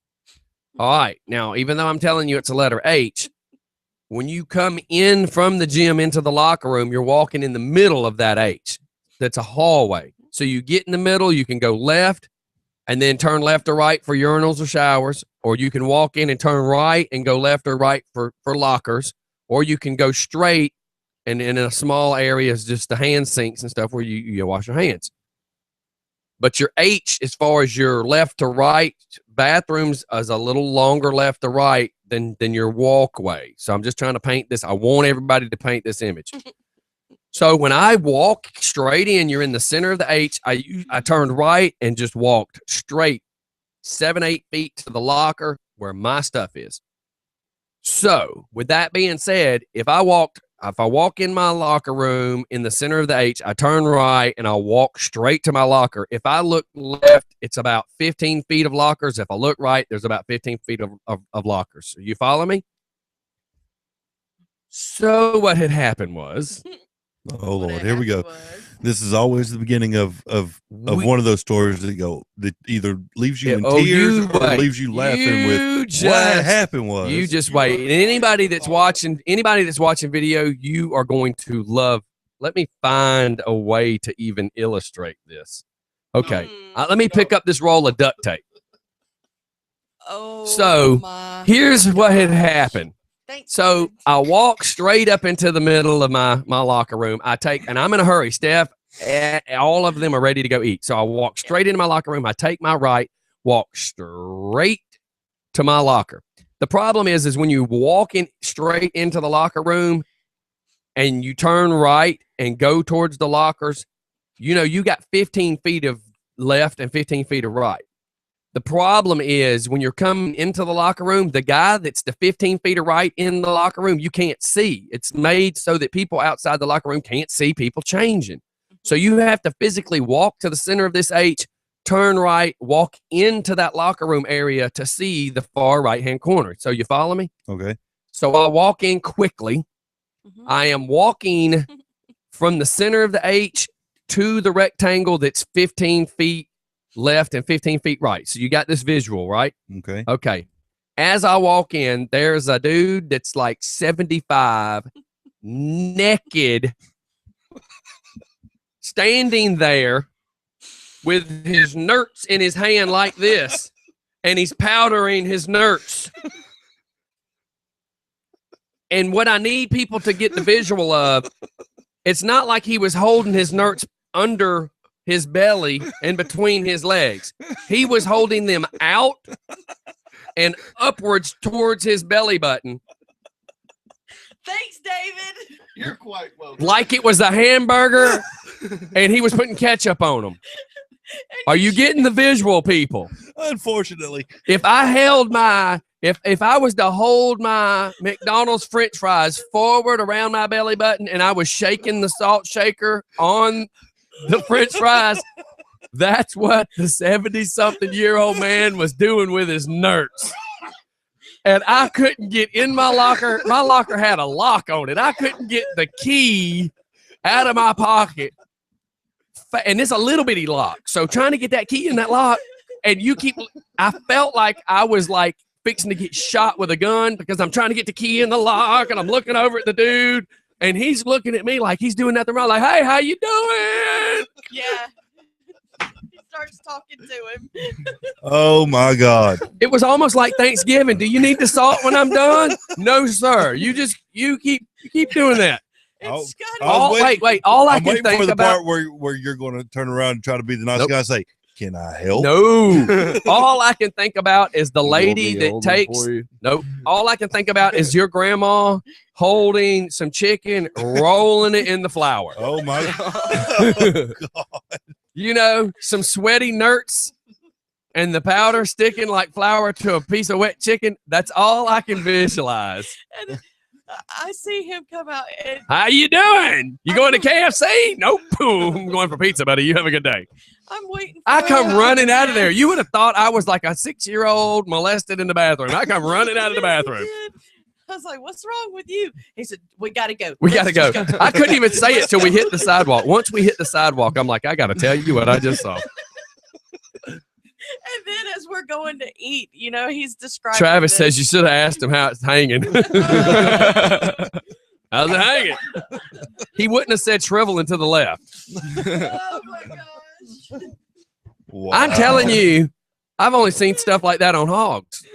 All right. Now, even though I'm telling you it's a letter H, when you come in from the gym into the locker room, you're walking in the middle of that H. That's a hallway. So you get in the middle, you can go left and then turn left or right for urinals or showers, or you can walk in and turn right and go left or right for lockers, or you can go straight, and in a small area is just the hand sinks and stuff where you wash your hands. But your H, as far as your left to right bathrooms, is a little longer left to right than your walkway. So I'm just trying to paint this. I want everybody to paint this image. So when I walk straight in, you're in the center of the H. I turned right and just walked straight 7-8 feet to the locker where my stuff is. So with that being said, if I walk in my locker room in the center of the H, I turn right and I'll walk straight to my locker. If I look left, it's about 15 feet of lockers. If I look right, there's about 15 feet of lockers. You follow me? So what had happened was Oh Lord, here we go. This is always the beginning of one of those stories that either leaves you in tears or leaves you laughing with what happened was. You just wait. And anybody that's watching video, you are going to love. Let me find a way to even illustrate this. Okay. Let me pick up this roll of duct tape. Oh, so here's what had happened. So I walk straight up into the middle of my locker room. And I'm in a hurry. Steph, all of them are ready to go eat. So I walk straight into my locker room. I take my right, walk straight to my locker. The problem is when you walk in straight into the locker room and you turn right and go towards the lockers, you got 15 feet of left and 15 feet of right. The problem is when you're coming into the locker room, the guy that's the 15 feet of right in the locker room, you can't see. It's made so that people outside the locker room can't see people changing. So you have to physically walk to the center of this H, turn right, walk into that locker room area to see the far right-hand corner. So you follow me? Okay. So I walk in quickly. I am walking from the center of the H to the rectangle that's 15 feet left and 15 feet right. So you got this visual, right? Okay. Okay. As I walk in, there's a dude that's like 75, naked, standing there with his nerts in his hand like this, and he's powdering his nerts. And what I need people to get the visual of, it's not like he was holding his nerts under his belly and between his legs. He was holding them out and upwards towards his belly button. Thanks, David. You're quite welcome. Like it was a hamburger and he was putting ketchup on them. Are you getting the visual, people? Unfortunately. If I held if I was to hold my McDonald's French fries forward around my belly button and I was shaking the salt shaker on the French fries, that's what the 70-something-year-old man was doing with his nerds. And I couldn't get in my locker. My locker had a lock on it. I couldn't get the key out of my pocket. And it's a little bitty lock. So trying to get that key in that lock, and I felt like I was like fixing to get shot with a gun because I'm trying to get the key in the lock and I'm looking over at the dude. And he's looking at me like he's doing nothing wrong. Like, hey, how you doing? Yeah. He starts talking to him. Oh, my God. It was almost like Thanksgiving. Do you need the salt when I'm done? No, sir. You keep doing that. Wait. All I can think for the about part where you're going to turn around and try to be the nice guy and say, can I help? No. All I can think about is the lady that takes. Nope. All I can think about is your grandma holding some chicken, rolling it in the flour. Oh my God. Some sweaty nerds and the powder sticking like flour to a piece of wet chicken. That's all I can visualize. And I see him come out and how you doing? You going to KFC? Nope. I'm going for pizza, buddy. You have a good day. I'm waiting. I come running out of there. You would have thought I was like a 6-year-old molested in the bathroom. I come running out of the bathroom. I was like, what's wrong with you? He said, we got to go. We got to go. I couldn't even say it till we hit the sidewalk. Once we hit the sidewalk, I'm like, I got to tell you what I just saw. And then as we're going to eat, he's describing. Travis says you should have asked him how it's hanging. How's it hanging? He wouldn't have said shrivel and to the left. Oh my gosh. Wow. I'm telling you, I've only seen stuff like that on hogs.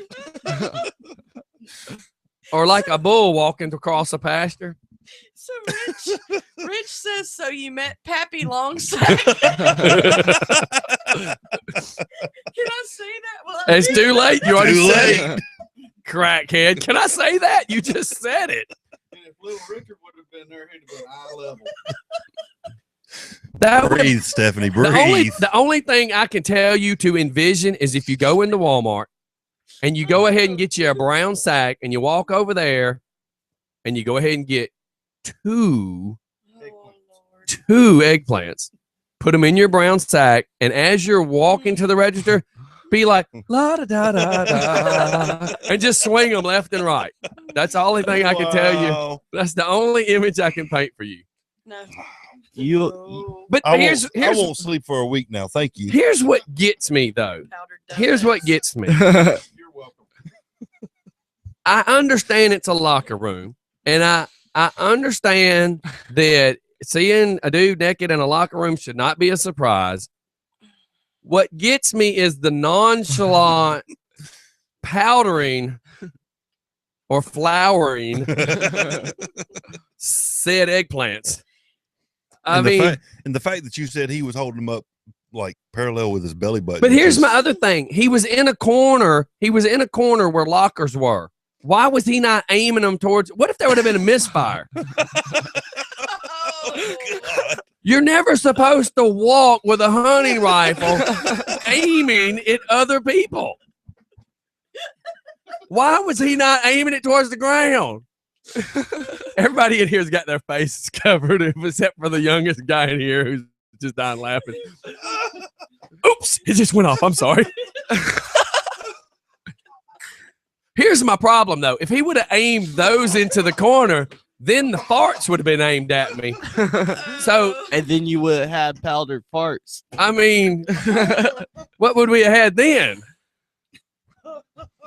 Or like a bull walking across a pasture. So Rich says, so you met Pappy Longsack? Can I say that? Well, it's too late. You already said it. Crackhead. Can I say that? You just said it. And if little Richard would have been there, he'd have been eye level. Breathe, Stephanie. Breathe. The only thing I can tell you to envision is if you go into Walmart and you go ahead and get you a brown sack and you walk over there and you go ahead and get two eggplants, put them in your brown sack, and as you're walking to the register, be like la da da da da, and just swing them left and right. That's the only thing I can tell you. That's the only image I can paint for you. No. But I here's won't sleep for a week now. Thank you. Here's what gets me though. Here's what gets me. You're welcome. I understand it's a locker room, and I understand that seeing a dude naked in a locker room should not be a surprise. What gets me is the nonchalant powdering or flouring said eggplants. And the fact that you said he was holding them up like parallel with his belly button. But here's my other thing. He was in a corner. He was in a corner where lockers were. Why was he not aiming them towards? What if there would have been a misfire? You're never supposed to walk with a hunting rifle aiming at other people. Why was he not aiming it towards the ground? Everybody in here's got their faces covered except for the youngest guy in here who's just dying laughing. Oops, it just went off. I'm sorry. Here's my problem, though. If he would have aimed those into the corner, then the farts would have been aimed at me. So, and then you would have had powdered farts. I mean, what would we have had then?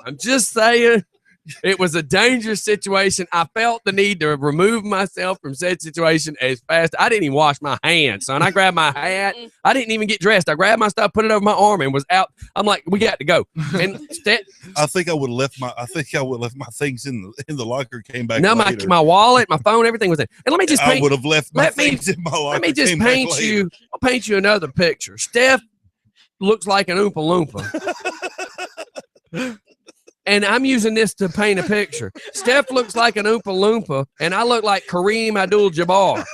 I'm just saying. It was a dangerous situation. I felt the need to remove myself from said situation as fast. I didn't even wash my hands, son. I grabbed my hat. I didn't even get dressed. I grabbed my stuff, put it over my arm, and was out. I'm like, we got to go. And I think I would have left my things in the locker. Came back. No, later. my wallet, my phone, everything was in. And let me just paint. I would have left my things in my locker. Let me just paint you. I'll paint you another picture. Steph looks like an Oompa Loompa. And I'm using this to paint a picture. Steph looks like an Oompa Loompa, and I look like Kareem Abdul-Jabbar.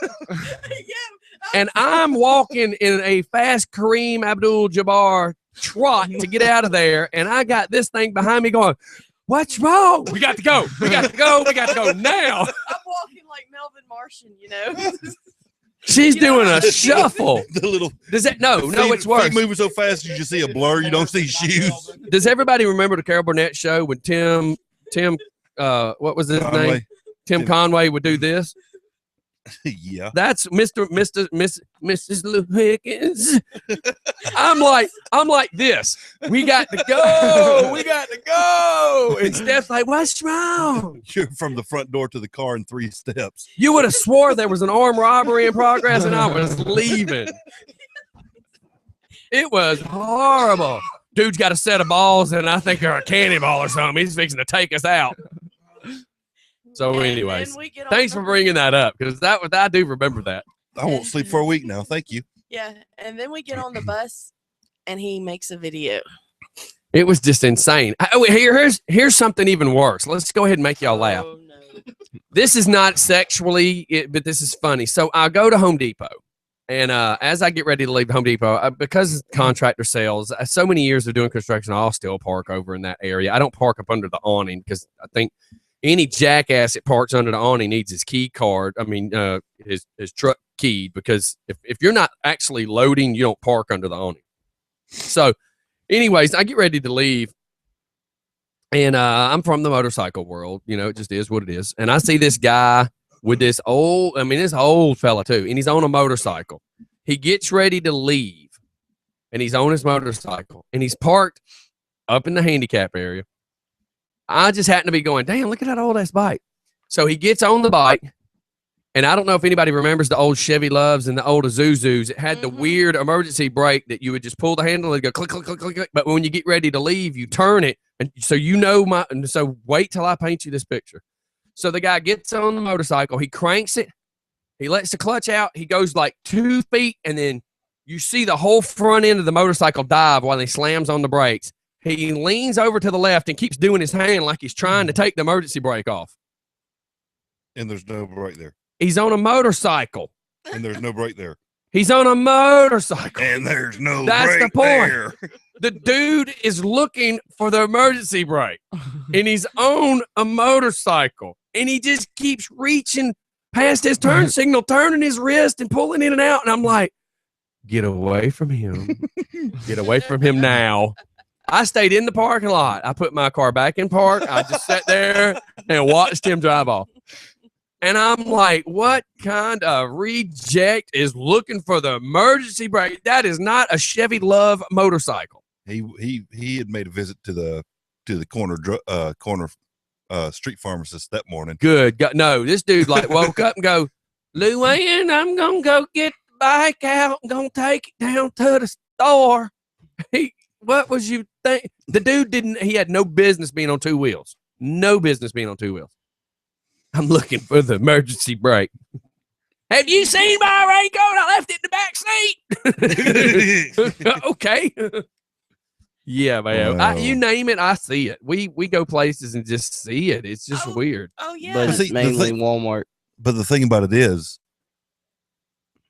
And I'm walking in a fast Kareem Abdul-Jabbar trot to get out of there, and I got this thing behind me going, what's wrong? We got to go. We got to go. We got to go now. I'm walking like Melvin Martian, you know. She's doing a shuffle. The little does that no, it's worse. Feet moving so fast you just see a blur. You don't see shoes. Does everybody remember the Carol Burnett show when Tim what was his name? Tim Conway would do this? Yeah. That's Mrs. Lou Higgins. I'm like this. We got to go. We got to go. And Steph's like, what's wrong? You're from the front door to the car in 3 steps. You would have swore there was an armed robbery in progress and I was leaving. It was horrible. Dude's got a set of balls and I think they're a cannonball or something. He's fixing to take us out. So anyways, thanks for bringing that up because I do remember that. I won't sleep for a week now. Thank you. Yeah, and then we get on the bus and he makes a video. It was just insane. Here's something even worse. Let's go ahead and make y'all laugh. Oh, no. This is not sexually, but this is funny. So I go to Home Depot. And as I get ready to leave Home Depot, because contractor sales, so many years of doing construction, I'll still park over in that area. I don't park up under the awning because I think any jackass that parks under the awning needs his key card. I mean, his truck keyed, because if you're not actually loading, you don't park under the awning. So anyways, I get ready to leave. And I'm from the motorcycle world. You know, it just is what it is. And I see this guy with this old fella too. And he's on a motorcycle. He gets ready to leave. And he's on his motorcycle. And he's parked up in the handicap area. I just happen to be going, damn, look at that old ass bike. So he gets on the bike. And I don't know if anybody remembers the old Chevy Loves and the old Isuzus. It had the weird emergency brake that you would just pull the handle and go click, click, click, click, click. But when you get ready to leave, you turn it. And so so wait till I paint you this picture. So the guy gets on the motorcycle. He cranks it. He lets the clutch out. He goes like 2 feet. And then you see the whole front end of the motorcycle dive while he slams on the brakes. He leans over to the left and keeps doing his hand like he's trying to take the emergency brake off. And there's no brake there. He's on a motorcycle. And there's no brake there. He's on a motorcycle. And there's no That's brake the point. there. The dude is looking for the emergency brake. And he's on a motorcycle. And he just keeps reaching past his turn signal, turning his wrist and pulling in and out. And I'm like, get away from him. Get away from him now. I stayed in the parking lot. I put my car back in park. I just sat there and watched him drive off. And I'm like, what kind of reject is looking for the emergency brake? That is not a Chevy Love motorcycle. He had made a visit to the corner street pharmacist that morning. Good. No, this dude like woke up and go, Luann, I'm gonna go get the bike out and gonna take it down to the store. What was you think? The dude he had no business being on two wheels. No business being on two wheels. I'm looking for the emergency brake. Have you seen my raincoat? I left it in the back seat. Okay. Yeah, man. You name it, I see it. We go places and just see it. It's just weird. Oh yeah. But it's mainly Walmart. But the thing about it is,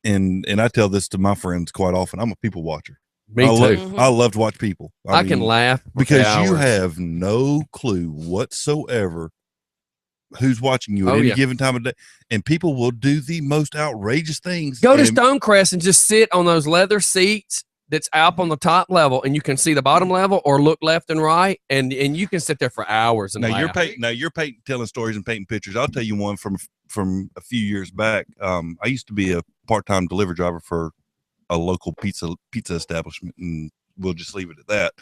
and I tell this to my friends quite often, I'm a people watcher. Me too. I love to watch people. I can laugh because you have no clue whatsoever who's watching you at any given time of day, and people will do the most outrageous things. Go to Stonecrest and just sit on those leather seats that's up on the top level, and you can see the bottom level, or look left and right, and you can sit there for hours and laugh. You're telling stories and painting pictures. I'll tell you one from a few years back. I used to be a part-time delivery driver for a local pizza establishment, and we'll just leave it at that.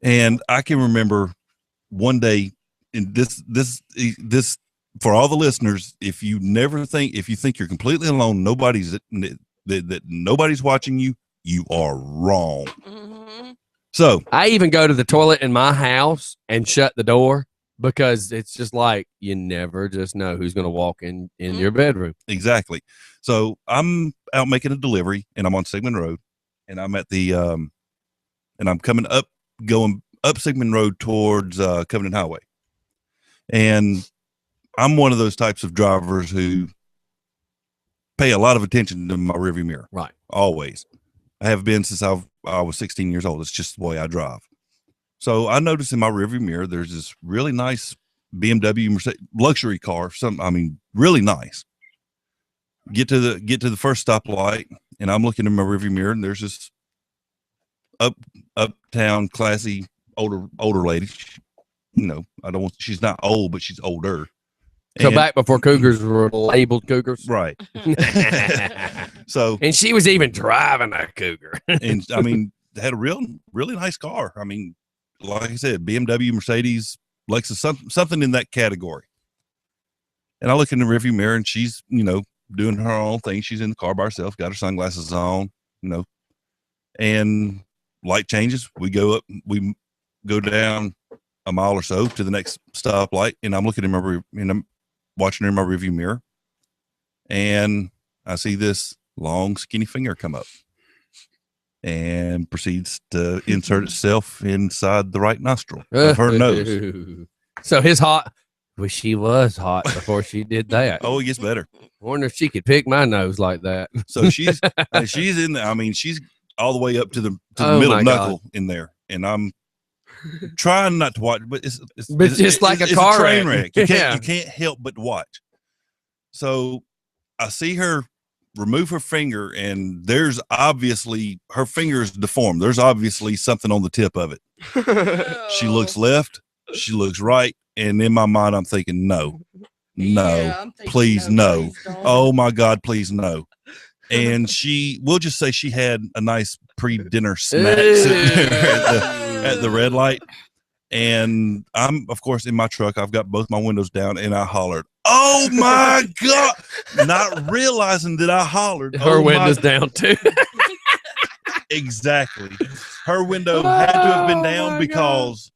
And I can remember one day, and this for all the listeners, if you think you're completely alone, nobody's watching you, you are wrong. Mm-hmm. So I even go to the toilet in my house and shut the door, because it's just like, you never just know who's going to walk in your bedroom. Exactly. So I'm out making a delivery, and I'm on Sigmund Road, and I'm at the and I'm going up Sigmund Road towards Covenant Highway. And I'm one of those types of drivers who pay a lot of attention to my rearview mirror. Right. Always. I have been since I was 16 years old. It's just the way I drive. So I noticed in my rearview mirror, there's this really nice BMW Mercedes luxury car. Really nice. Get to the first stoplight, and I'm looking in my rearview mirror, and there's this uptown classy older lady. She's not old, but she's older. So back before cougars were labeled cougars. Right. And she was even driving a cougar. And had a really nice car. Like I said, BMW, Mercedes, Lexus, something in that category. And I look in the rearview mirror, and she's, doing her own thing. She's in the car by herself, got her sunglasses on, and light changes. We go down a mile or so to the next stoplight, and I'm looking I'm watching her in my rearview mirror, and I see this long, skinny finger come up and proceeds to insert itself inside the right nostril of her nose. So she was hot before she did that. Oh, it gets better. Wonder if she could pick my nose like that. So she's in there. She's all the way up to the middle knuckle in there, and I'm trying not to watch, but it's just like a car train wreck. You can't help but watch. So I see her remove her finger, and there's obviously her finger is deformed. There's obviously something on the tip of it. She looks left, she looks right, and in my mind I'm thinking, no, please no. Oh my God, please no. And we'll just say she had a nice pre-dinner snack at the red light. And I'm, of course, in my truck. I've got both my windows down, and I hollered, "Oh my God!" Not realizing that I hollered. Her windows down too. Exactly. Her window had to have been down because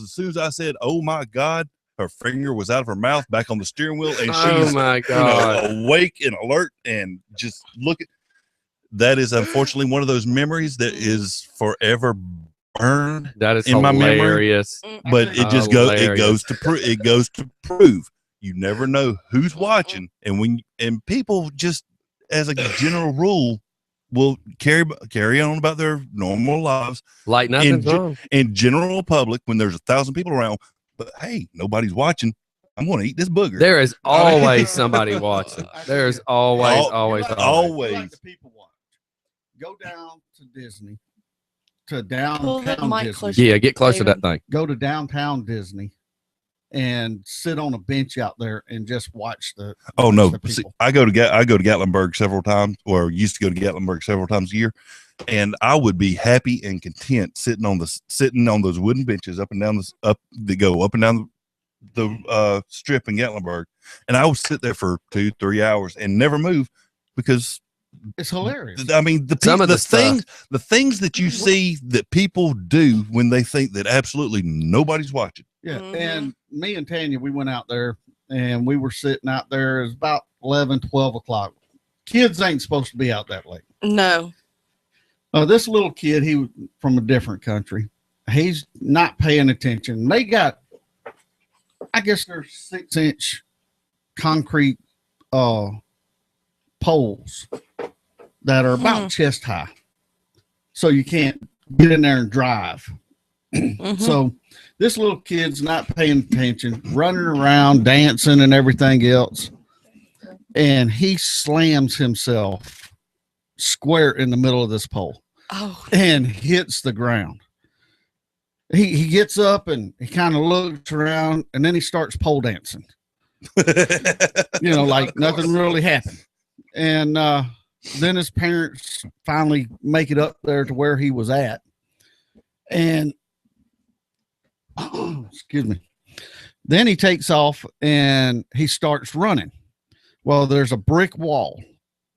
as soon as I said, "Oh my God," her finger was out of her mouth, back on the steering wheel, and she's my God. Awake and alert, and just look at. That is unfortunately one of those memories that is forever burned. That is in hilarious. My memory, but it just goes to prove you never know who's watching, and people just as a general rule will carry on about their normal lives like nothing's wrong. In general public when there's 1,000 people around, but hey, nobody's watching. I'm going to eat this booger. There is always somebody watching. There's always. People watch. Go down to Disney, to downtown Disney. Yeah, get closer to that thing. Go to downtown Disney and sit on a bench out there and just watch the. Oh watch no! the See, people. I go to Gatlinburg several times, or used to go to Gatlinburg several times a year, and I would be happy and content sitting on those wooden benches up and down the strip in Gatlinburg, and I would sit there for 2-3 hours and never move because It's hilarious. I mean, the things that you see that people do when they think that absolutely nobody's watching. Yeah. And me and Tanya, we went out there and we were sitting out there. It was about 11, 12 o'clock. Kids ain't supposed to be out that late. No. This little kid, he was from a different country. He's not paying attention. They got, I guess they're 6-inch concrete poles that are about chest high. So you can't get in there and drive. So this little kid's not paying attention, running around, dancing and everything else. And he slams himself square in the middle of this pole and hits the ground. He gets up and he kind of looks around and then he starts pole dancing. Like nothing really happened. And then his parents finally make it up there to where he was at. And excuse me. Then he takes off and he starts running. Well, there's a brick wall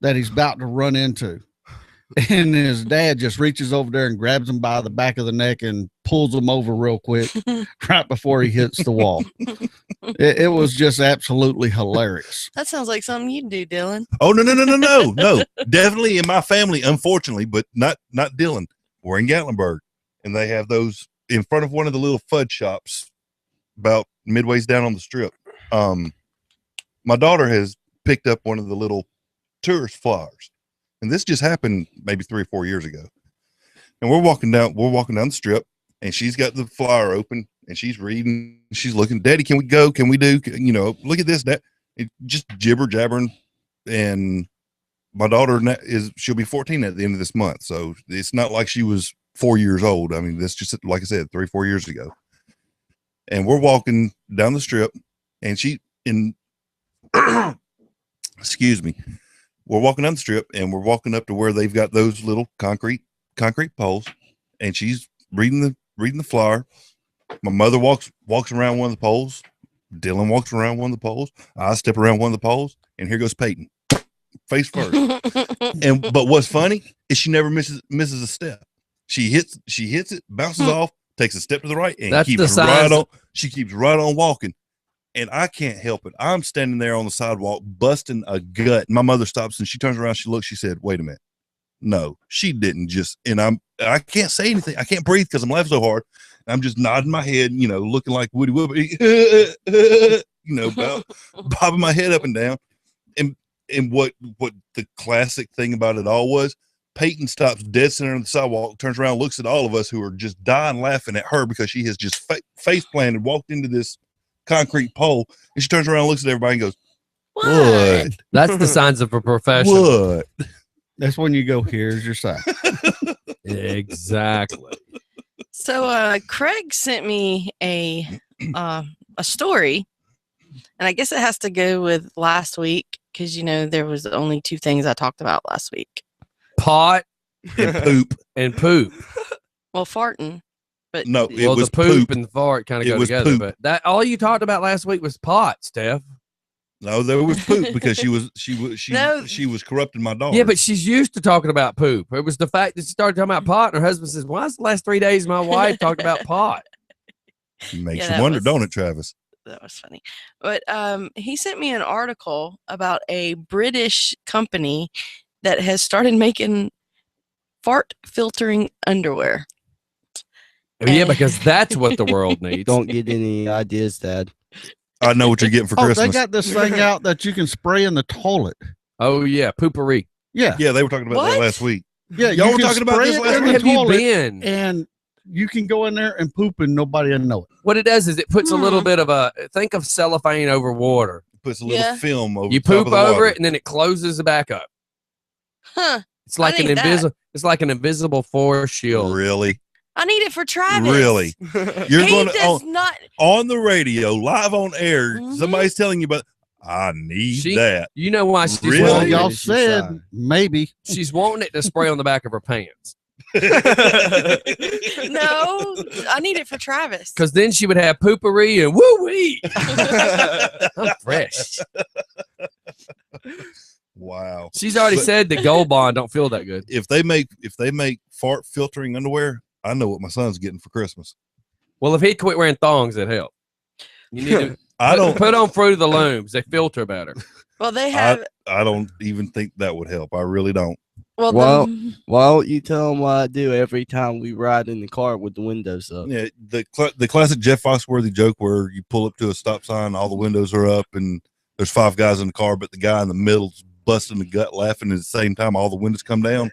that he's about to run into. And his dad just reaches over there and grabs him by the back of the neck and pulls him over real quick right before he hits the wall. It was just absolutely hilarious. That sounds like something you'd do, Dylan. Oh, no. Definitely in my family, unfortunately, but not Dylan. We're in Gatlinburg, and they have those in front of one of the little fudge shops about midways down on the strip. My daughter has picked up one of the little tourist flyers. And this just happened maybe 3 or 4 years ago. And we're walking down the strip, and she's got the flyer open and she's reading, she's looking, Daddy, can we go? Can we do, look at this, Dad. Just jibber jabbering. And my daughter she'll be 14 at the end of this month. So it's not like she was 4 years old. I mean, that's just, like I said, 3 or 4 years ago. And we're walking down the strip and excuse me. We're walking down the strip and we're walking up to where they've got those little concrete poles, and she's reading the flyer. My mother walks around one of the poles. Dylan walks around one of the poles. I step around one of the poles, and here goes Peyton, face first. But what's funny is she never misses a step. She hits it, bounces off, takes a step to the right, and she keeps right on walking. And I can't help it. I'm standing there on the sidewalk, busting a gut. My mother stops and she turns around. She looks. She said, "Wait a minute. No, she didn't just." And I can't say anything. I can't breathe because I'm laughing so hard. I'm just nodding my head, looking like Woody Woodley, bobbing my head up and down. And what the classic thing about it all was, Peyton stops dead center on the sidewalk, turns around, looks at all of us who are just dying laughing at her because she has just face planted, walked into this concrete pole, and she turns around, looks at everybody, and goes, "What?" That's the signs of a professional. What? That's when you go, "Here's your sign." Exactly. So Craig sent me a story, and I guess it has to go with last week because there was only 2 things I talked about last week: pot and poop. Well, farting. But no, it was the poop and the fart kind of go together. Poop. But that all you talked about last week was pot, Steph. No, there was poop because she was corrupting my daughter. Yeah, but she's used to talking about poop. It was the fact that she started talking about pot, and her husband says, "Why's the last 3 days my wife talked about pot?" Makes you wonder, don't it, Travis? That was funny. But he sent me an article about a British company that has started making fart filtering underwear. Yeah, because that's what the world needs. Don't get any ideas, Dad. I know what you're getting for Christmas. They got this thing out that you can spray in the toilet. Oh yeah, poopery. Yeah, they were talking about that last week. Yeah, y'all were talking about this last week. Have you been? And you can go in there and poop, and nobody will know it. What it does is it puts a little bit of think of cellophane over water. It puts a little film over. You poop over it, and then it closes back up. Huh? It's like an invisible force shield. Really? I need it for Travis. Really? You're He going does not. on the radio, live on air. Mhm. Somebody's telling you, but I need that. You know why she's Really? Well, wanting y'all it? said maybe. She's wanting it to spray on the back of her pants. No, I need it for Travis. Because then she would have poopery and woo wee. I'm fresh. Wow. She's already But said that Gold Bond don't feel that good. if they make fart filtering underwear, I know what my son's getting for Christmas. Well, if he'd quit wearing thongs, it'd help. You need to I don't put on Fruit of the Looms. They filter better. Well, they have. I don't even think that would help. I really don't. Well, Well, why don't you tell them what I do every time we ride in the car with the windows up? Yeah, the classic Jeff Foxworthy joke where you pull up to a stop sign, all the windows are up, and there's 5 guys in the car, but the guy in the middle's busting the gut laughing at the same time all the windows come down.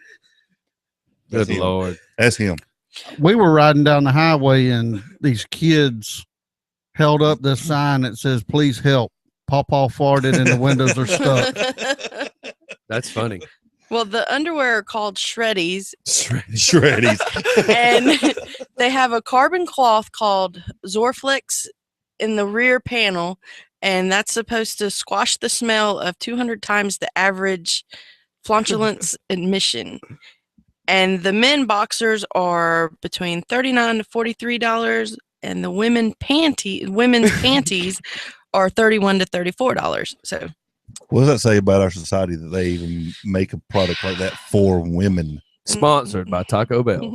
Good That's him. Lord. That's him. We were riding down the highway and these kids held up this sign that says, "Please help. Pawpaw farted and the windows are stuck." That's funny. Well, the underwear are called Shreddies, Shreddies. and they have a carbon cloth called Zorflex in the rear panel, and that's supposed to squash the smell of 200 times the average flatulence emission. And the men boxers are between $39 to $43, and the women's panties are $31 to $34. So What does that say about our society that they even make a product like that for women? Sponsored by Taco Bell.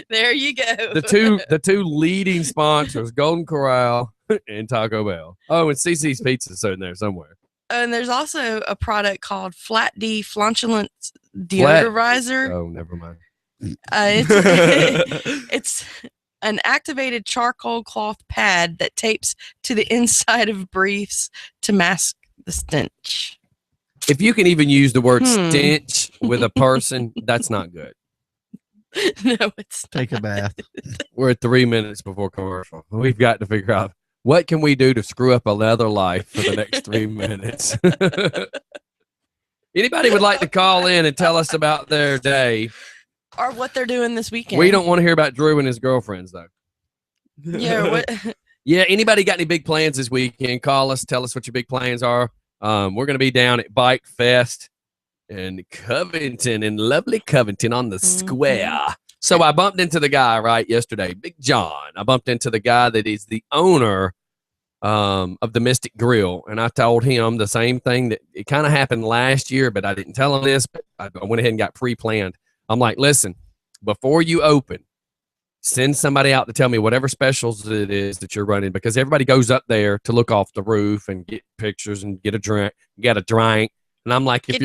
there you go. The two leading sponsors, Golden Corral and Taco Bell. Oh, and CC's Pizza's in there somewhere. And there's also a product called Flat D Flatulence Deodorizer. Oh, never mind. It's an activated charcoal cloth pad that tapes to the inside of briefs to mask the stench. If you can even use the word stench with a person, that's not good. No, it's Take a bath. We're at 3 minutes before commercial. We've got to figure out what can we do to screw up another life for the next 3 minutes. Anybody would like to call in and tell us about their day? or what they're doing this weekend. We don't want to hear about Drew and his girlfriends, though. Yeah. What? Yeah. Anybody got any big plans this weekend? Call us. Tell us what your big plans are. We're going to be down at Bike Fest in Covington, in lovely Covington on the square. So I bumped into the guy yesterday, Big John. I bumped into the guy that is the owner of the Mystic Grill, and I told him the same thing that it kind of happened last year, but I didn't tell him this. But I went ahead and got pre-planned. I'm like, listen, before you open, send somebody out to tell me whatever specials it is that you're running, because everybody goes up there to look off the roof and get pictures and get a drink. And I'm like, if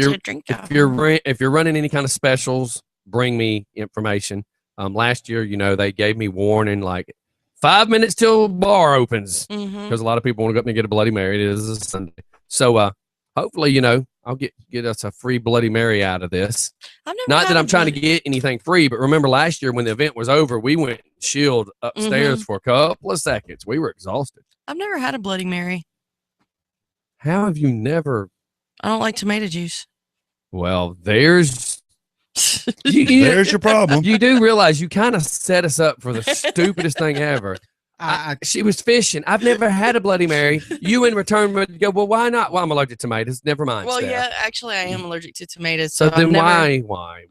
you're running any kind of specials, bring me information. Last year, they gave me warning like 5 minutes till bar opens, because a lot of people want to go up and get a Bloody Mary. It is a Sunday, so hopefully, I'll get us a free Bloody Mary out of this. Not that I'm trying to get anything free, but remember last year when the event was over, we went and chilled upstairs for a couple of seconds. We were exhausted. I've never had a Bloody Mary. How have you never? I don't like tomato juice. Well, there's there's your problem. You do realize you kind of set us up for the stupidest thing ever. She was fishing. I've never had a Bloody Mary. You in return would go, well, why not? Well, I'm allergic to tomatoes. Never mind. Well, Steph. yeah, actually, I am allergic to tomatoes. So I've then never... why?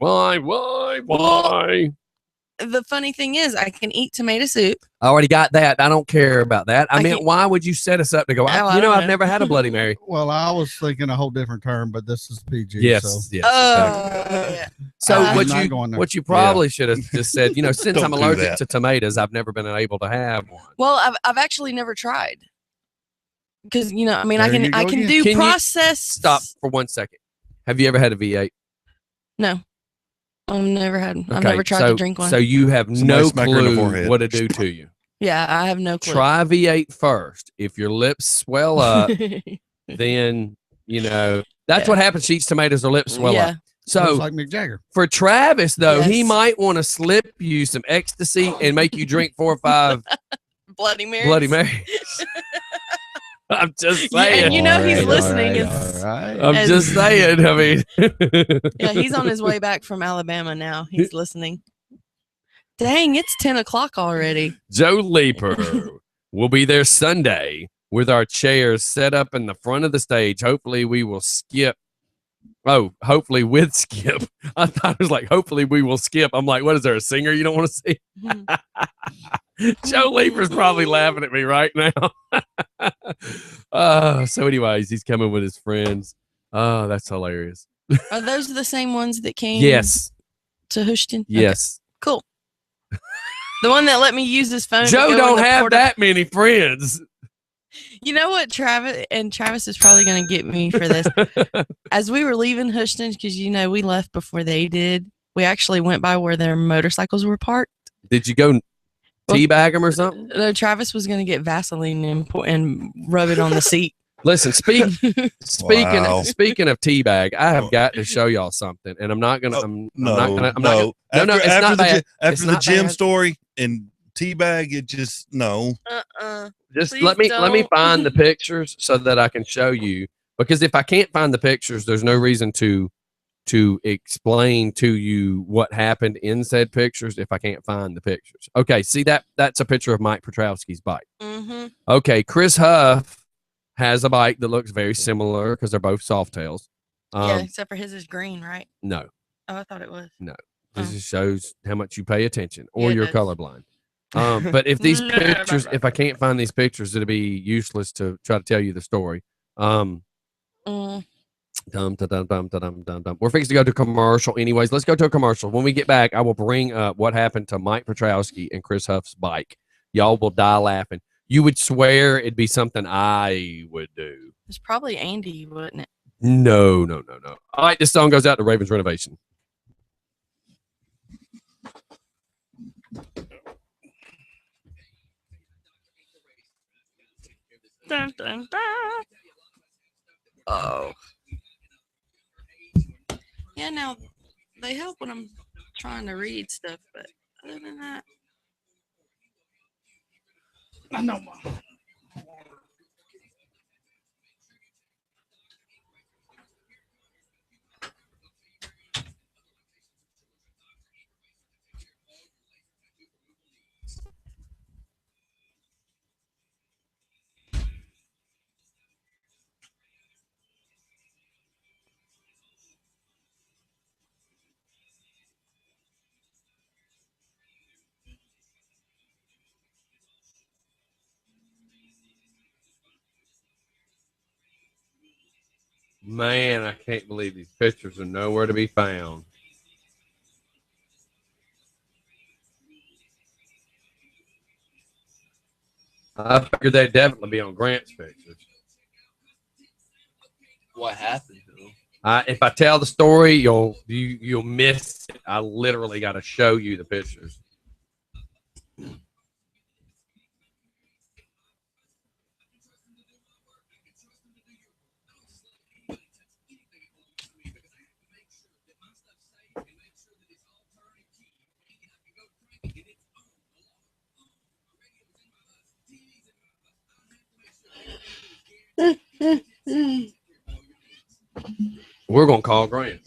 The funny thing is, I can eat tomato soup. I already got that. I don't care about that. I meant, why would you set us up to go, I don't know. I've never had a Bloody Mary. Well, I was thinking a whole different term, but this is PG. Yes, so. yes. Yeah. So I'm not going there. what you probably should have just said, since Don't I'm do allergic that. to tomatoes, I've never been able to have one. Well, I've actually never tried. Because, I There can you go can again. do Can you process. Stop for 1 second. Have you ever had a V8? No. I've never tried to drink one. So you have Somebody no smack her in the clue forehead. what to do to you. Yeah, I have no clue. Try V8 first. If your lips swell up, then that's what happens. She eats tomatoes, her lips swell up. So Looks like Mick Jagger. for Travis, though, he Yes. might want to slip you some ecstasy and make you drink 4 or 5 Bloody Mary. Bloody Marys. I'm just Yeah, saying. and you know he's All right, listening. all It's- right. I'm and- just saying. I mean, Yeah, he's on his way back from Alabama now. He's listening. Dang, it's 10 o'clock already. Joe Leaper will be there Sunday with our chairs set up in the front of the stage. Hopefully, we will skip. Oh, hopefully with Skip. I thought it was like, hopefully we will skip. I'm like, what is there, a singer you don't want to see? Joe Leaper's probably laughing at me right now. So anyways, he's coming with his friends. Oh, that's hilarious. Are those the same ones that came Yes. to Houston? Okay, Yes. cool. The one that let me use his phone. to Joe go in don't the have porta- that many friends. You know what, Travis is probably going to get me for this. As we were leaving Houston, because you know we left before they did, we actually went by where their motorcycles were parked. Did you go teabag him or something? No, Travis was going to get Vaseline and rub it on the seat. Listen, speaking Wow. speaking of teabag, I have got to show y'all something, and I'm not gonna. I'm not gonna. No. No, no, it's after not the bad. after It's the not gym bad. story and teabag, it just no. Just Please let me don't. find the pictures so that I can show you. Because if I can't find the pictures, there's no reason to explain to you what happened in said pictures if I can't find the pictures. Okay, see that's a picture of Mike Petrowski's bike. Mm-hmm. Okay, Chris Huff has a bike that looks very similar because they're both Softails. Yeah, except for his is green, right? No, Oh, I thought it was. no. This just shows how much you pay attention or Yeah, it you're does. colorblind. But if these Blah, pictures, blah, if I can't find these pictures, it'll be useless to try to tell you the story. Mm. Dum, dum, dum, dum, dum, dum, dum. We're fixing to go to commercial anyways. Let's go to a commercial. When we get back, I will bring up what happened to Mike Petrowski and Chris Huff's bike. Y'all will die laughing. You would swear it'd be something I would do. It's probably Andy, wouldn't it? No. All right, this song goes out to Ravens Renovation. Dun, dun, dun. Oh. Yeah, now they help when I'm trying to read stuff, but other than that, I know. Man, I can't believe these pictures are nowhere to be found. I figured they'd definitely be on Grant's pictures. What happened to him? If I tell the story, you'll miss it. I literally got to show you the pictures. We're gonna call Grant.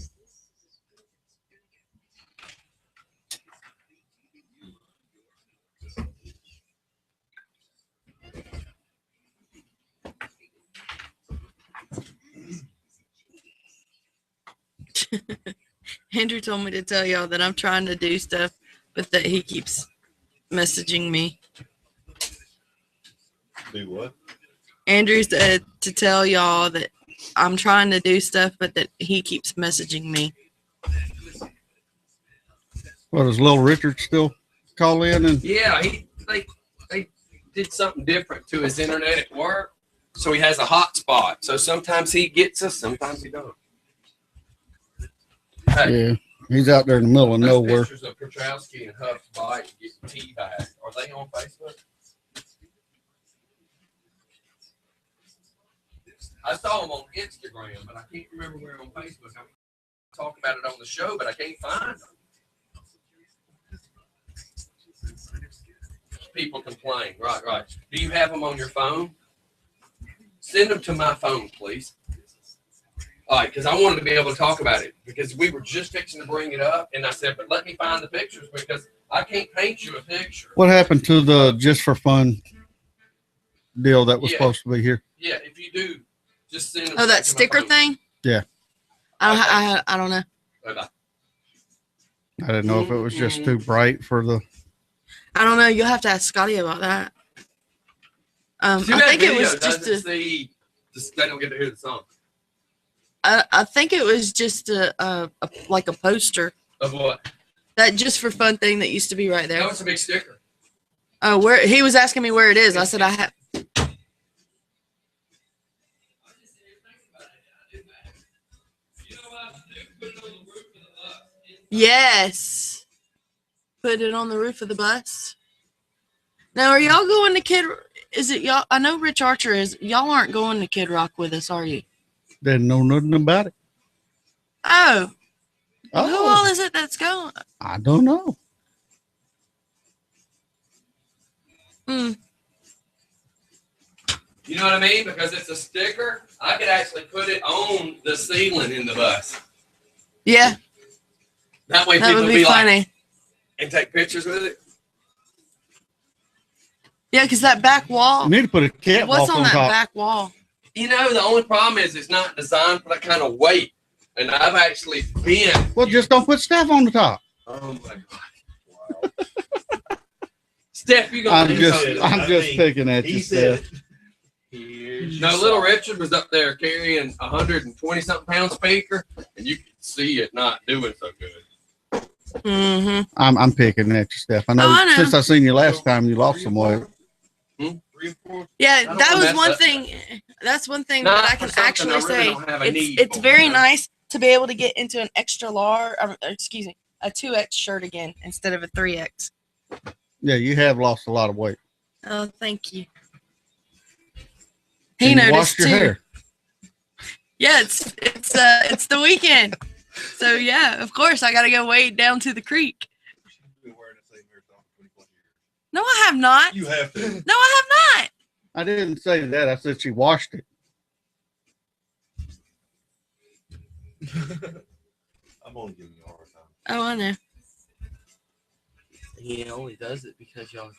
Andrew told me to tell y'all that I'm trying to do stuff, but that he keeps messaging me. Do what? Andrew said to tell y'all that I'm trying to do stuff, but that he keeps messaging me. What, does Little Richard still call in? And Yeah, they did something different to his internet at work, so he has a hotspot. So sometimes he gets us, sometimes he don't. Hey, yeah, he's out there in the middle of those nowhere. pictures of Petrowski and Huff's bike getting teabagged. Are they on Facebook? I saw them on Instagram, but I can't remember where on Facebook. I talk about it on the show, but I can't find them. People complain. Right. Do you have them on your phone? Send them to my phone, please. All right, because I wanted to be able to talk about it because we were just fixing to bring it up, and I said, but let me find the pictures because I can't paint you a picture. What happened to the just for fun deal that was Yeah. supposed to be here? Yeah, if you do, just send them. Oh, that to my sticker phone. thing? Yeah. I don't know. Bye-bye. I didn't know if it was just too bright for the. I don't know. You'll have to ask Scotty about that. See, I that think it video was just doesn't a. see, just, they don't get to hear the song. I think it was just a like a poster. Of what? That just for fun thing that used to be right there. No, it's a big sticker. Oh, where he was asking me where it is. I said I have. Yes. Put it on the roof of the bus. Now, are y'all going to Kid? Is it y'all? I know Rich Archer is. Y'all aren't going to Kid Rock with us, are you? Didn't know nothing about it. Oh. Who Oh. all is it that's going? I don't know. Hmm. You know what I mean? Because it's a sticker, I could actually put it on the ceiling in the bus. Yeah. That way That people would would be be funny. like, and take pictures with it. Yeah, because that back wall. You need to put a catwalk What's on on that top. back wall? You know, the only problem is it's not designed for that kind of weight. And I've actually been. Well, just don't put stuff on the top. Oh my God. Wow. Steph, you gonna do something. I'm just picking at you, Steph. No, little Richard was up there carrying 120 something pound speaker, and you could see it not doing so good. Mm-hmm. I'm picking at you, Steph. I know, Oh, I know. since I seen you last time, you lost some weight. Yeah, don't that wanna was mess one up. thing. That's one thing Not that I for can something I actually really say. don't have a need It's for, very you know? nice to be able to get into an extra large. Excuse me, a 2X shirt again instead of a 3X. Yeah, you have lost a lot of weight. Oh, thank you. And He you noticed washed your too. hair. Yeah, it's the weekend. So yeah, of course I got to go wade down to the creek. No, I have not. You have to. No, I have not. I didn't say that. I said she washed it. I'm only giving you a hard time. Oh, I know. He only does it because y'all.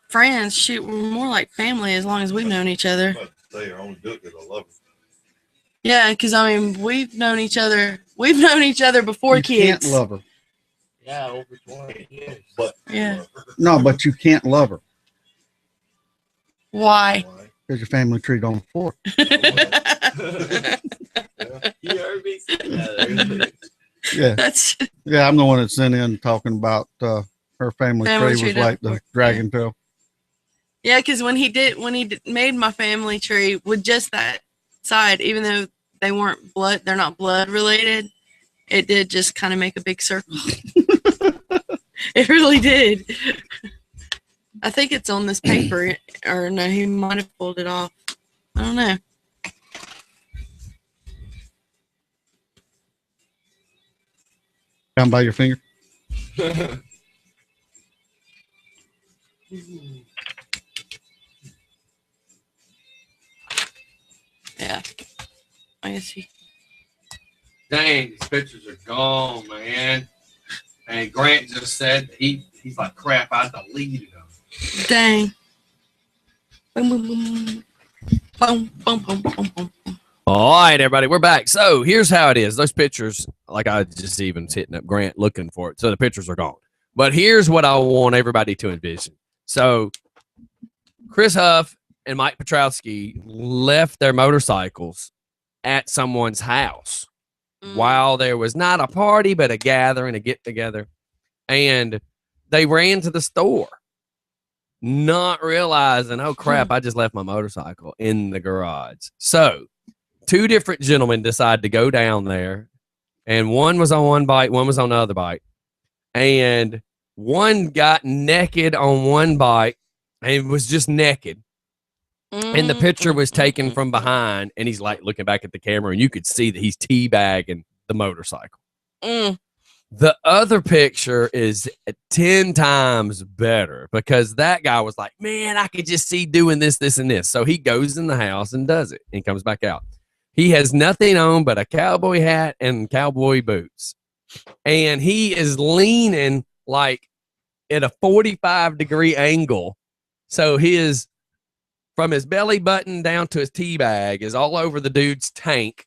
Friends, shoot, we're more like family as long as we've known each other. They are only do it because I love her. Yeah, because I mean, we've known each other. We've known each other before You kids. can't love her. Yeah, over 20 years. But Yeah. No, but you can't love her Why? because your family tree don't afford. You heard me say that. Yeah, That's yeah. I'm the one that sent in talking about her family Family tree tree was don't like the afford. dragon tail. yeah. Because when he made my family tree with just that side, even though they weren't blood, they're not blood related. It did just kind of make a big circle. It really did. I think it's on this paper, or no, he might have pulled it off. I don't know. Down by your finger. Yeah. I guess he. Dang, these pictures are gone, man. And Grant just said he's like, crap, I deleted them. Dang. Boom, boom, boom. Boom, boom, boom, boom, boom. All right, everybody, we're back. So here's how it is. Those pictures, like I just even hitting up Grant looking for it. So the pictures are gone. But here's what I want everybody to envision. So Chris Huff and Mike Petrowski left their motorcycles at someone's house while there was not a party, but a gathering, a get together. And they ran to the store, not realizing, oh crap, I just left my motorcycle in the garage. So two different gentlemen decided to go down there, and one was on one bike, one was on the other bike. And one got naked on one bike and was just naked. And the picture was taken from behind, and he's like looking back at the camera, and you could see that he's teabagging the motorcycle. The other picture is 10 times better because that guy was like, man, I could just see doing this, this, and this. So he goes in the house and does it and comes back out. He has nothing on but a cowboy hat and cowboy boots. And he is leaning like at a 45-degree angle. So from his belly button down to his tea bag is all over the dude's tank.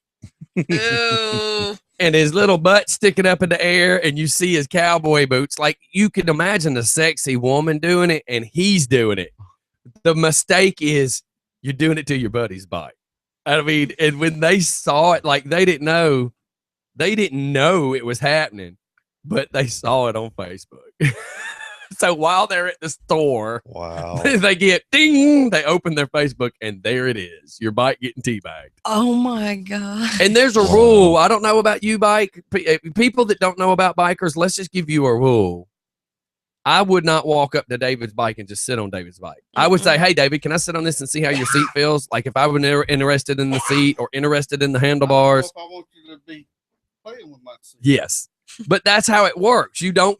Ew. And his little butt sticking up in the air, and you see his cowboy boots. Like, you can imagine a sexy woman doing it, and he's doing it. The mistake is you're doing it to your buddy's bike. I mean, and when they saw it, like, they didn't know it was happening, but they saw it on Facebook. So while they're at the store, wow, they get ding, they open their Facebook, and there it is. Your bike getting teabagged. Oh my God. And there's a rule. I don't know about you, bike people that don't know about bikers. Let's just give you a rule. I would not walk up to David's bike and just sit on David's bike. I would say, hey, David, can I sit on this and see how your seat feels? Like if I were interested in the seat or interested in the handlebars. I want you to be playing with my seat. Yes. But that's how it works. You don't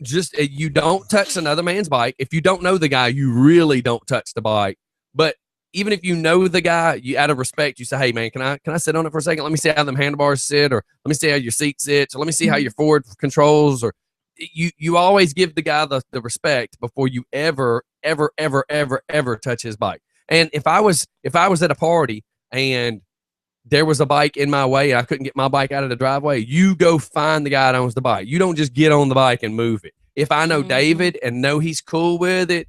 touch another man's bike. If you don't know the guy, you really don't touch the bike. But even if you know the guy, you out of respect, you say, hey man, can I sit on it for a second? Let me see how them handlebars sit, or let me see how your seat sits, or let me see how your forward controls, or you always give the guy the respect before you ever touch his bike. And if I was at a party and there was a bike in my way and I couldn't get my bike out of the driveway, you go find the guy that owns the bike. You don't just get on the bike and move it. If I know David and know he's cool with it,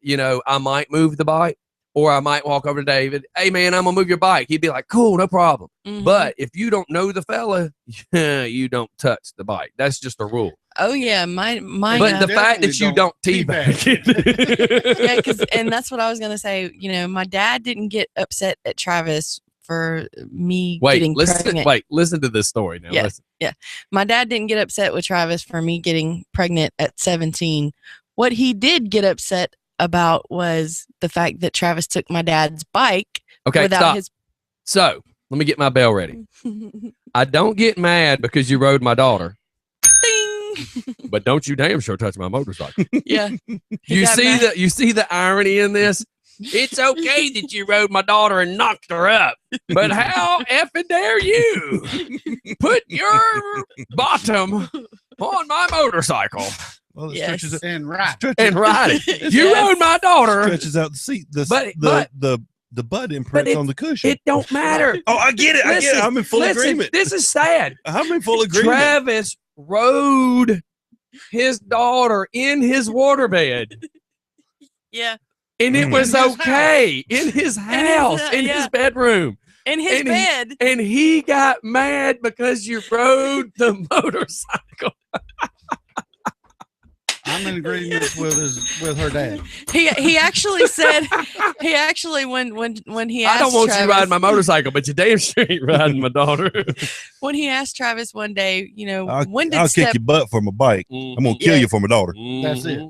I might move the bike, or I might walk over to David. Hey man, I'm gonna move your bike. He'd be like, cool, no problem. But if you don't know the fella, you don't touch the bike. That's just a rule. Oh yeah, my. But the fact that you don't teabag it. Yeah, and that's what I was gonna say. My dad didn't get upset at Travis for me getting pregnant. Listen to this story now. Yeah. My dad didn't get upset with Travis for me getting pregnant at 17. What he did get upset about was the fact that Travis took my dad's bike without his. So let me get my bell ready. I don't get mad because you rode my daughter. But don't you damn sure touch my motorcycle. Yeah. You see the irony in this? It's okay that you rode my daughter and knocked her up, but how effing dare you put your bottom on my motorcycle? Well, and ride it. You rode my daughter. Stretches out the seat. The butt imprint on the cushion. It don't matter. Oh, I get it. I'm in full agreement. This is sad. I'm in full agreement. Travis rode his daughter in his waterbed. Yeah. And it was okay in his house, in his bedroom, in his bed. And he got mad because you rode the motorcycle. I'm in agreement with her dad. He actually said when he asked I don't want Travis, you riding my motorcycle, but you damn sure ain't riding my daughter. When he asked Travis one day, when did I'll kick your butt for my bike. I'm gonna kill you for my daughter. That's it.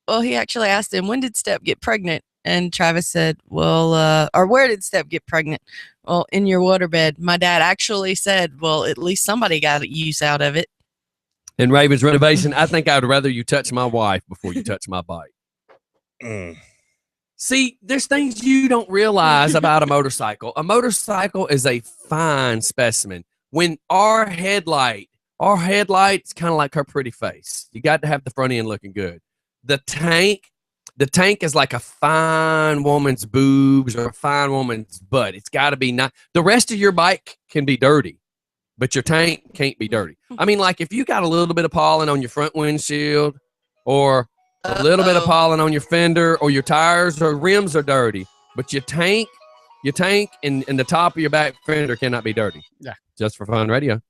Well, he actually asked him, when did Step get pregnant? And Travis said, well, or where did Step get pregnant? Well, in your waterbed. My dad actually said, well, at least somebody got use out of it. In Raven's renovation, I think I'd rather you touch my wife before you touch my bike. See, there's things you don't realize about a motorcycle. A motorcycle is a fine specimen. When our headlight's kind of like her pretty face. You got to have the front end looking good. The tank is like a fine woman's boobs or a fine woman's butt. It's got to be not. The rest of your bike can be dirty, but your tank can't be dirty. I mean, like if you got a little bit of pollen on your front windshield or a little bit of pollen on your fender or your tires or rims are dirty, but your tank and the top of your back fender cannot be dirty. Yeah. Just for Fun Radio.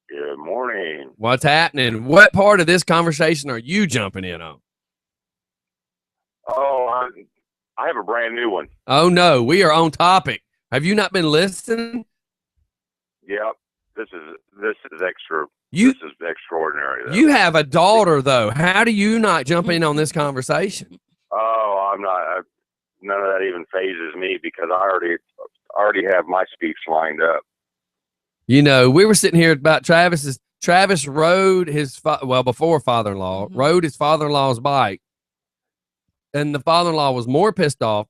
Good morning. What's happening? What part of this conversation are you jumping in on? Oh, I have a brand new one. Oh no, we are on topic. Have you not been listening? Yep. This is extra. This is extraordinary. Though. You have a daughter, though. How do you not jump in on this conversation? Oh, I'm not. None of that even phases me because I already have my speech lined up. We were sitting here about Travis's Travis rode his before father-in-law rode his father-in-law's bike, and the father-in-law was more pissed off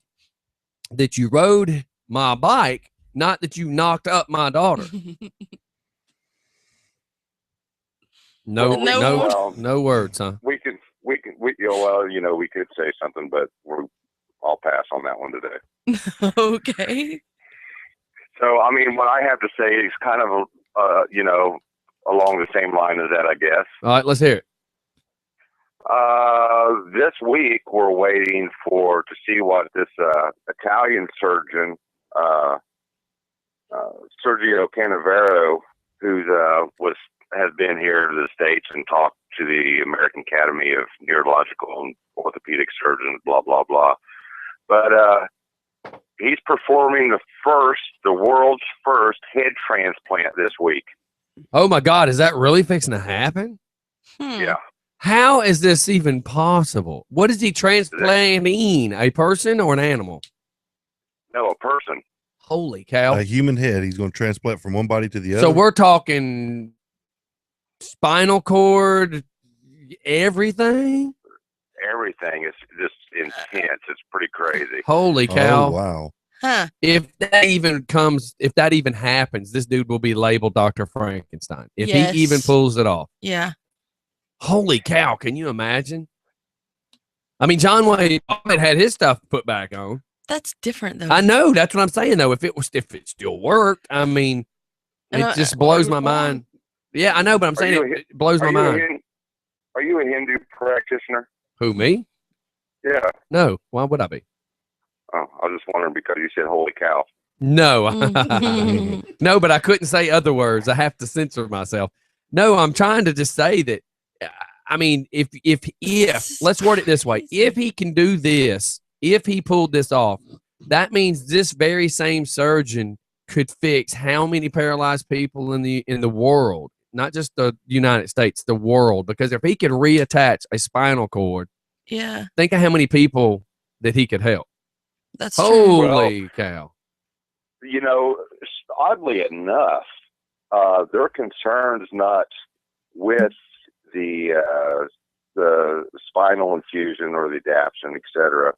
that you rode my bike, not that you knocked up my daughter. No words, huh? We could say something, but I'll pass on that one today. Okay. So, I mean, what I have to say is kind of, along the same line as that, I guess. All right, let's hear it. This week, we're waiting to see what this Italian surgeon, Sergio Canavero, who's has been here to the States and talked to the American Academy of Neurological and Orthopedic Surgeons, blah, blah, blah. But he's performing the world's first head transplant this week. Oh my God, is that really fixing to happen? Yeah. How is this even possible? What is he transplanting? A person or an animal? No, a person. Holy cow. A human head. He's going to transplant from one body to the other. So we're talking spinal cord, everything? Everything is just intense. It's pretty crazy. Holy cow. Oh, wow. Huh. If that even happens, this dude will be labeled Dr. Frankenstein. If he even pulls it off. Yeah. Holy cow, can you imagine? I mean, John Wayne had his stuff put back on. That's different though. I know, that's what I'm saying though. If it still worked, I mean, it just blows my mind. Yeah, I know, but I'm saying it blows my mind. Are you a Hindu practitioner? Who, me? Yeah. No, why would I be? Oh, I was just wondering because you said "holy cow." No, no, but I couldn't say other words. I have to censor myself. No, I'm trying to just say that. I mean, if let's word it this way: if he can do this, if he pulled this off, that means this very same surgeon could fix how many paralyzed people in the world, not just the United States, the world. Because if he could reattach a spinal cord, yeah, think of how many people that he could help. That's holy cow. You know, oddly enough, their concerns not with the spinal infusion or the adaptation, etc.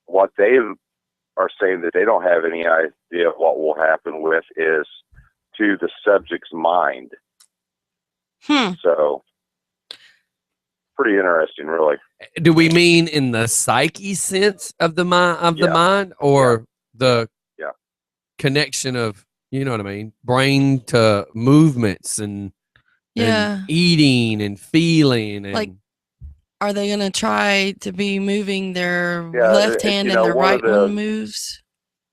What they are saying that they don't have any idea of what will happen with is to the subject's mind. So, pretty interesting, really. Do we mean in the psyche sense of the mind, the mind, or the connection of, you know what I mean, brain to movements and eating and feeling and like, are they gonna try to be moving their left hand and their right one moves?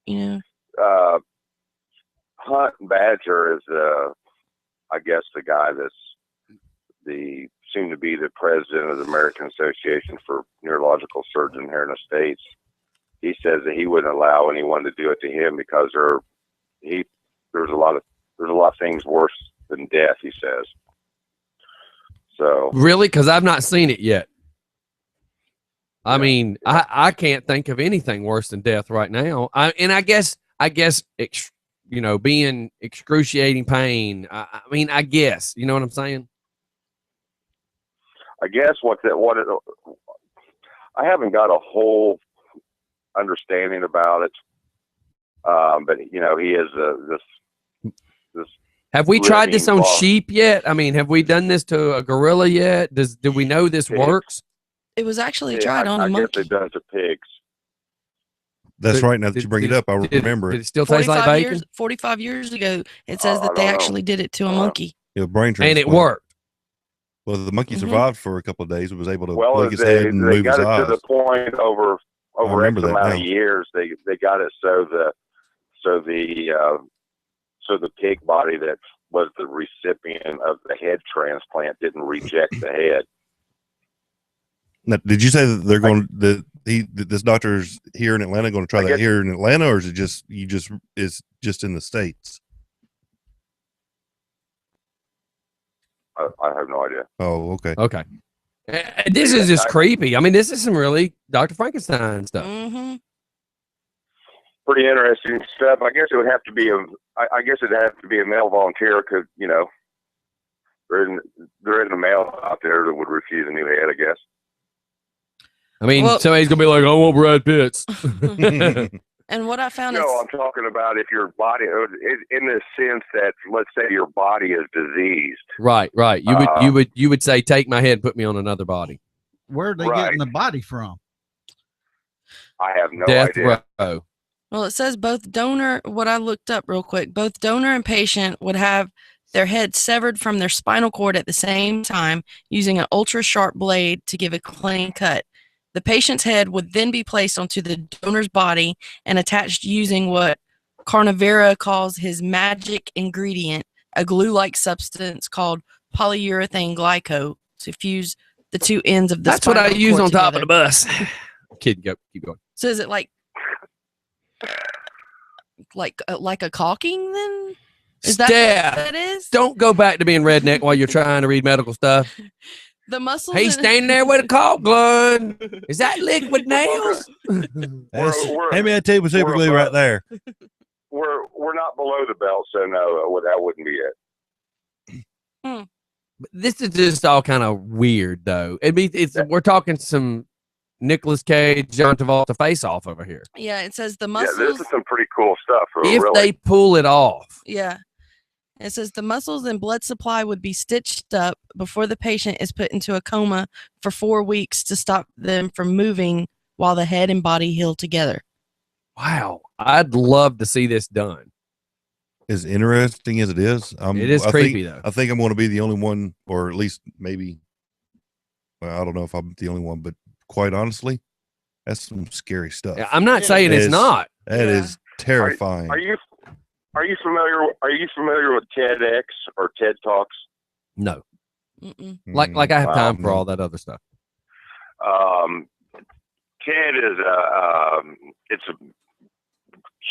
You know, Hunt Badger is, I guess, the guy that's seemed to be the president of the American Association for Neurological Surgeons here in the States. He says that he wouldn't allow anyone to do it to him because there's a lot of things worse than death, he says. So really, because I've not seen it yet. I mean, I can't think of anything worse than death right now. I guess, you know, being excruciating pain. I mean, I guess, you know what I'm saying? I guess I haven't got a whole understanding about it. But you know, he is this. Have we tried this on sheep yet? I mean, have we done this to a gorilla yet? Do we know this works? It was actually tried on a monkey. I guess they've done it to pigs. That's right. Now that you bring it up, I remember it. Did it still taste like bacon? 45 years ago, it says that they actually did it to a monkey. Yeah, brain transplant. And it worked. Well, the monkey survived for a couple of days. It was able to plug his head and move his eyes. They got it to the point over X amount of years. They got it so the pig body that was the recipient of the head transplant didn't reject the head. Now, did you say that they're going this doctor's here in Atlanta going to try that here in Atlanta, or is it just in the States? I have no idea. Oh, okay. Okay. This is just creepy. I mean, this is some really Dr. Frankenstein stuff. Pretty interesting stuff. I guess it would have to be a male volunteer, because, you know, there isn't a male out there that would refuse a new head, I guess. I mean, Well- somebody's gonna be like, "I want Brad Pitt's." And what I found is No, I'm talking about if your body, in the sense that, let's say your body is diseased. Right. You would say, "Take my head and put me on another body." Where are they Right. getting the body from? I have no Death idea. row. Well, it says both donor, what I looked up real quick, both donor and patient would have their head severed from their spinal cord at the same time using an ultra sharp blade to give a clean cut. The patient's head would then be placed onto the donor's body and attached using what Carnivera calls his magic ingredient, a glue-like substance called polyurethane glycol, to fuse the two ends of the That's what I spinal use cord on top together. of the bus. Keep going. So is it like a caulking then? Is that Steph, what that is? Don't go back to being redneck while you're trying to read medical stuff. The muscles. He's standing there with a caulk gun. Is that liquid nails? Hey, man, tell you specifically right there. We're not below the belt, so no, that wouldn't be it. This is just all kind of weird, though. We're talking some Nicolas Cage, John Travolta face off over here. Yeah, it says the Yeah, muscles. this is some pretty cool stuff. If really. they pull it off, Yeah. It says the muscles and blood supply would be stitched up before the patient is put into a coma for 4 weeks to stop them from moving while the head and body heal together. wow, I'd love to see this done. As interesting as it is, It is creepy, though. I think I'm going to be the only one, or at least maybe. Well, I don't know if I'm the only one, but quite honestly, that's some scary stuff. Yeah, I'm not saying it's not. That is terrifying. Are you familiar with TEDx or TED Talks? No. Like I have time for all that other stuff. TED is it's a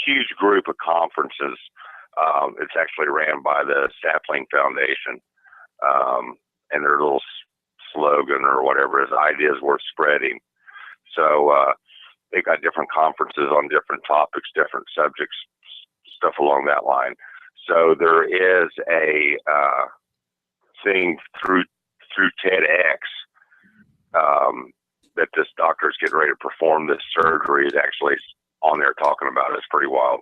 huge group of conferences. It's actually ran by the Sapling Foundation, and their little slogan or whatever is "Ideas Worth Spreading." So they got different conferences on different topics, different subjects, stuff along that line. So there is a thing through TEDx that this doctor is getting ready to perform this surgery. Is actually on there talking about it. It's pretty wild.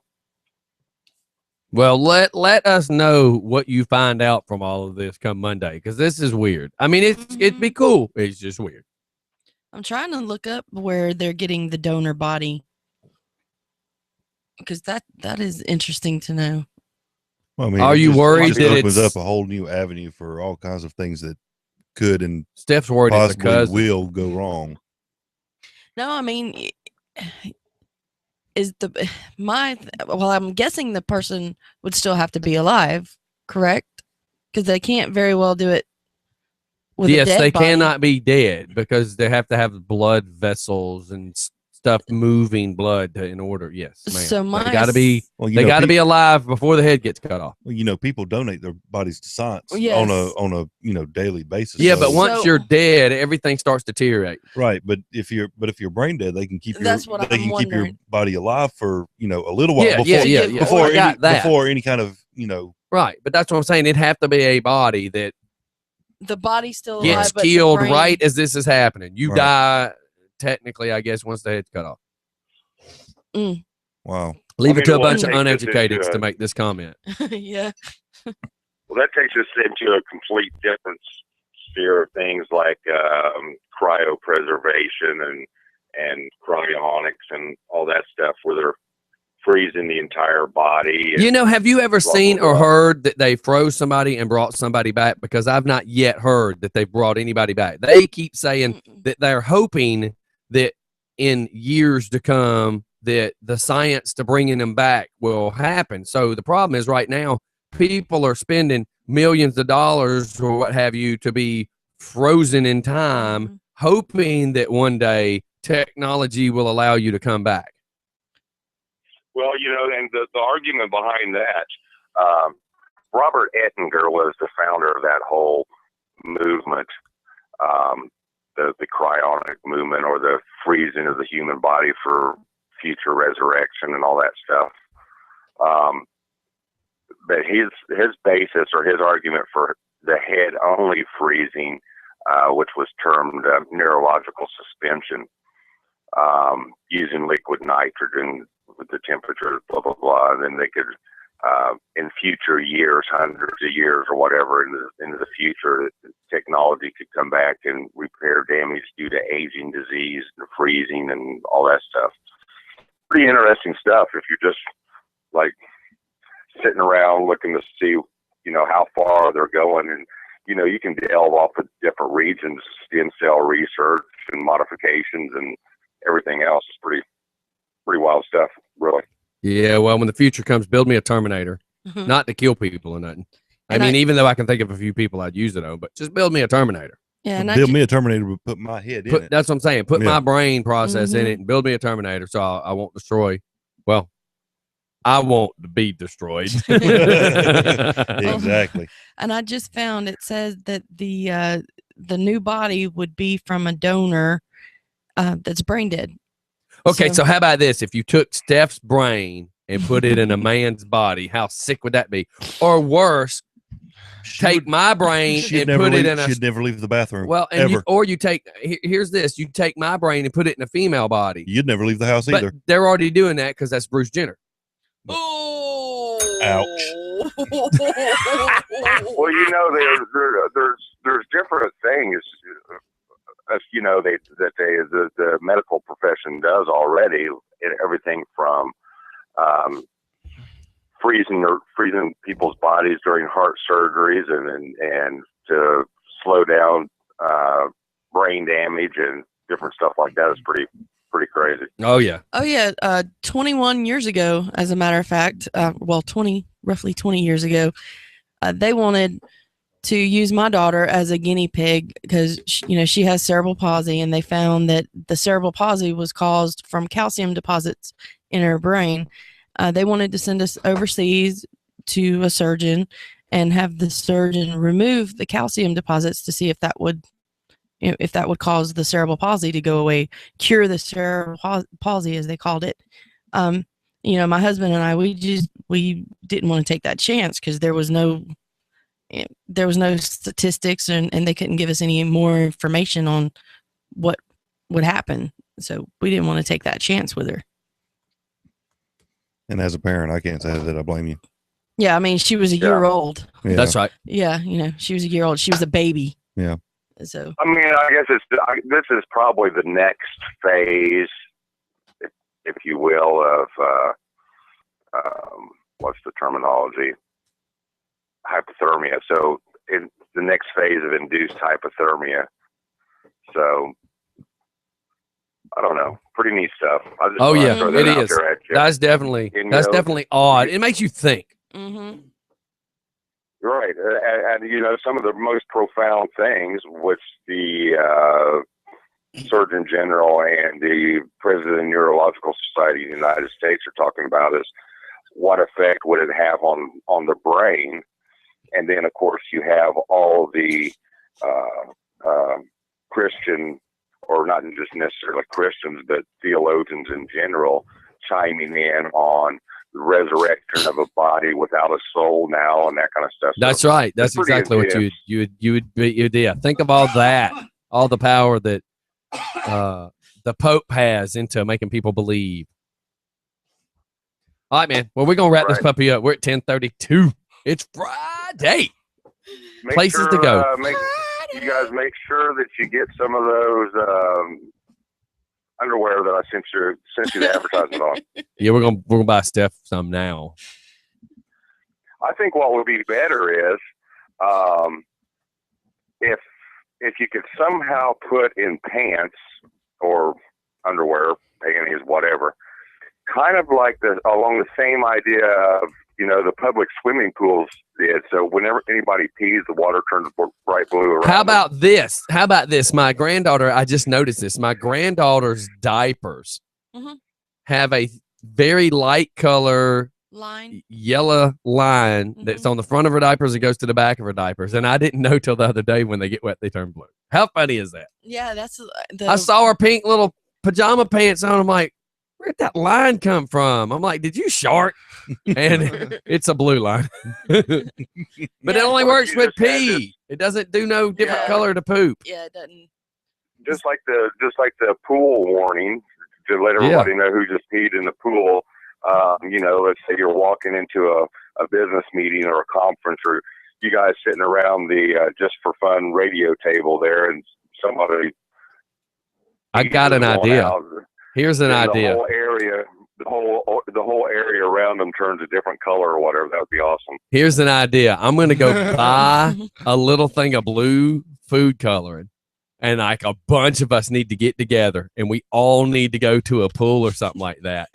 Well, let us know what you find out from all of this come Monday, because this is weird. I mean, it'd be cool. It's just weird. I'm trying to look up where they're getting the donor body, because that is interesting to know. Well, I mean, Are it you just- worried it just that opens it's- up a whole new avenue for all kinds of things that could and Steph's worried it's a possibly cousin. will go wrong? No, I mean, is well, I'm guessing the person would still have to be alive, correct? Because they can't very well do it with a Yes, dead they body. cannot be dead because they have to have blood vessels and stuff moving blood in order. Yes, ma'am. So they got to be. Well, you they know, got to be alive before the head gets cut off. Well, you know, people donate their bodies to science Yes. on a daily basis. Yeah, so- but once you're dead, everything starts to deteriorate. right. But if you're brain dead, they can keep your That's what they I'm can keep your wondering. body alive for a little while Yeah, before yeah. before I got any, that. before any kind of Right, but that's what I'm saying. It'd have to be a body that The body's still alive, gets but the killed brain- right as this is happening. You Right. die technically, I guess, once the head's cut off. Wow. Leave it to a well, bunch of that takes us uneducateds into to make this comment. Yeah. Well, that takes us into a complete different sphere of things like cryopreservation and cryonics and all that stuff, where they're freezing the entire body. You know, have you ever blah, seen blah, or blah. heard that they froze somebody and brought somebody back? Because I've not yet heard that they've brought anybody back. They keep saying that they're hoping that in years to come that the science to bringing them back will happen. So the problem is right now people are spending millions of dollars or what have you to be frozen in time, hoping that one day technology will allow you to come back. Well, and the argument behind that, Robert Ettinger was the founder of that whole movement, the cryonic movement, or the freezing of the human body for future resurrection and all that stuff. But his basis or his argument for the head only freezing, which was termed neurological suspension, using liquid nitrogen with the temperature, blah, blah, blah. And then they could, in future years, hundreds of years or whatever, into the future, technology could come back and repair damage due to aging, disease, and freezing, and all that stuff. Pretty interesting stuff if you're just like sitting around looking to see, how far they're going. And, you can delve off of different regions, stem cell research and modifications and everything else. It's pretty wild stuff, really. Yeah, well, when the future comes, build me a Terminator, not to kill people or nothing. Even though I can think of a few people I'd use it on, but just build me a Terminator. Yeah, and build me a Terminator, but put my head in it. That's what I'm saying. Put my brain process in Mhm. it and build me a Terminator, so I won't destroy. Well, I won't be destroyed. Exactly. And I just found it says that the new body would be from a donor that's brain dead. Okay, so how about this? If you took Steph's brain and put it in a man's body, how sick would that be? Or worse, take my brain and put it in a. She'd never leave the bathroom. Well, and ever. you take. Here's this: you take my brain and put it in a female body. You'd never leave the house But either. they're already doing that because that's Bruce Jenner. Ouch. Well, there's different things, the medical profession does already. Everything from freezing people's bodies during heart surgeries and to slow down brain damage and different stuff like that is pretty crazy. Oh yeah. 21 years ago, as a matter of fact, roughly 20 years ago, they wanted to use my daughter as a guinea pig because she has cerebral palsy, and they found that the cerebral palsy was caused from calcium deposits in her brain. They wanted to send us overseas to a surgeon and have the surgeon remove the calcium deposits to see if that would cause the cerebral palsy to go away, cure the cerebral palsy, as they called it. My husband and I, we didn't want to take that chance because there was no statistics and they couldn't give us any more information on what would happen. So we didn't want to take that chance with her. And as a parent, I can't say that I blame you. Yeah, I mean, she was a year old. Yeah. That's right. Yeah, she was a year old. She was a baby. Yeah. So I mean, I guess this is probably the next phase, if you will, of what's the terminology? Hypothermia. So in the next phase of induced hypothermia. So I don't know. Pretty neat stuff. I just Oh wanted to yeah, throw that it out is. there at you. That's definitely definitely odd. It makes you think. Mm-hmm. Right, and some of the most profound things, which the Surgeon General and the President of the Neurological Society of the United States are talking about, is what effect would it have on the brain? And then, of course, you have all the Christian, or not just necessarily Christians, but theologians in general, chiming in on the resurrection of a body without a soul now and that kind of stuff. That's So right. That's it's pretty exactly what intense. you would yeah. Think of all that, all the power that the Pope has into making people believe. All right, man. Well, we're gonna wrap this puppy up. We're at 10:32. It's Friday. Make Places sure, to go. You guys make sure that you get some of those underwear that I sent you the advertisement on. Yeah, we're gonna buy Steph some now. I think what would be better is if you could somehow put in pants or underwear, panties, whatever, kind of like along the same idea of the public swimming pools did. So whenever anybody pees, the water turns bright blue around. How about this? My granddaughter, I just noticed this. My granddaughter's diapers have a very light color yellow line that's on the front of her diapers and goes to the back of her diapers. And I didn't know till the other day when they get wet, they turn blue. How funny is that? yeah, that's I saw her pink little pajama pants on. I'm like, where'd that line come from? I'm like, did you shark? And it's a blue line. But it only works with pee. It doesn't do no different color to poop. Yeah, it doesn't. Just like the pool warning to let everybody know who just peed in the pool. Let's say you're walking into a business meeting or a conference, or you guys sitting around the just for fun radio table there, and somebody. I got an idea. Here's an idea. The whole area, the whole area around them turns a different color or whatever. That would be awesome. Here's an idea. I'm going to go buy a little thing of blue food coloring, and like a bunch of us need to get together, and we all need to go to a pool or something like that.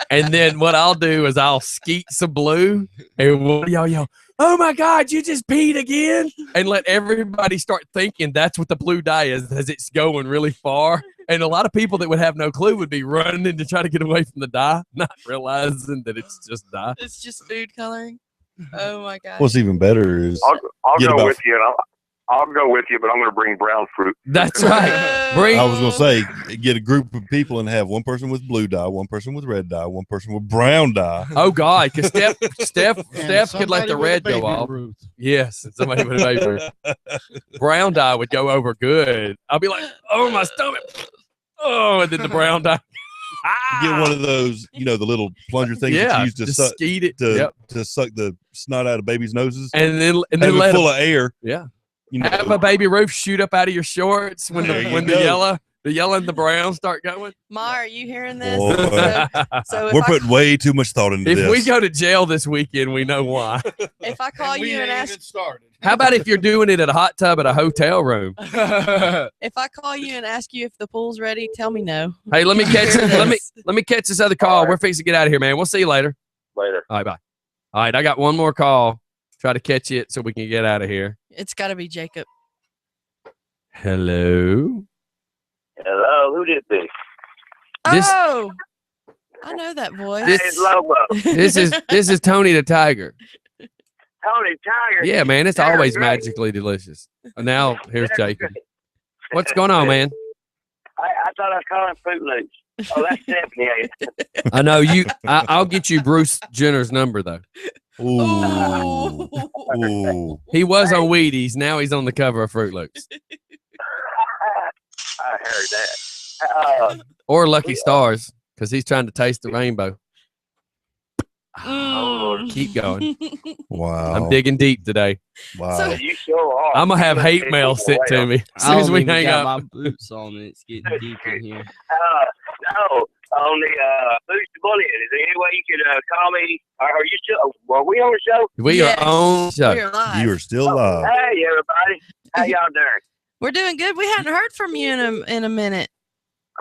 And then what I'll do is I'll skeet some blue, and we'll yell, "Oh my God, you just peed again!" And let everybody start thinking that's what the blue dye is, as it's going really far. And a lot of people that would have no clue would be running to try to get away from the dye, not realizing that it's just dye. It's just food coloring. Oh my God. What's even better is I'll go with you, and I'll go with you, but I'm going to bring brown fruit. That's right. Bring. I was going to say, get a group of people and have one person with blue dye, one person with red dye, one person with brown dye. Oh God, because Steph could let the red go off. Yes, and somebody with a baby Ruth. Brown dye would go over good. I'll be like, oh my stomach. Oh, and then the brown dye. Get one of those, the little plunger things that you use to suck it to suck the snot out of babies' noses, and then have let it full of air. Yeah. Have a baby Ruth shoot up out of your shorts when the yellow and the brown start going. Ma, are you hearing this? So we're putting way too much thought into this. If we go to jail this weekend, we know why. If I call you and ask, how about if you're doing it at a hot tub at a hotel room? if I call you and ask you if the pool's ready, tell me no. Hey, let me catch let me catch this other call. We're fixing to get out of here, man. We'll see you later. Later. All right, bye. All right, I got one more call. Try to catch it so we can get out of here. It's got to be Jacob. Hello. Hello, who did this? Oh, I know that voice. It's Lobo. This is Tony the Tiger. Tony Tiger. Yeah, man, it's They're always great. magically delicious. And now here's Jacob. What's going on, man? I thought I was calling Fruit Loops. Oh, that's Stephanie. I know you. I'll get you Bruce Jenner's number though. Ooh. Ooh. He was on Wheaties. Now he's on the cover of Fruit Loops I heard that. or Lucky Stars because he's trying to taste the rainbow. Keep going. Wow. I'm digging deep today. Wow. You sure are. I'm gonna have hate mail sent to me as soon as we hang up. My boots on and it's getting deep in here. No, on the Boost Bullet. Is there any way you could call me? Are you still? Were we on the show? We are on show. We're live. You are still live. Hey, everybody. How y'all doing? We're doing good. We hadn't heard from you in a minute.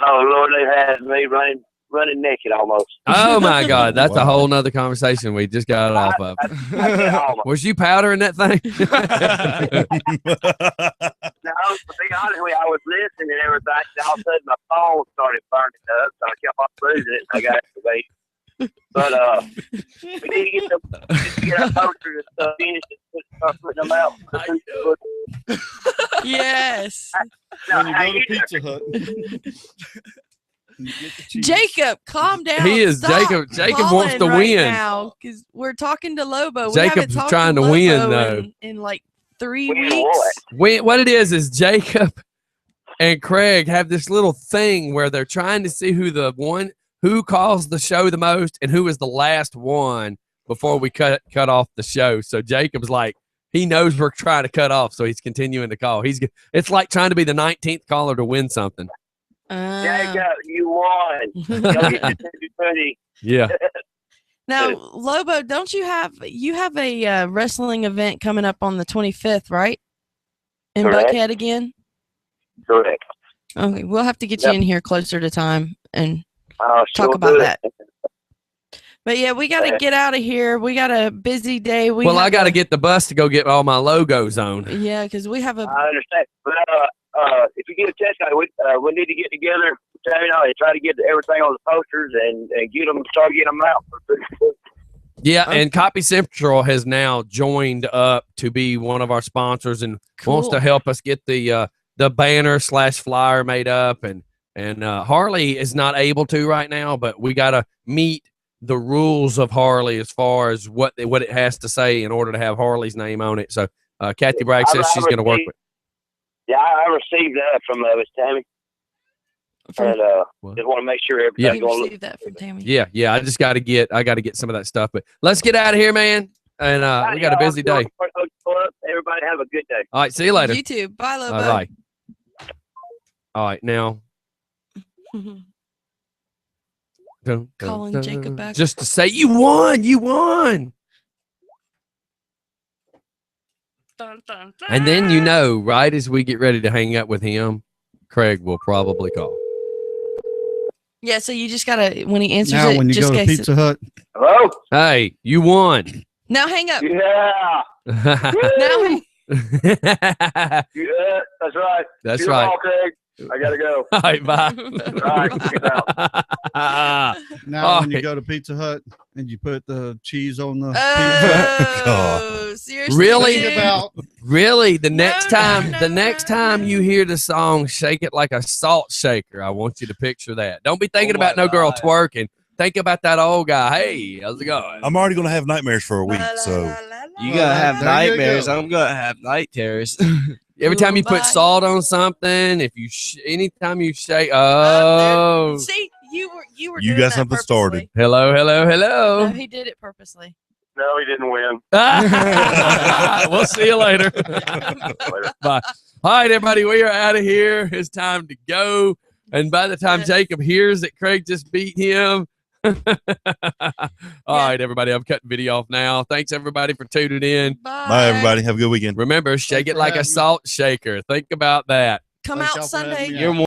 Oh Lord, they had me running naked almost. Oh my God, that's a whole nother conversation we just got off of. Was you powdering that thing? No, to be honest with you, I was listening and everything. And all of a sudden, my phone started burning up, so I kept on losing it. So I got to wait. But we need to get our posters and stuff finished and start putting them out. Yes. No, When how you go you to Pizza doing? Hut. you get the cheese. Jacob, calm down. He is Stop Jacob wants to calling right win. now because we're talking to Lobo. We Jacob's haven't talked trying to Lobo win, though. in like 3 Win weeks. What it is Jacob and Craig have this little thing where they're trying to see who calls the show the most and who is the last one before we cut off the show. So Jacob's like, he knows we're trying to cut off, so he's continuing to call. It's like trying to be the 19th caller to win something. Jacob, you won. Go get your pretty. Yeah. Now, Lobo, don't you have a wrestling event coming up on the 25th, right? In Correct. Buckhead again? Correct. Okay, we'll have to get you in here closer to time and I'll talk sure about do that. But yeah, we got to get out of here. We got a busy day. I got to get the bus to go get all my logos on. Yeah, because we have a. I understand. But if you get a test guy, we need to get together, and try to get everything on the posters and start getting them out. Yeah, and Copy Central has now joined up to be one of our sponsors and wants to help us get the banner / flyer made up and And Harley is not able to right now, but we got to meet the rules of Harley as far as what it has to say in order to have Harley's name on it. So Kathy Bragg says she's going to work with. Yeah, I received that from Miss Tammy. And just want to make sure everything's going to look. That from Tammy. Yeah. I got to get some of that stuff. But let's get out of here, man. And we got a busy day. Everybody have a good day. All right, see you later. You too. Bye, Lobo. Bye. All right, now. Calling Jacob back. Just to say you won. You won. And then right as we get ready to hang up with him, Craig will probably call. Yeah, so you just gotta when he answers now it. when you just go to Pizza Hut. Hello? Hey, you won. Now hang up. Yeah. Now hang. Yeah, that's right. That's You're right. all, Craig. I gotta go. All right, bye. All right, peace out. Now when you go to Pizza Hut and you put the cheese on the Oh, seriously? Really? The next time you hear the song "Shake It Like a Salt Shaker," I want you to picture that. Don't be thinking about no girl twerking. Think about that old guy. Hey, how's it going? I'm already going to have nightmares for a week. So You gotta have There you nightmares. go. I'm gonna have night terrors. Every time you put salt on something, if you anytime you shake, See, you were. you doing got that something purposely. started. hello. No, he did it purposely. No, he didn't win. We'll see you later. Bye. All right, everybody, we are out of here. It's time to go. And by the time Jacob hears that Craig just beat him, all right, everybody, I'm cutting video off now. Thanks, everybody, for tuning in. Bye, everybody. Have a good weekend. Remember, shake it like a salt shaker. Think about that. Come out Sunday. You're more